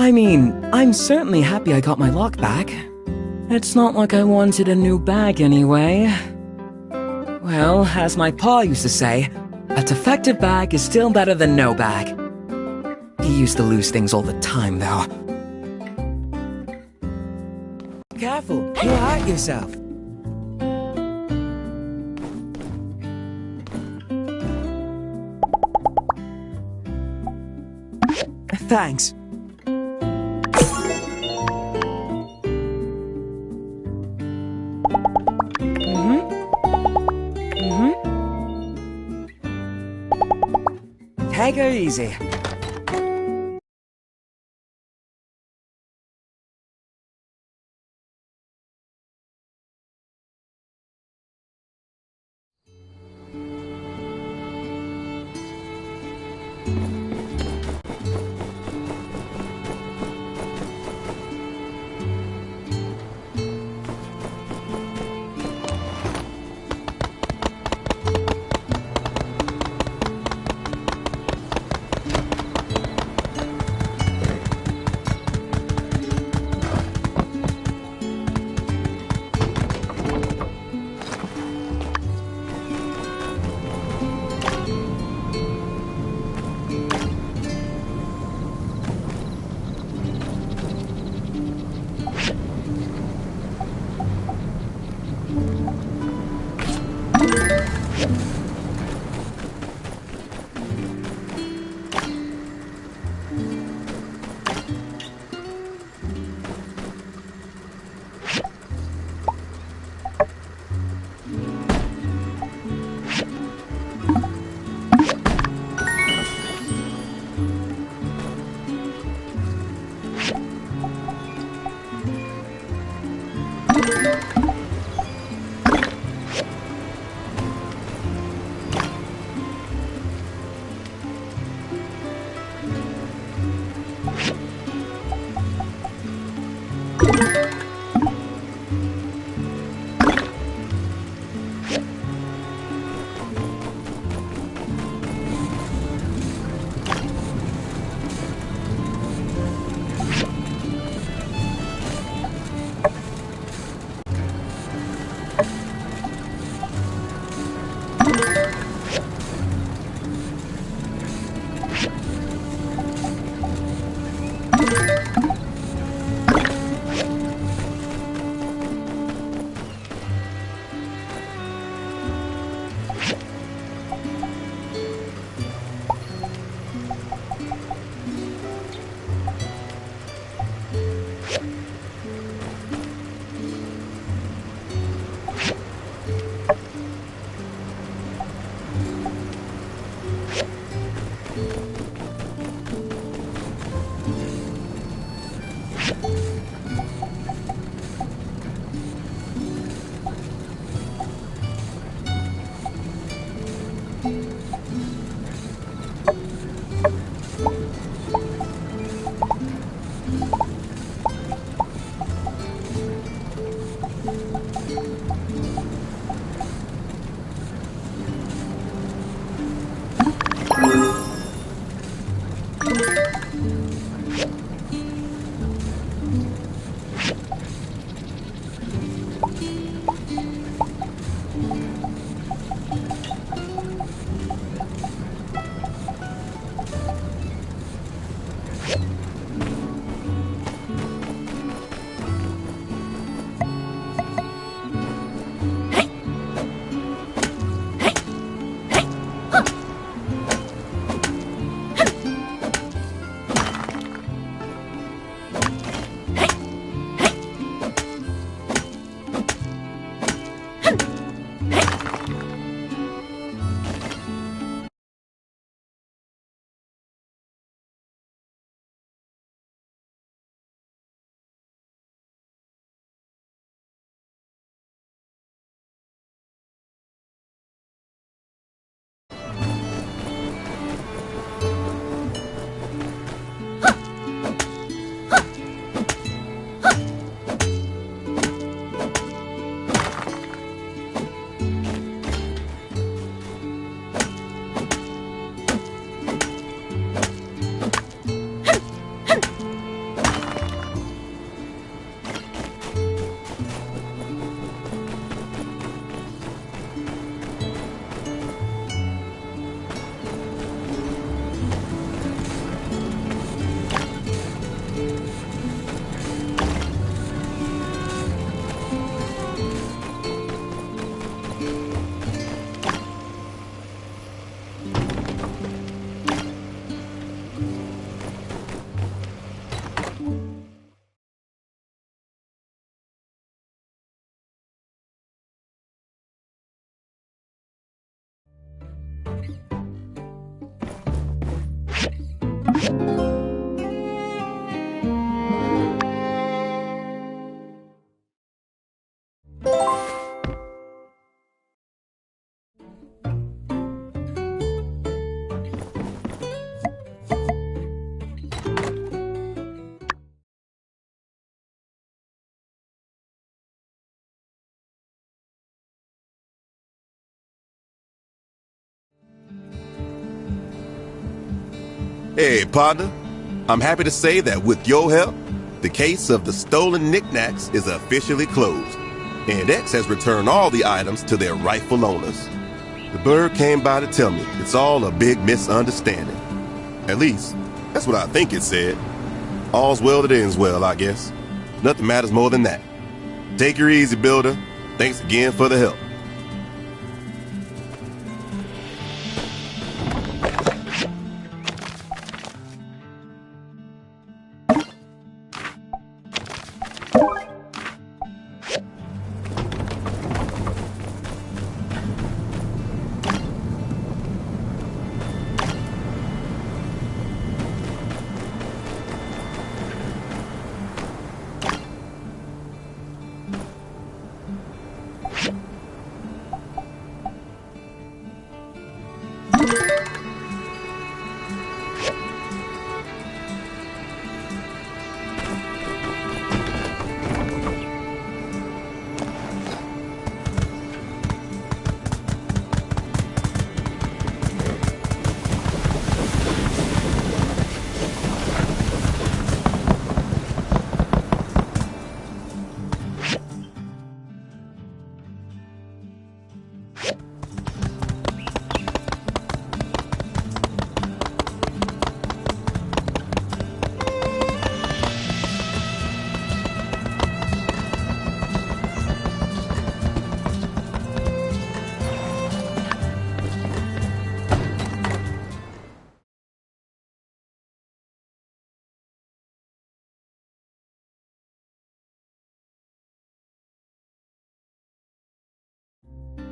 I mean, I'm certainly happy I got my lock back. It's not like I wanted a new bag anyway. Well, as my pa used to say, a defective bag is still better than no bag. He used to lose things all the time, though. Careful, you'll hurt yourself. Thanks. Take her easy. Hey, partner. I'm happy to say that with your help, the case of the stolen knickknacks is officially closed, and X has returned all the items to their rightful owners. The bird came by to tell me it's all a big misunderstanding. At least, that's what I think it said. All's well that ends well, I guess. Nothing matters more than that. Take her easy, builder. Thanks again for the help.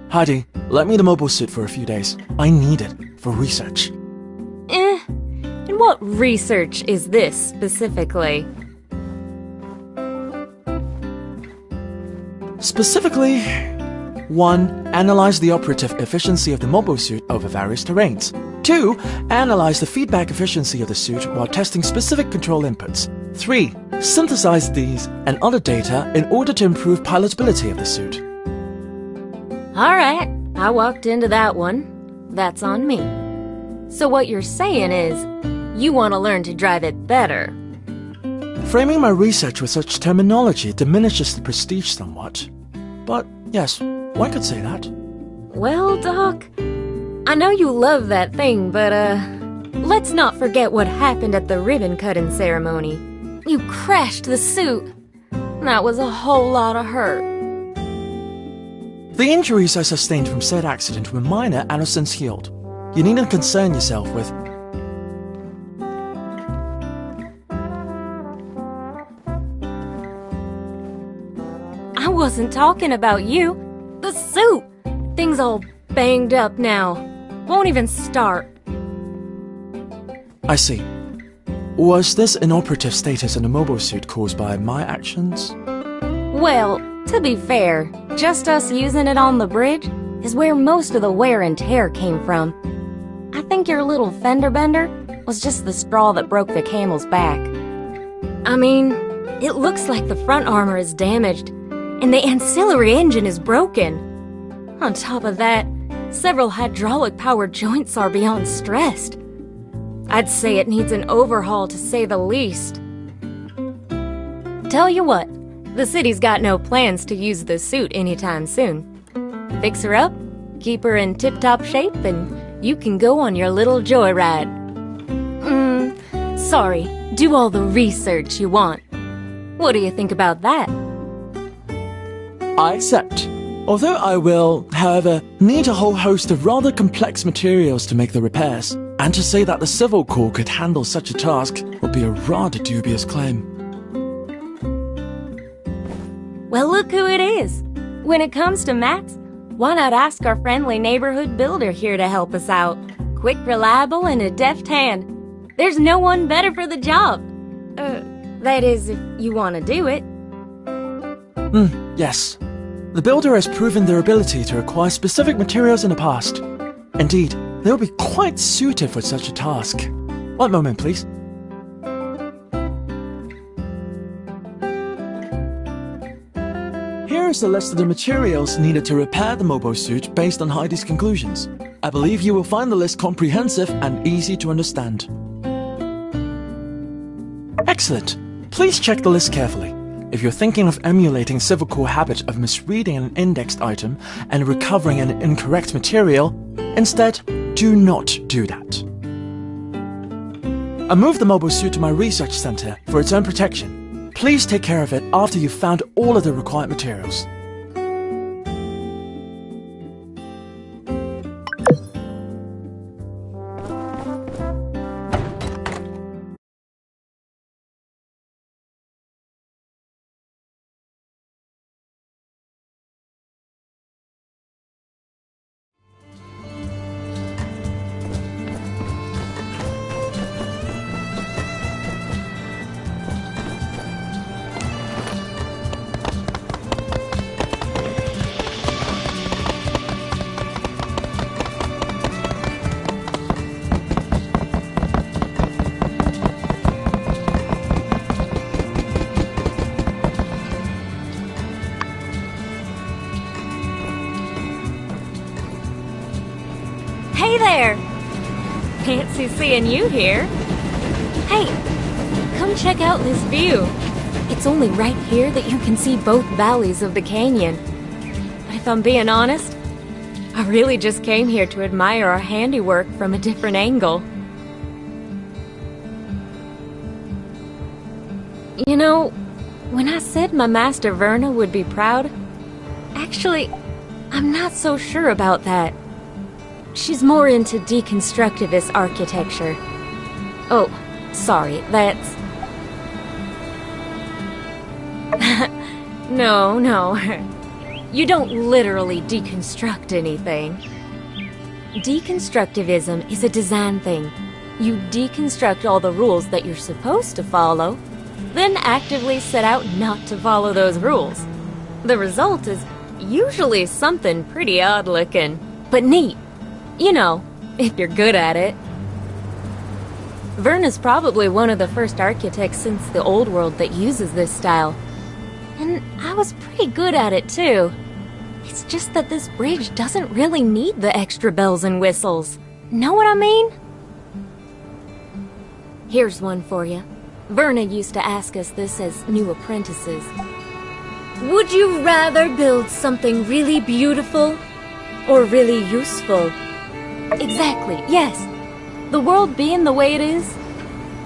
Heidi, let me the mobile suit for a few days. I need it for research. And what research is this specifically? Specifically, 1. Analyze the operative efficiency of the mobile suit over various terrains. 2. Analyze the feedback efficiency of the suit while testing specific control inputs. 3. Synthesize these and other data in order to improve pilotability of the suit. Alright, I walked into that one. That's on me. So what you're saying is, you want to learn to drive it better. Framing my research with such terminology diminishes the prestige somewhat. But yes, one could say that. Well, Doc, I know you love that thing, but let's not forget what happened at the ribbon-cutting ceremony. You crashed the suit. That was a whole lot of hurt. The injuries I sustained from said accident were minor and have since healed. You needn't concern yourself with... I wasn't talking about you. The suit! Thing's all banged up now. Won't even start. I see. Was this inoperative status in the mobile suit caused by my actions? Well, to be fair, just us using it on the bridge is where most of the wear and tear came from. I think your little fender bender was just the straw that broke the camel's back. I mean, it looks like the front armor is damaged, and the ancillary engine is broken. On top of that, several hydraulic-powered joints are beyond stressed. I'd say it needs an overhaul to say the least. Tell you what, the city's got no plans to use the suit anytime soon. Fix her up, keep her in tip-top shape, and you can go on your little joyride. Sorry, do all the research you want. What do you think about that? I accept. Although I will, however, need a whole host of rather complex materials to make the repairs, and to say that the Civil Corps could handle such a task would be a rather dubious claim. Well, look who it is. When it comes to mats, why not ask our friendly neighborhood builder here to help us out? Quick, reliable, and a deft hand. There's no one better for the job. That is, if you want to do it. Yes. The builder has proven their ability to acquire specific materials in the past. Indeed, they will be quite suited for such a task. One moment, please. Here is the list of the materials needed to repair the mobile suit based on Heidi's conclusions. I believe you will find the list comprehensive and easy to understand. Excellent. Please check the list carefully. If you're thinking of emulating Civil habit of misreading an indexed item and recovering an incorrect material, instead, do not do that. I moved the mobile suit to my research center for its own protection. Please take care of it after you've found all of the required materials. Hey there! Fancy seeing you here. Hey, come check out this view. It's only right here that you can see both valleys of the canyon. But if I'm being honest, I really just came here to admire our handiwork from a different angle. You know, when I said my master Verna would be proud, actually, I'm not so sure about that. She's more into deconstructivist architecture. Oh, sorry, that's... No. You don't literally deconstruct anything. Deconstructivism is a design thing. You deconstruct all the rules that you're supposed to follow, then actively set out not to follow those rules. The result is usually something pretty odd-looking, but neat. You know, if you're good at it. Verna's probably one of the first architects since the old world that uses this style. And I was pretty good at it too. It's just that this bridge doesn't really need the extra bells and whistles. Know what I mean? Here's one for you. Verna used to ask us this as new apprentices. Would you rather build something really beautiful or really useful? Exactly, yes. The world being the way it is,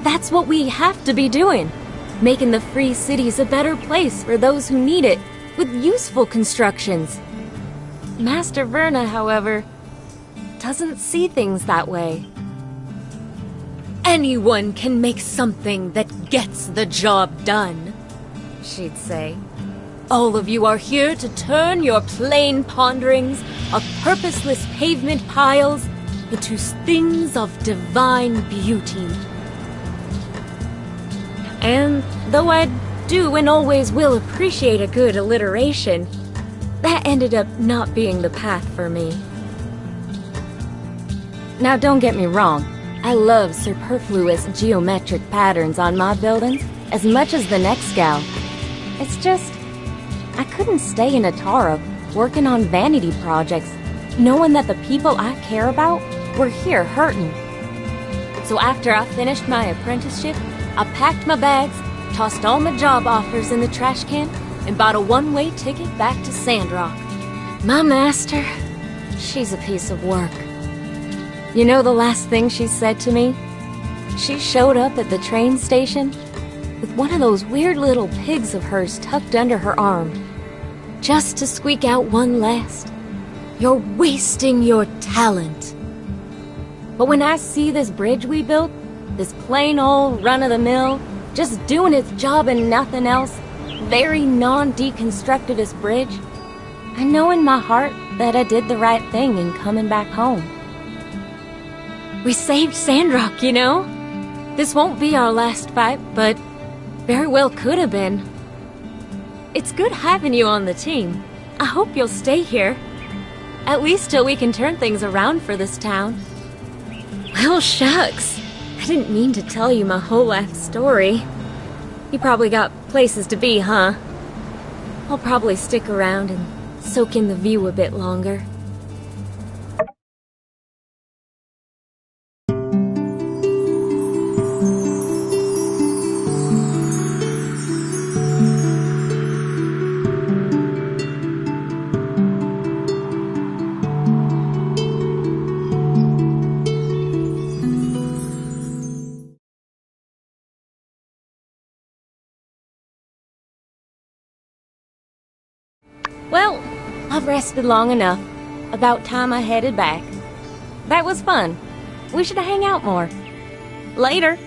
that's what we have to be doing. Making the free cities a better place for those who need it, with useful constructions. Master Verna, however, doesn't see things that way. Anyone can make something that gets the job done, she'd say. All of you are here to turn your plain ponderings of purposeless pavement piles into things of divine beauty. And though I do and always will appreciate a good alliteration, that ended up not being the path for me. Now don't get me wrong, I love superfluous geometric patterns on my buildings as much as the next gal. It's just, I couldn't stay in Atara working on vanity projects, knowing that the people I care about were here hurting. So after I finished my apprenticeship, I packed my bags, tossed all my job offers in the trash can, and bought a one-way ticket back to Sandrock. My master, she's a piece of work. You know the last thing she said to me? She showed up at the train station with one of those weird little pigs of hers tucked under her arm, just to squeak out one last, "You're wasting your talent." But when I see this bridge we built, this plain old run-of-the-mill, just doing its job and nothing else, very non-deconstructivist bridge, I know in my heart that I did the right thing in coming back home. We saved Sandrock, you know? This won't be our last fight, but very well could have been. It's good having you on the team. I hope you'll stay here. At least till we can turn things around for this town. Well, shucks. I didn't mean to tell you my whole life story. You probably got places to be, huh? I'll probably stick around and soak in the view a bit longer. Well, I've rested long enough. About time I headed back. That was fun. We should hang out more. Later.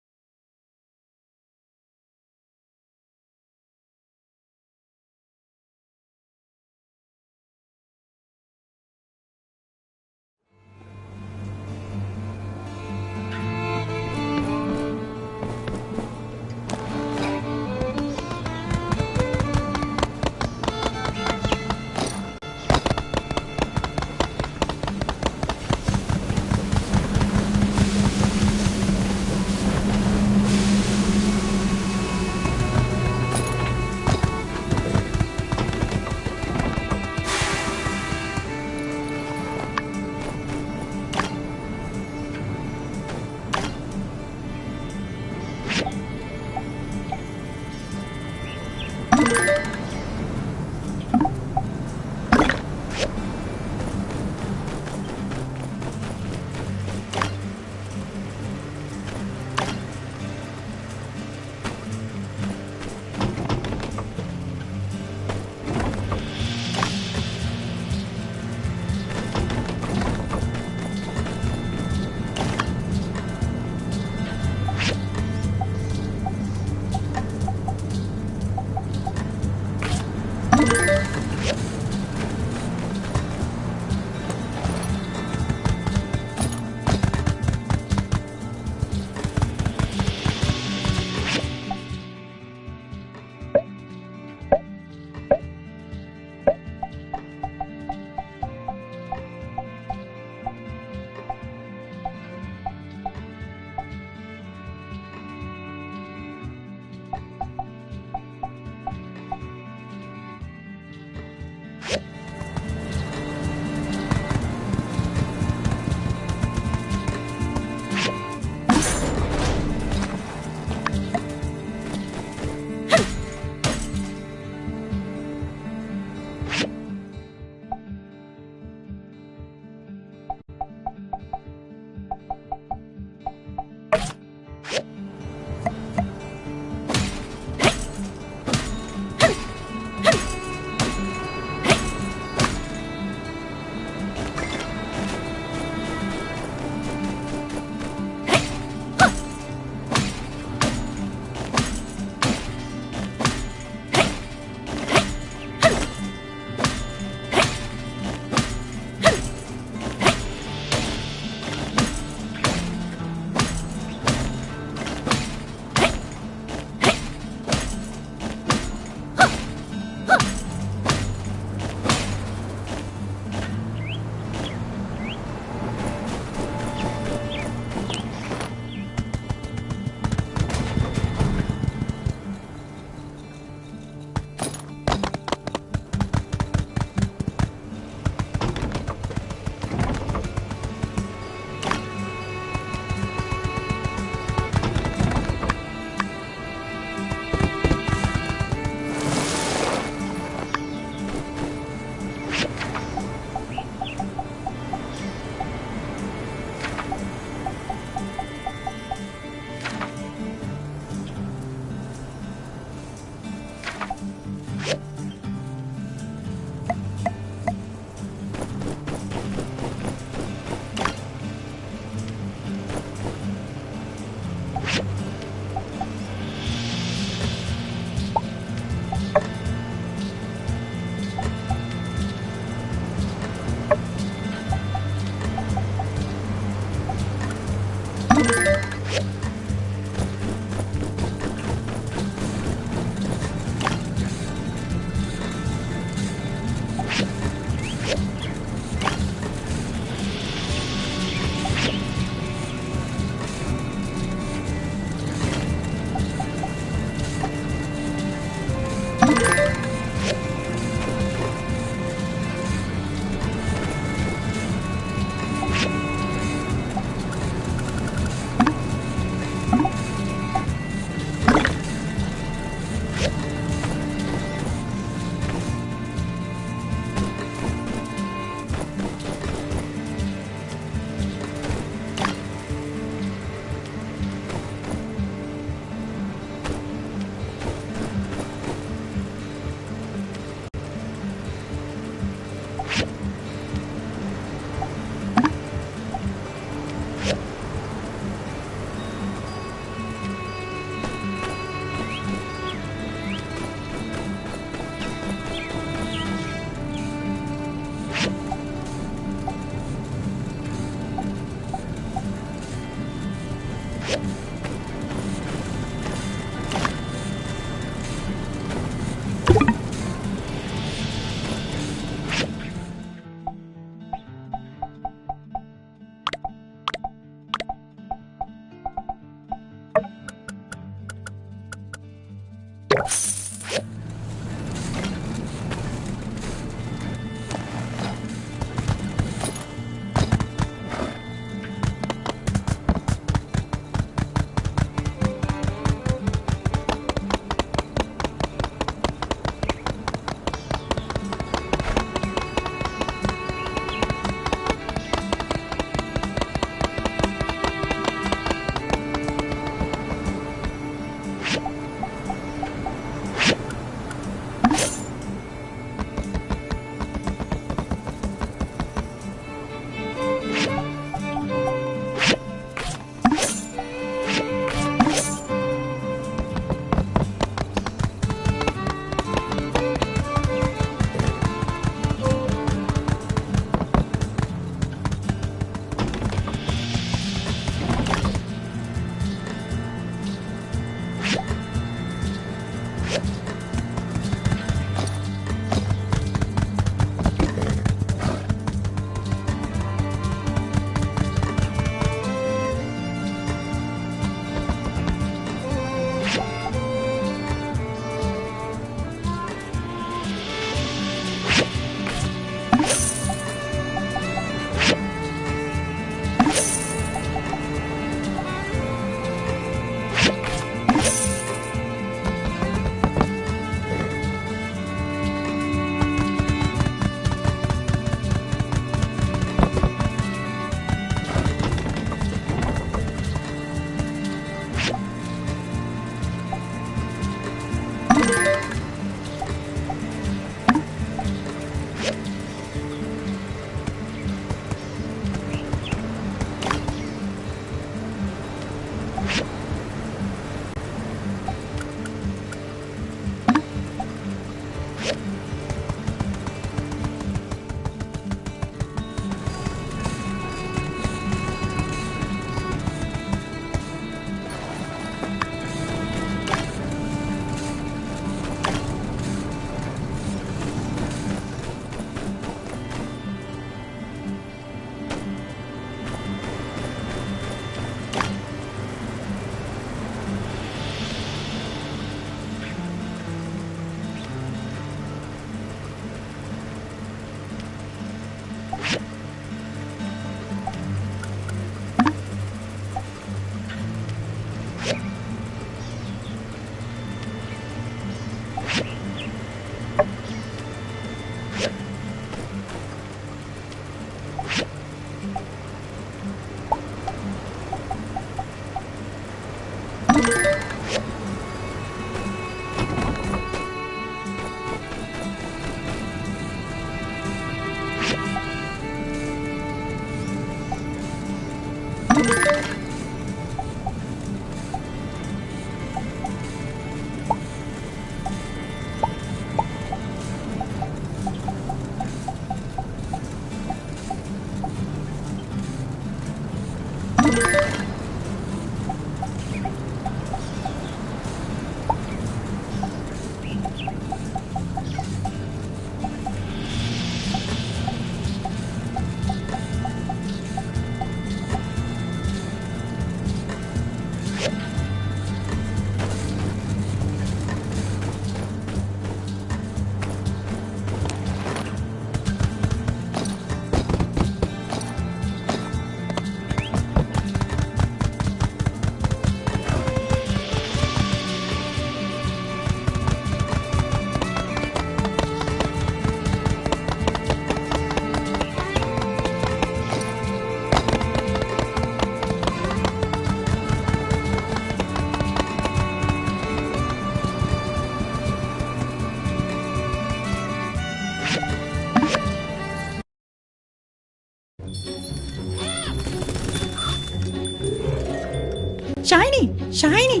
Shiny! Shiny!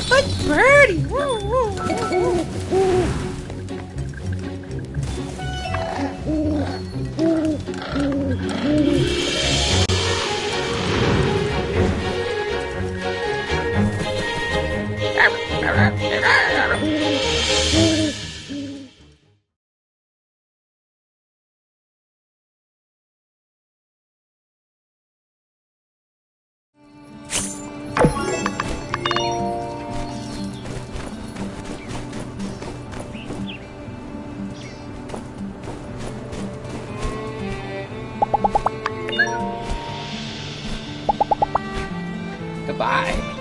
Good birdie! Goodbye.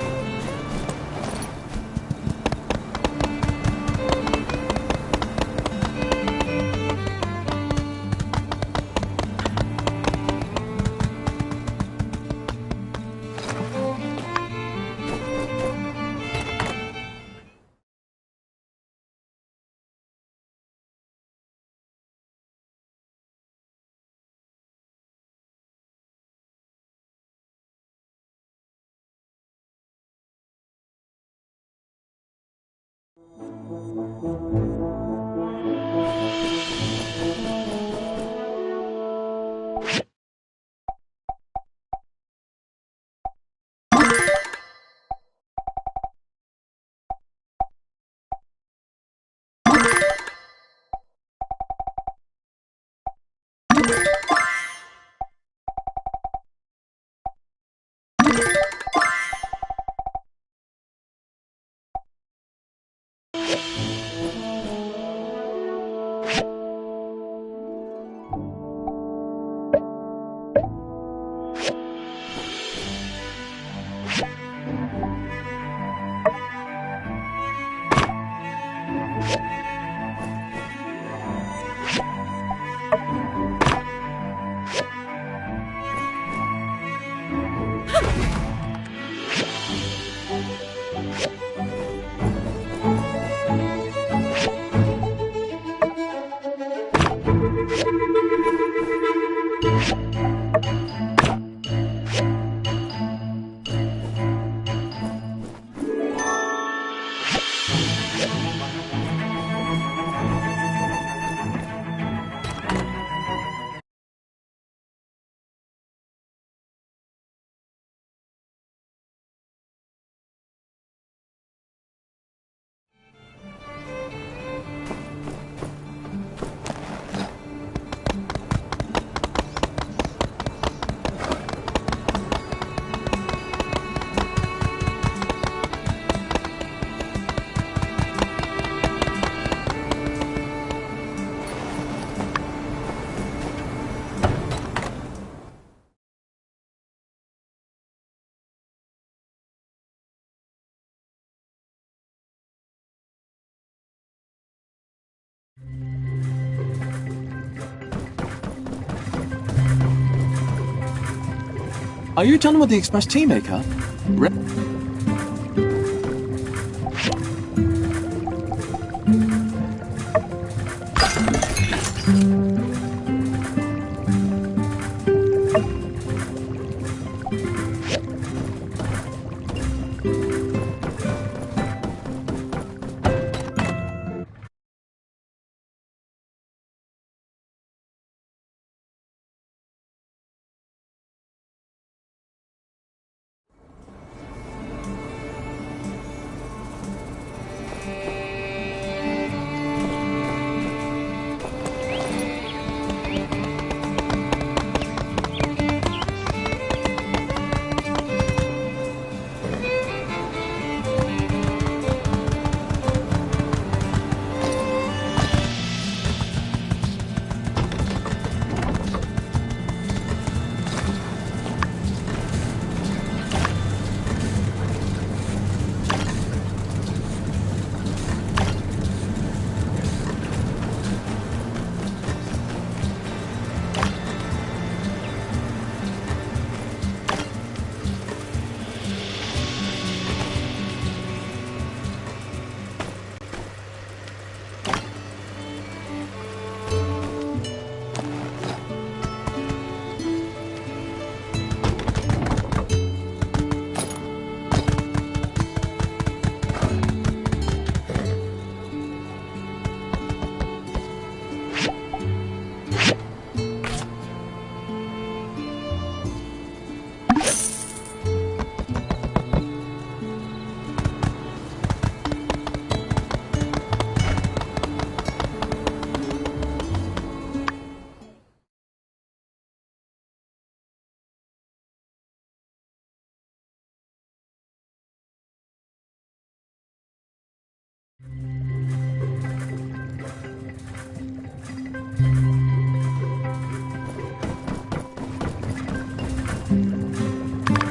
Are you done with the express tea maker?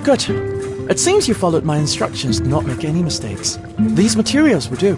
Good. It seems you followed my instructions to not make any mistakes. These materials will do.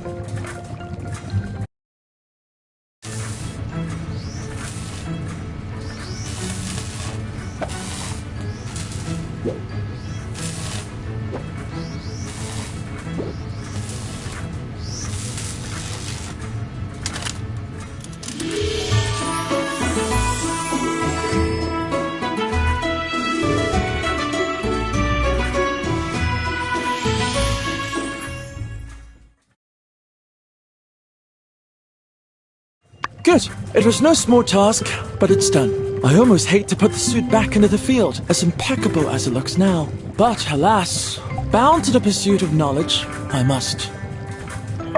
Good. It was no small task, but it's done. I almost hate to put the suit back into the field, as impeccable as it looks now. But alas, bound to the pursuit of knowledge, I must.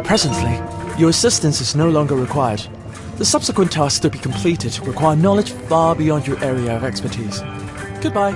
Presently, your assistance is no longer required. The subsequent tasks to be completed require knowledge far beyond your area of expertise. Goodbye.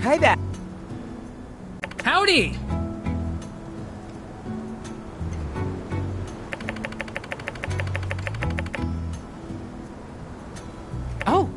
Hey there. Howdy! Oh.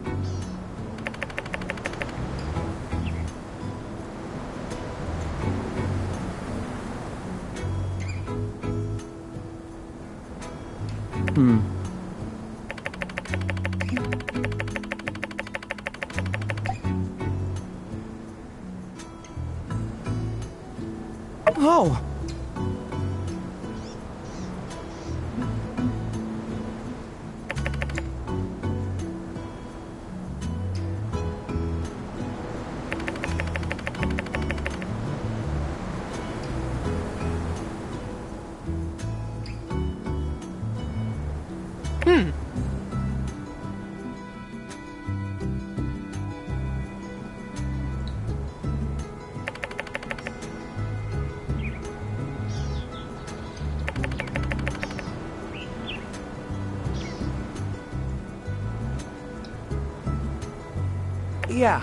Oh. Yeah.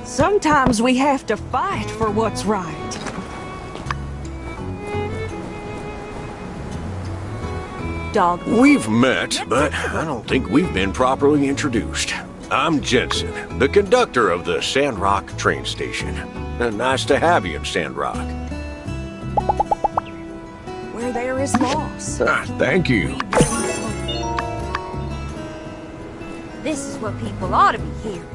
Sometimes we have to fight for what's right. Dog. We've met, but I don't think we've been properly introduced. I'm Jensen, the conductor of the Sandrock train station. Nice to have you in Sandrock. Where there is loss. Thank you. This is what people ought to be hearing.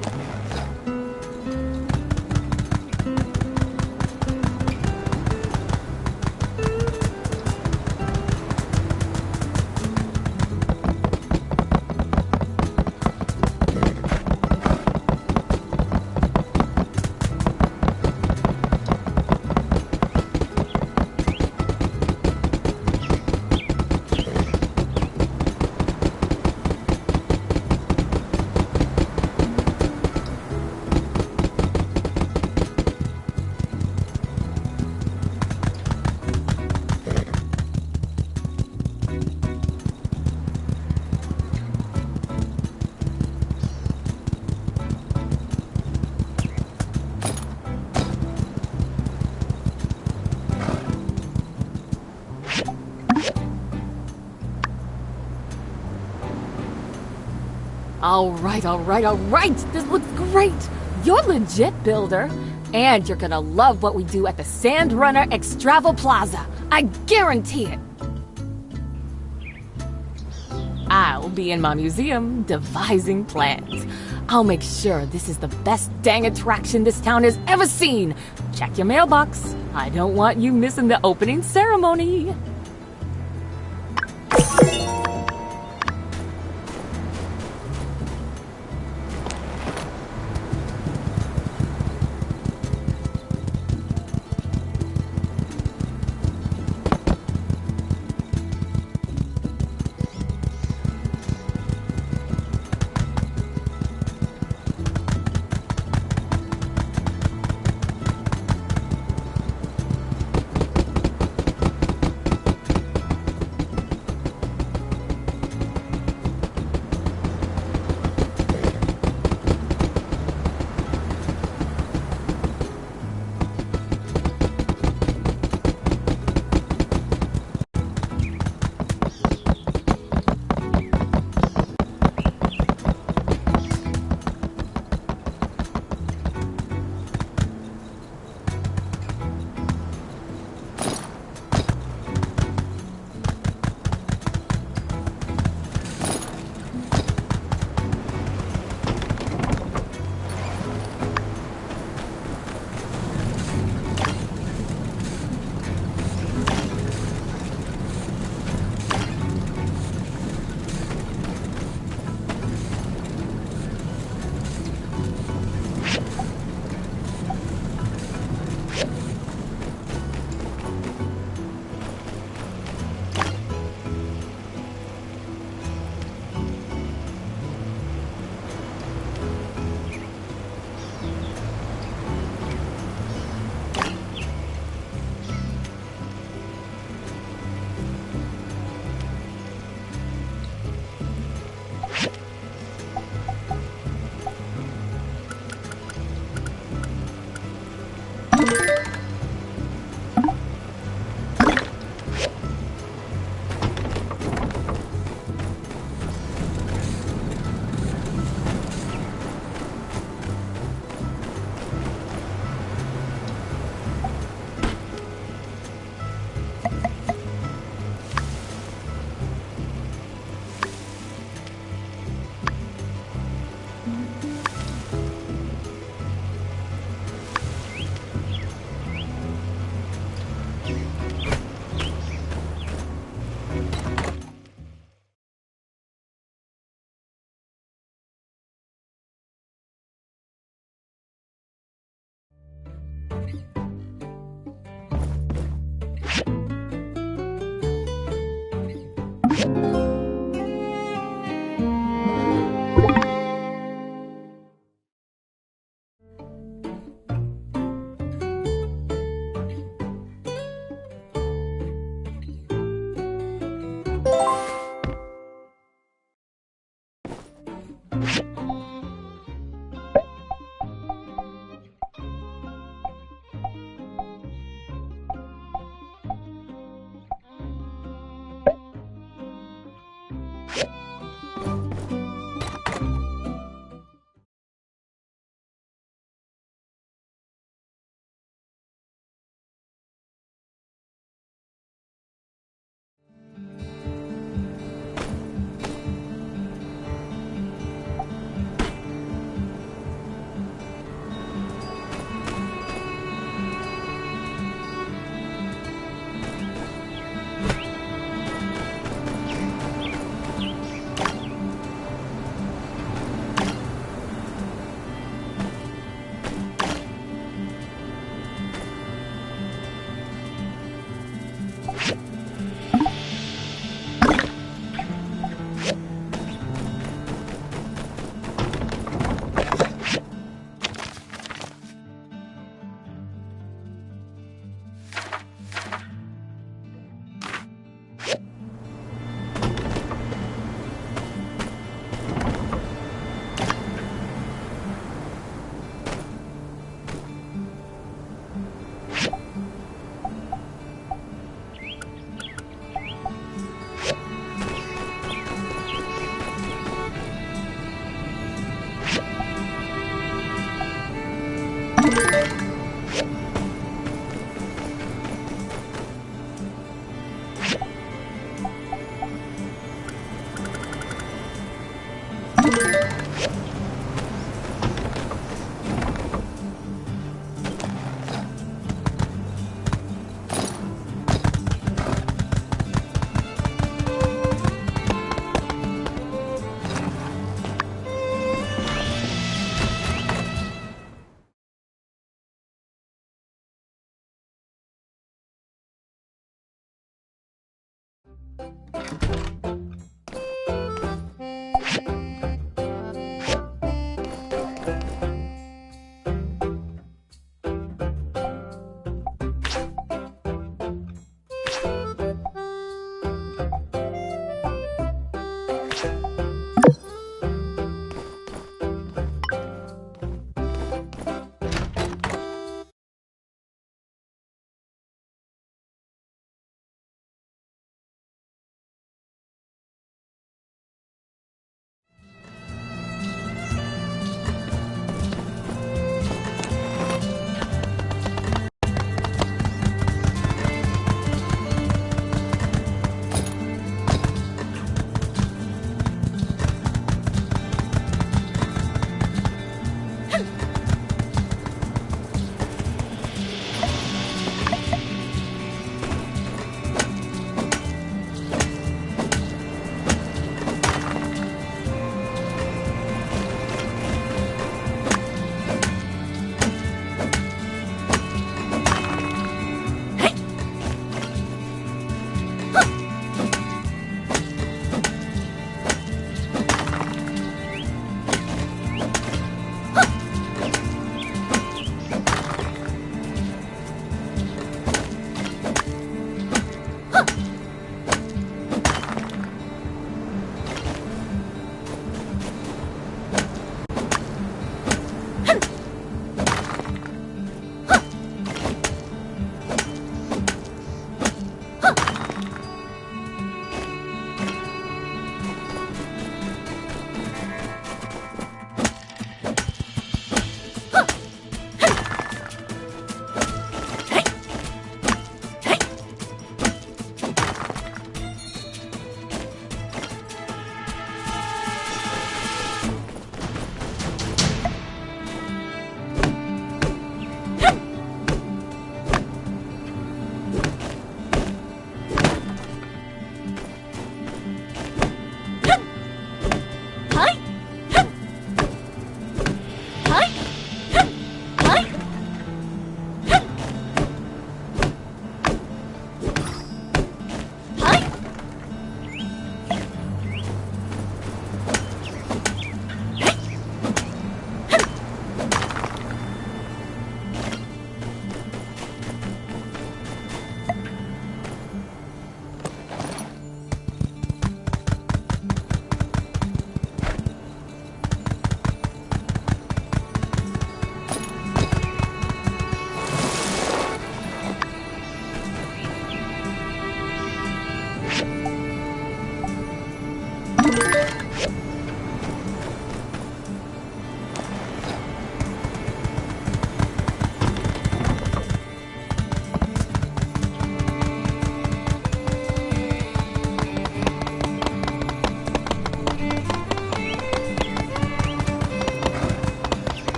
All right. This looks great. You're legit, Builder. And you're gonna love what we do at the Sandrunner Extravel Plaza. I guarantee it. I'll be in my museum devising plans. I'll make sure this is the best dang attraction this town has ever seen. Check your mailbox. I don't want you missing the opening ceremony.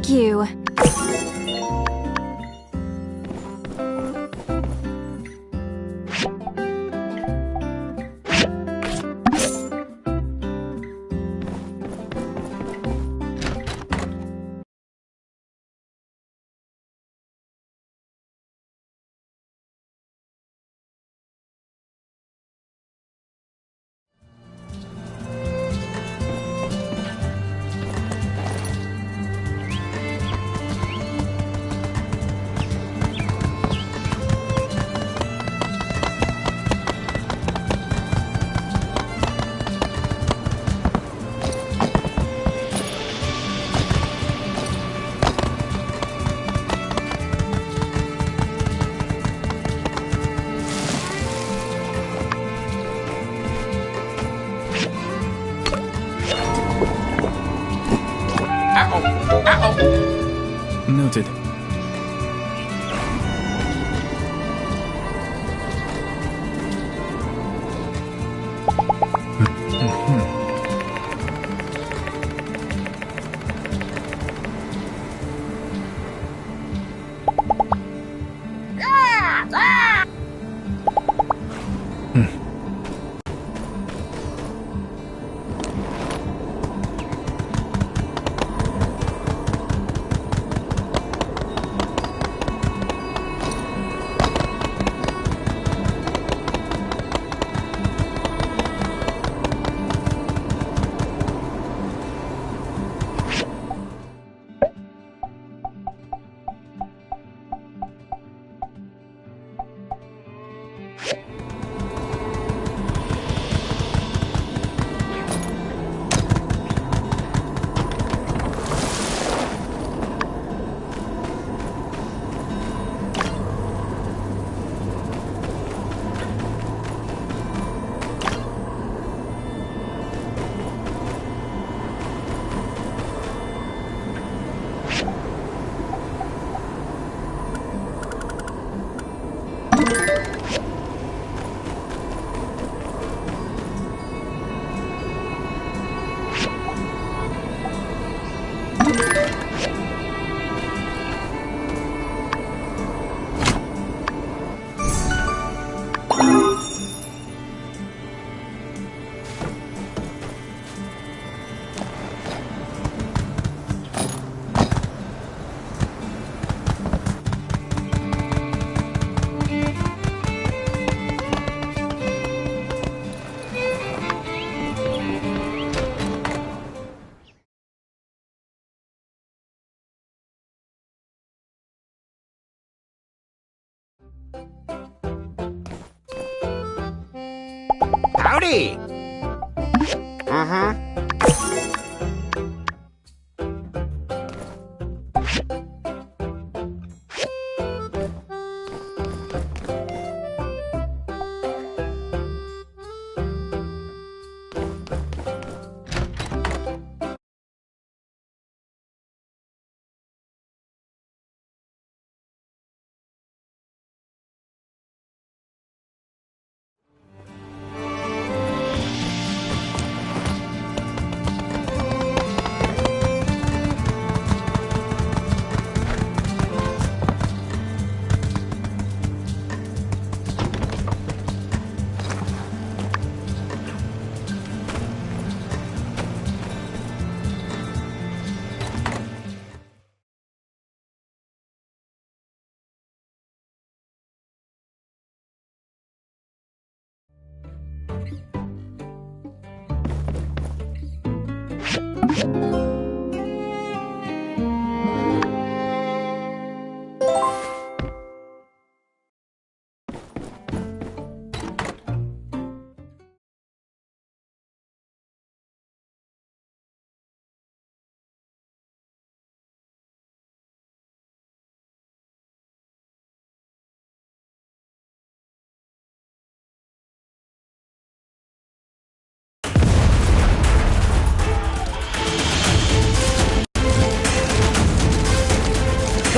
Thank you. Noted. Howdy! Mm-hmm.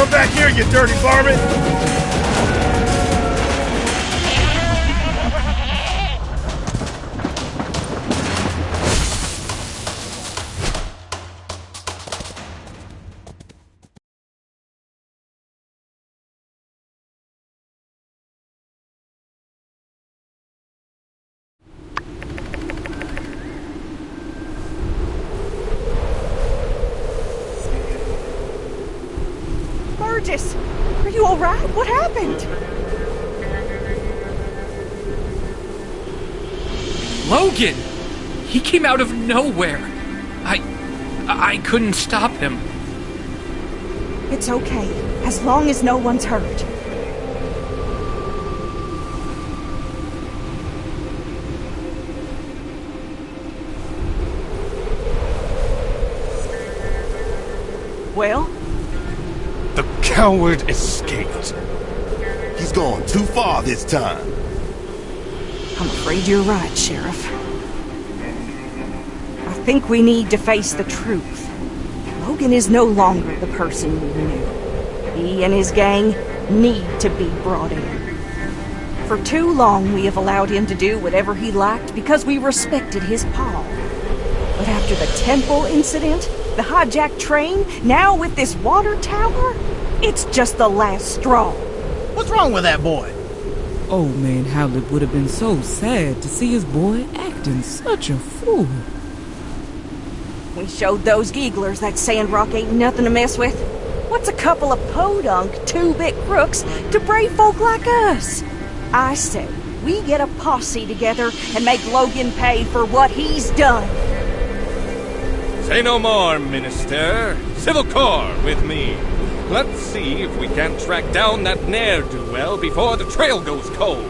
Come back here, you dirty varmint! Oasis! Are you alright? What happened? Logan! He came out of nowhere. I couldn't stop him. It's okay, as long as no one's hurt. Well? The coward escaped. He's gone too far this time. I'm afraid you're right, Sheriff. I think we need to face the truth. Logan is no longer the person we knew. He and his gang need to be brought in. For too long, we have allowed him to do whatever he liked because we respected his paw. But after the temple incident, the hijacked train, now with this water tower, it's just the last straw. What's wrong with that boy? Old man Howlett would have been so sad to see his boy acting such a fool. We showed those gigglers that Sandrock ain't nothing to mess with. What's a couple of podunk, two-bit crooks to brave folk like us? I say, we get a posse together and make Logan pay for what he's done. Say no more, Minister. Civil Corps with me. Let's see if we can track down that ne'er-do-well before the trail goes cold.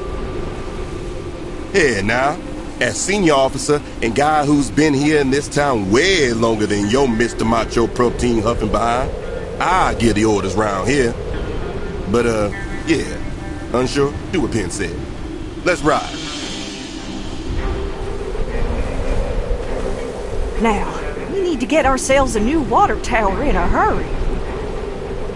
Here now, as senior officer and guy who's been here in this town way longer than your Mr. Macho Protein huffing behind, I give the orders round here. But, yeah, unsure? Do what Penn said. Let's ride. Now, we need to get ourselves a new water tower in a hurry.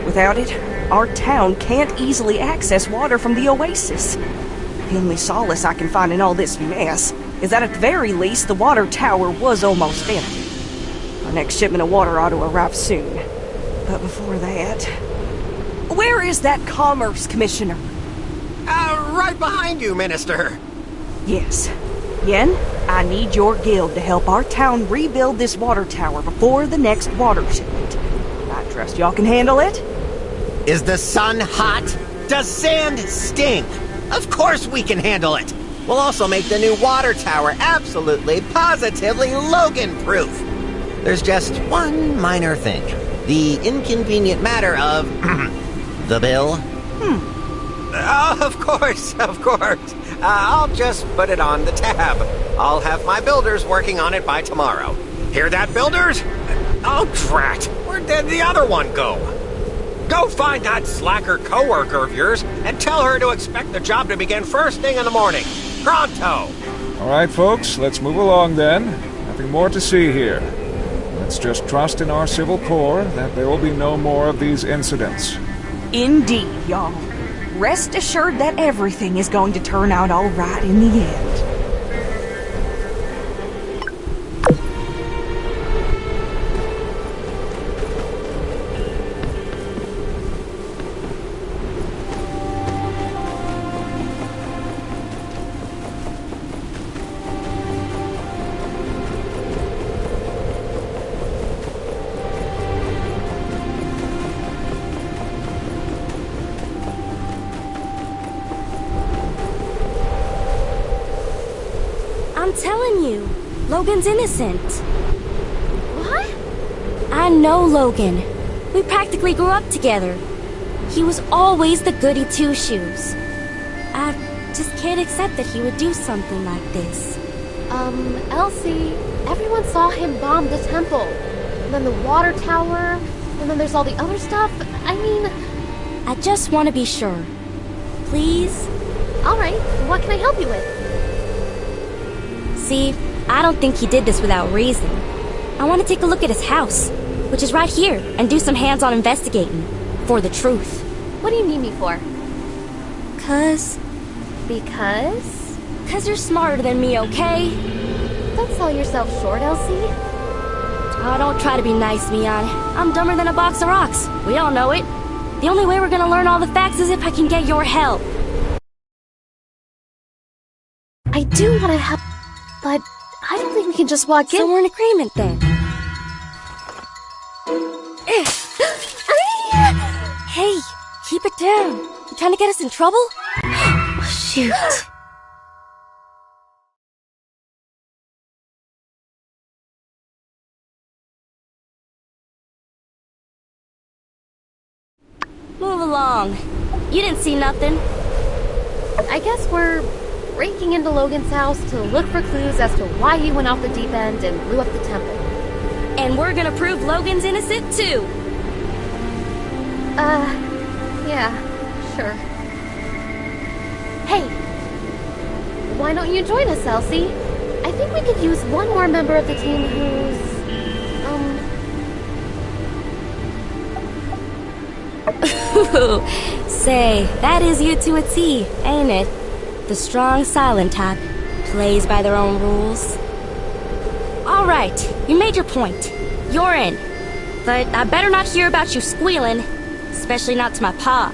Without it, our town can't easily access water from the Oasis. The only solace I can find in all this mess is that at the very least the water tower was almost empty. Our next shipment of water ought to arrive soon. But before that... Where is that Commerce Commissioner? Right behind you, Minister. Yes. Yen, I need your guild to help our town rebuild this water tower before the next water shipment. I trust y'all can handle it? Is the sun hot? Does sand stink? Of course we can handle it. We'll also make the new water tower absolutely, positively Logan-proof. There's just one minor thing. The inconvenient matter of... the bill. Of course. I'll just put it on the tab. I'll have my builders working on it by tomorrow. Hear that, builders? Oh, drat. Where did the other one go? Go find that slacker coworker of yours and tell her to expect the job to begin first thing in the morning. Pronto! All right, folks, let's move along then. Nothing more to see here. Let's just trust in our Civil Corps that there will be no more of these incidents. Indeed, y'all. Rest assured that everything is going to turn out all right in the end. I'm telling you, Logan's innocent. What? I know Logan. We practically grew up together. He was always the goody two-shoes. I just can't accept that he would do something like this. Elsie, everyone saw him bomb the temple. And then the water tower, and then there's all the other stuff. I mean... I just want to be sure. Please? Alright, what can I help you with? See, I don't think he did this without reason. I want to take a look at his house, which is right here, and do some hands-on investigating. For the truth. What do you need me for? Because you're smarter than me, okay? Don't sell yourself short, Elsie. Oh, don't try to be nice, Mian. I'm dumber than a box of rocks. We all know it. The only way we're gonna learn all the facts is if I can get your help. I do want to help, but I don't think we can just walk in. So we're in agreement then. Hey, keep it down. You trying to get us in trouble? Shoot. Move along. You didn't see nothing. I guess we're breaking into Logan's house to look for clues as to why he went off the deep end and blew up the temple. And we're gonna prove Logan's innocent too. Yeah, sure. Hey, why don't you join us, Elsie? I think we could use one more member of the team who's, Say, that is you to a T, ain't it? The strong, silent type. Plays by their own rules. Alright, you made your point. You're in. But I better not hear about you squealing. Especially not to my pa.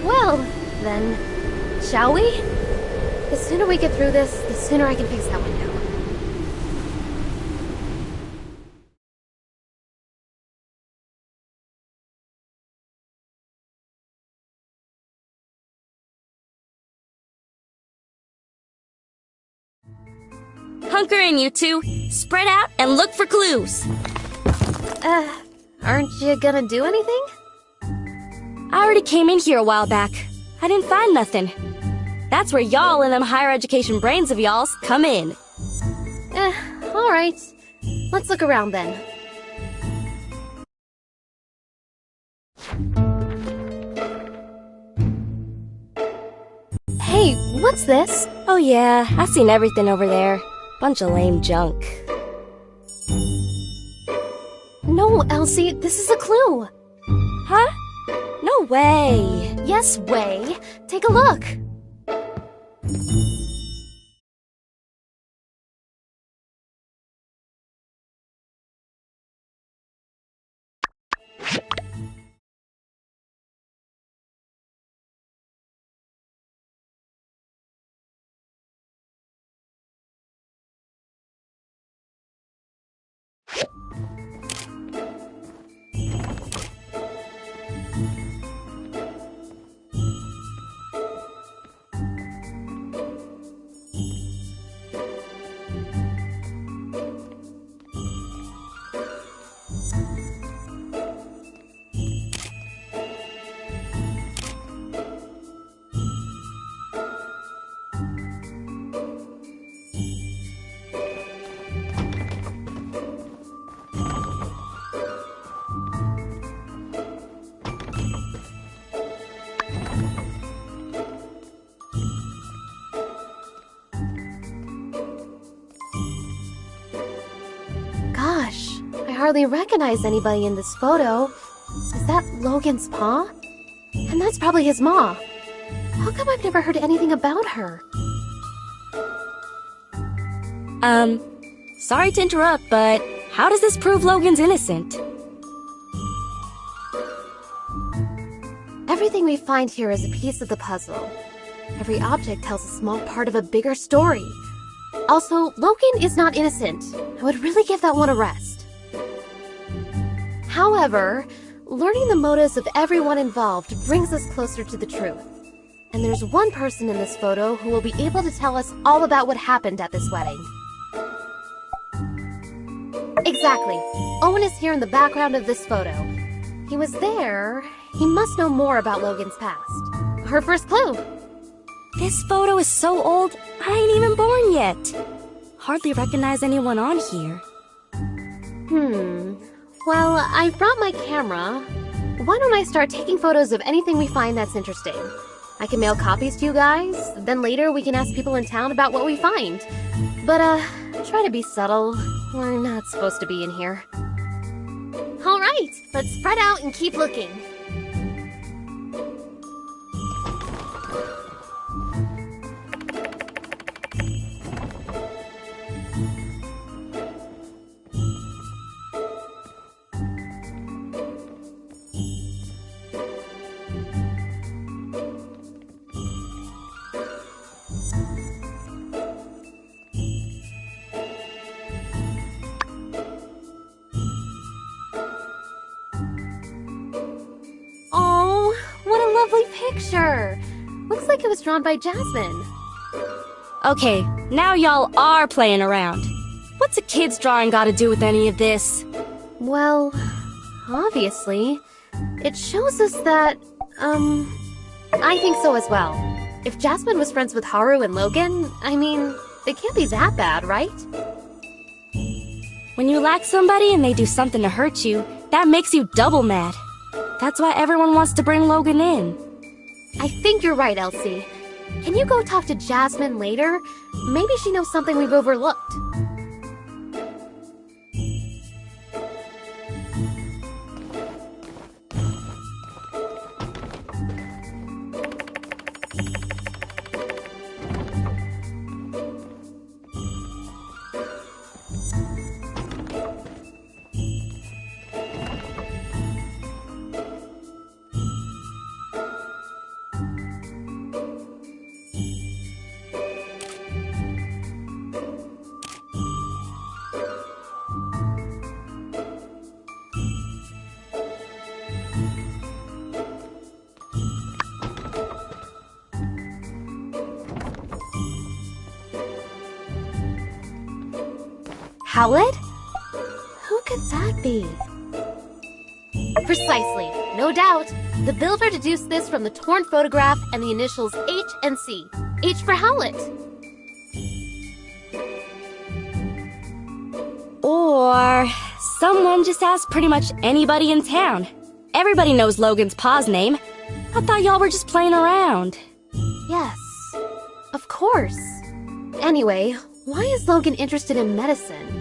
Well, then, shall we? The sooner we get through this, the sooner I can face that window. Hunker in, you two. Spread out and look for clues. Aren't you gonna do anything? I already came in here a while back. I didn't find nothing. That's where y'all and them higher education brains of y'all's come in. Alright. Let's look around then. Hey, what's this? Oh yeah, I seen everything over there. Bunch of lame junk. No, Elsie, this is a clue. Huh? No way. Yes, way. Take a look. Gosh, I hardly recognize anybody in this photo. Is that Logan's pa? And that's probably his ma. How come I've never heard anything about her? Sorry to interrupt, but how does this prove Logan's innocent? Everything we find here is a piece of the puzzle. Every object tells a small part of a bigger story. Also, Logan is not innocent. I would really give that one a rest. However, learning the motives of everyone involved brings us closer to the truth. And there's one person in this photo who will be able to tell us all about what happened at this wedding. Exactly. Owen is here in the background of this photo. He was there. He must know more about Logan's past. Her first clue. This photo is so old, I ain't even born yet. Hardly recognize anyone on here. Well, I've brought my camera. Why don't I start taking photos of anything we find that's interesting? I can mail copies to you guys, then later we can ask people in town about what we find. But, try to be subtle. We're not supposed to be in here. Alright, let's spread out and keep looking. picture. Looks like it was drawn by Jasmine. Okay, now y'all are playing around. What's a kid's drawing got to do with any of this? Well, obviously. It shows us that, I think so as well. If Jasmine was friends with Haru and Logan, I mean, they can't be that bad, right? When you like somebody and they do something to hurt you, that makes you double mad. That's why everyone wants to bring Logan in. I think you're right, Elsie. Can you go talk to Jasmine later? Maybe she knows something we've overlooked. Howlett? Who could that be? Precisely, no doubt. The builder deduced this from the torn photograph and the initials H and C. H for Howlett. Or someone just asked pretty much anybody in town. Everybody knows Logan's pa's name. I thought y'all were just playing around. Yes, of course. Anyway, why is Logan interested in medicine?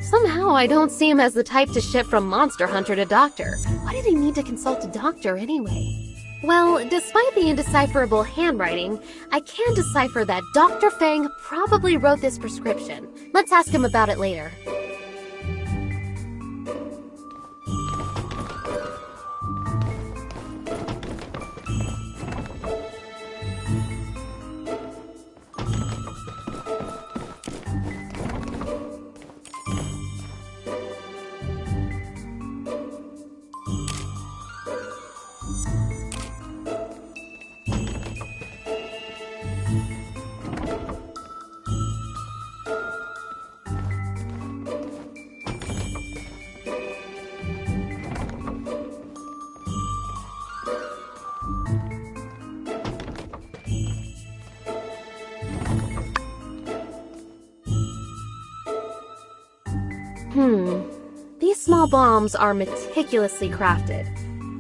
Somehow I don't see him as the type to shift from monster hunter to doctor. Why did he need to consult a doctor anyway? Well, despite the indecipherable handwriting, I can decipher that Dr. Fang probably wrote this prescription. Let's ask him about it later. These small bombs are meticulously crafted.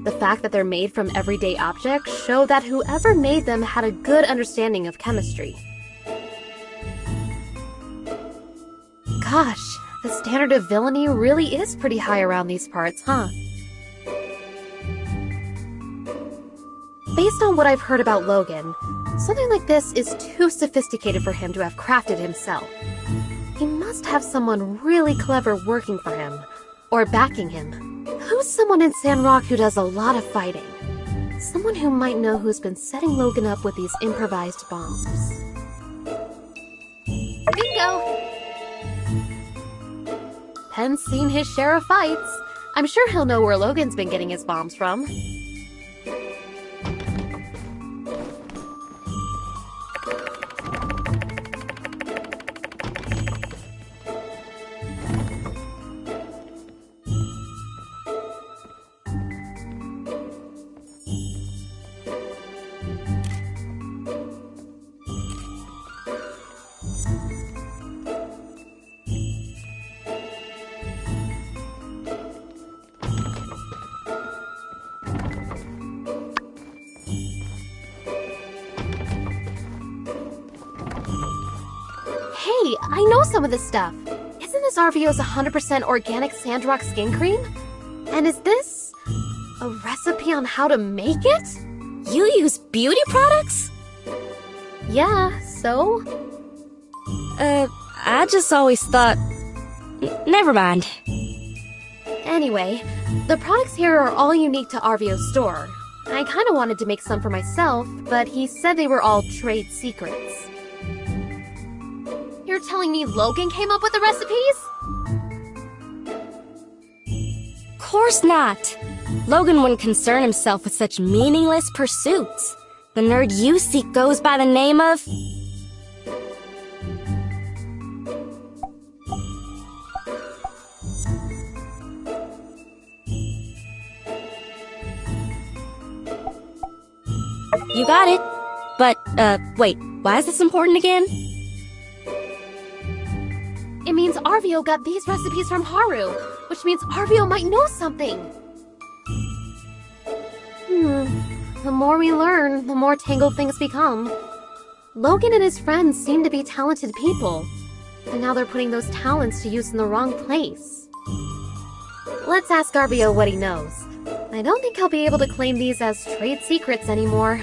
The fact that they're made from everyday objects show that whoever made them had a good understanding of chemistry. Gosh, the standard of villainy really is pretty high around these parts, huh? Based on what I've heard about Logan, something like this is too sophisticated for him to have crafted himself. He must have someone really clever working for him, or backing him. Who's someone in Sandrock who does a lot of fighting? Someone who might know who's been setting Logan up with these improvised bombs. Bingo! Penn's seen his share of fights. I'm sure he'll know where Logan's been getting his bombs from. Hey, I know some of this stuff. Isn't this RVO's 100% organic Sandrock skin cream? And is this a recipe on how to make it? You use beauty products? Yeah, so? I just always thought... Never mind. Anyway, the products here are all unique to RVO's store. I kinda wanted to make some for myself, but he said they were all trade secrets. You're telling me Logan came up with the recipes? Course not. Logan wouldn't concern himself with such meaningless pursuits. The nerd you seek goes by the name of... You got it. But, wait, why is this important again? It means Arvio got these recipes from Haru, which means Arvio might know something. The more we learn, the more tangled things become. Logan and his friends seem to be talented people, and now they're putting those talents to use in the wrong place. Let's ask Arvio what he knows. I don't think he'll be able to claim these as trade secrets anymore.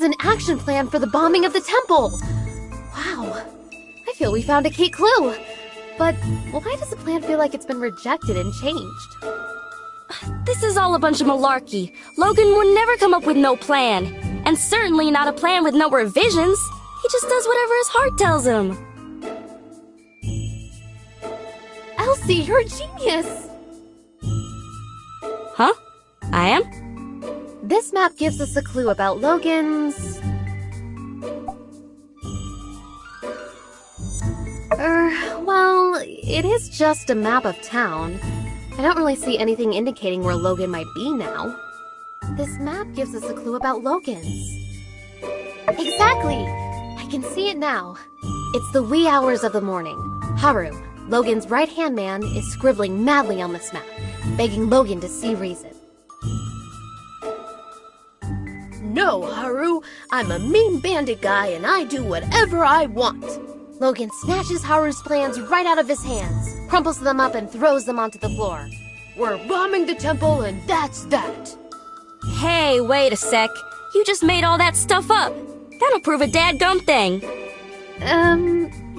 An action plan for the bombing of the temple! Wow, I feel we found a key clue! But why does the plan feel like it's been rejected and changed? This is all a bunch of malarkey. Logan would never come up with no plan. And certainly not a plan with no revisions. He just does whatever his heart tells him. Elsie, you're a genius! Huh? I am? This map gives us a clue about Logan's... well, it is just a map of town. I don't really see anything indicating where Logan might be now. This map gives us a clue about Logan's. Exactly! I can see it now. It's the wee hours of the morning. Haru, Logan's right-hand man, is scribbling madly on this map, begging Logan to see reason. No, Haru, I'm a mean bandit guy and I do whatever I want. Logan snatches Haru's plans right out of his hands, crumples them up and throws them onto the floor. We're bombing the temple and that's that. Hey, wait a sec. You just made all that stuff up. That'll prove a dadgum thing.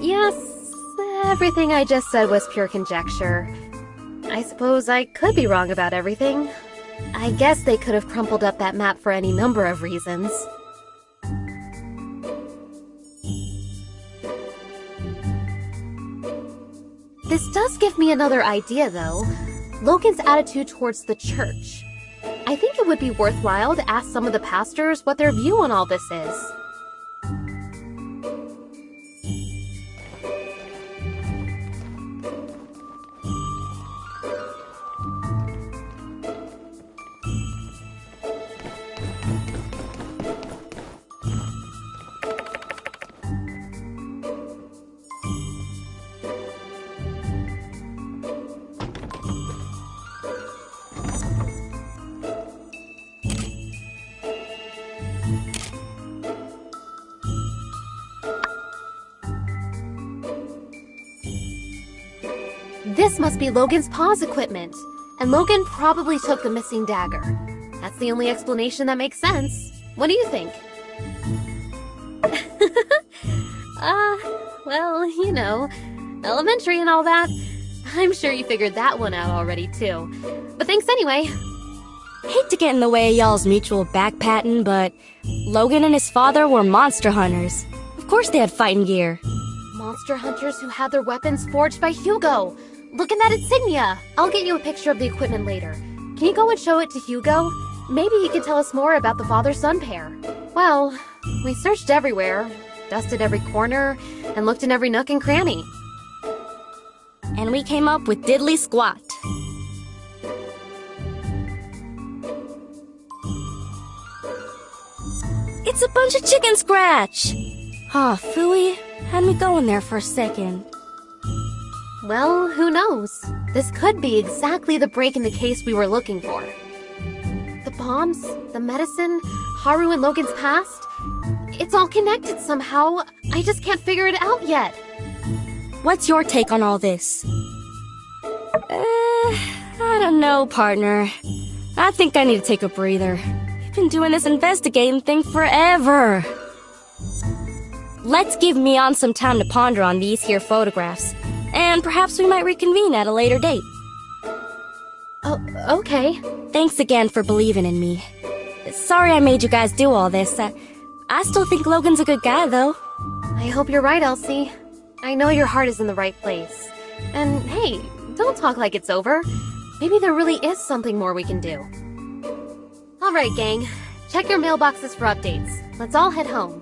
Yes, everything I just said was pure conjecture. I suppose I could be wrong about everything. I guess they could have crumpled up that map for any number of reasons. This does give me another idea, though. Logan's attitude towards the church. I think it would be worthwhile to ask some of the pastors what their view on all this is. This must be Logan's paw's equipment, and Logan probably took the missing dagger. That's the only explanation that makes sense. What do you think? Well, you know, elementary and all that. I'm sure you figured that one out already, too. But thanks anyway. Hate to get in the way of y'all's mutual backpatting, but Logan and his father were monster hunters. Of course they had fighting gear. Monster hunters who had their weapons forged by Hugo. Look at that insignia! I'll get you a picture of the equipment later. Can you go and show it to Hugo? Maybe he can tell us more about the father-son pair. Well, we searched everywhere, dusted every corner, and looked in every nook and cranny. And we came up with diddly squat. It's a bunch of chicken scratch! Ah, phooey. had me going there for a second. Well, who knows? This could be exactly the break in the case we were looking for. The bombs, the medicine, Haru and Logan's past. It's all connected somehow. I just can't figure it out yet. What's your take on all this? I don't know, partner. I think I need to take a breather. You've been doing this investigating thing forever. Let's give Mion some time to ponder on these here photographs, and perhaps we might reconvene at a later date. Oh, okay. Thanks again for believing in me. Sorry I made you guys do all this. I still think Logan's a good guy, though. I hope you're right, Elsie. I know your heart is in the right place. And hey, don't talk like it's over. Maybe there really is something more we can do. Alright, gang. Check your mailboxes for updates. Let's all head home.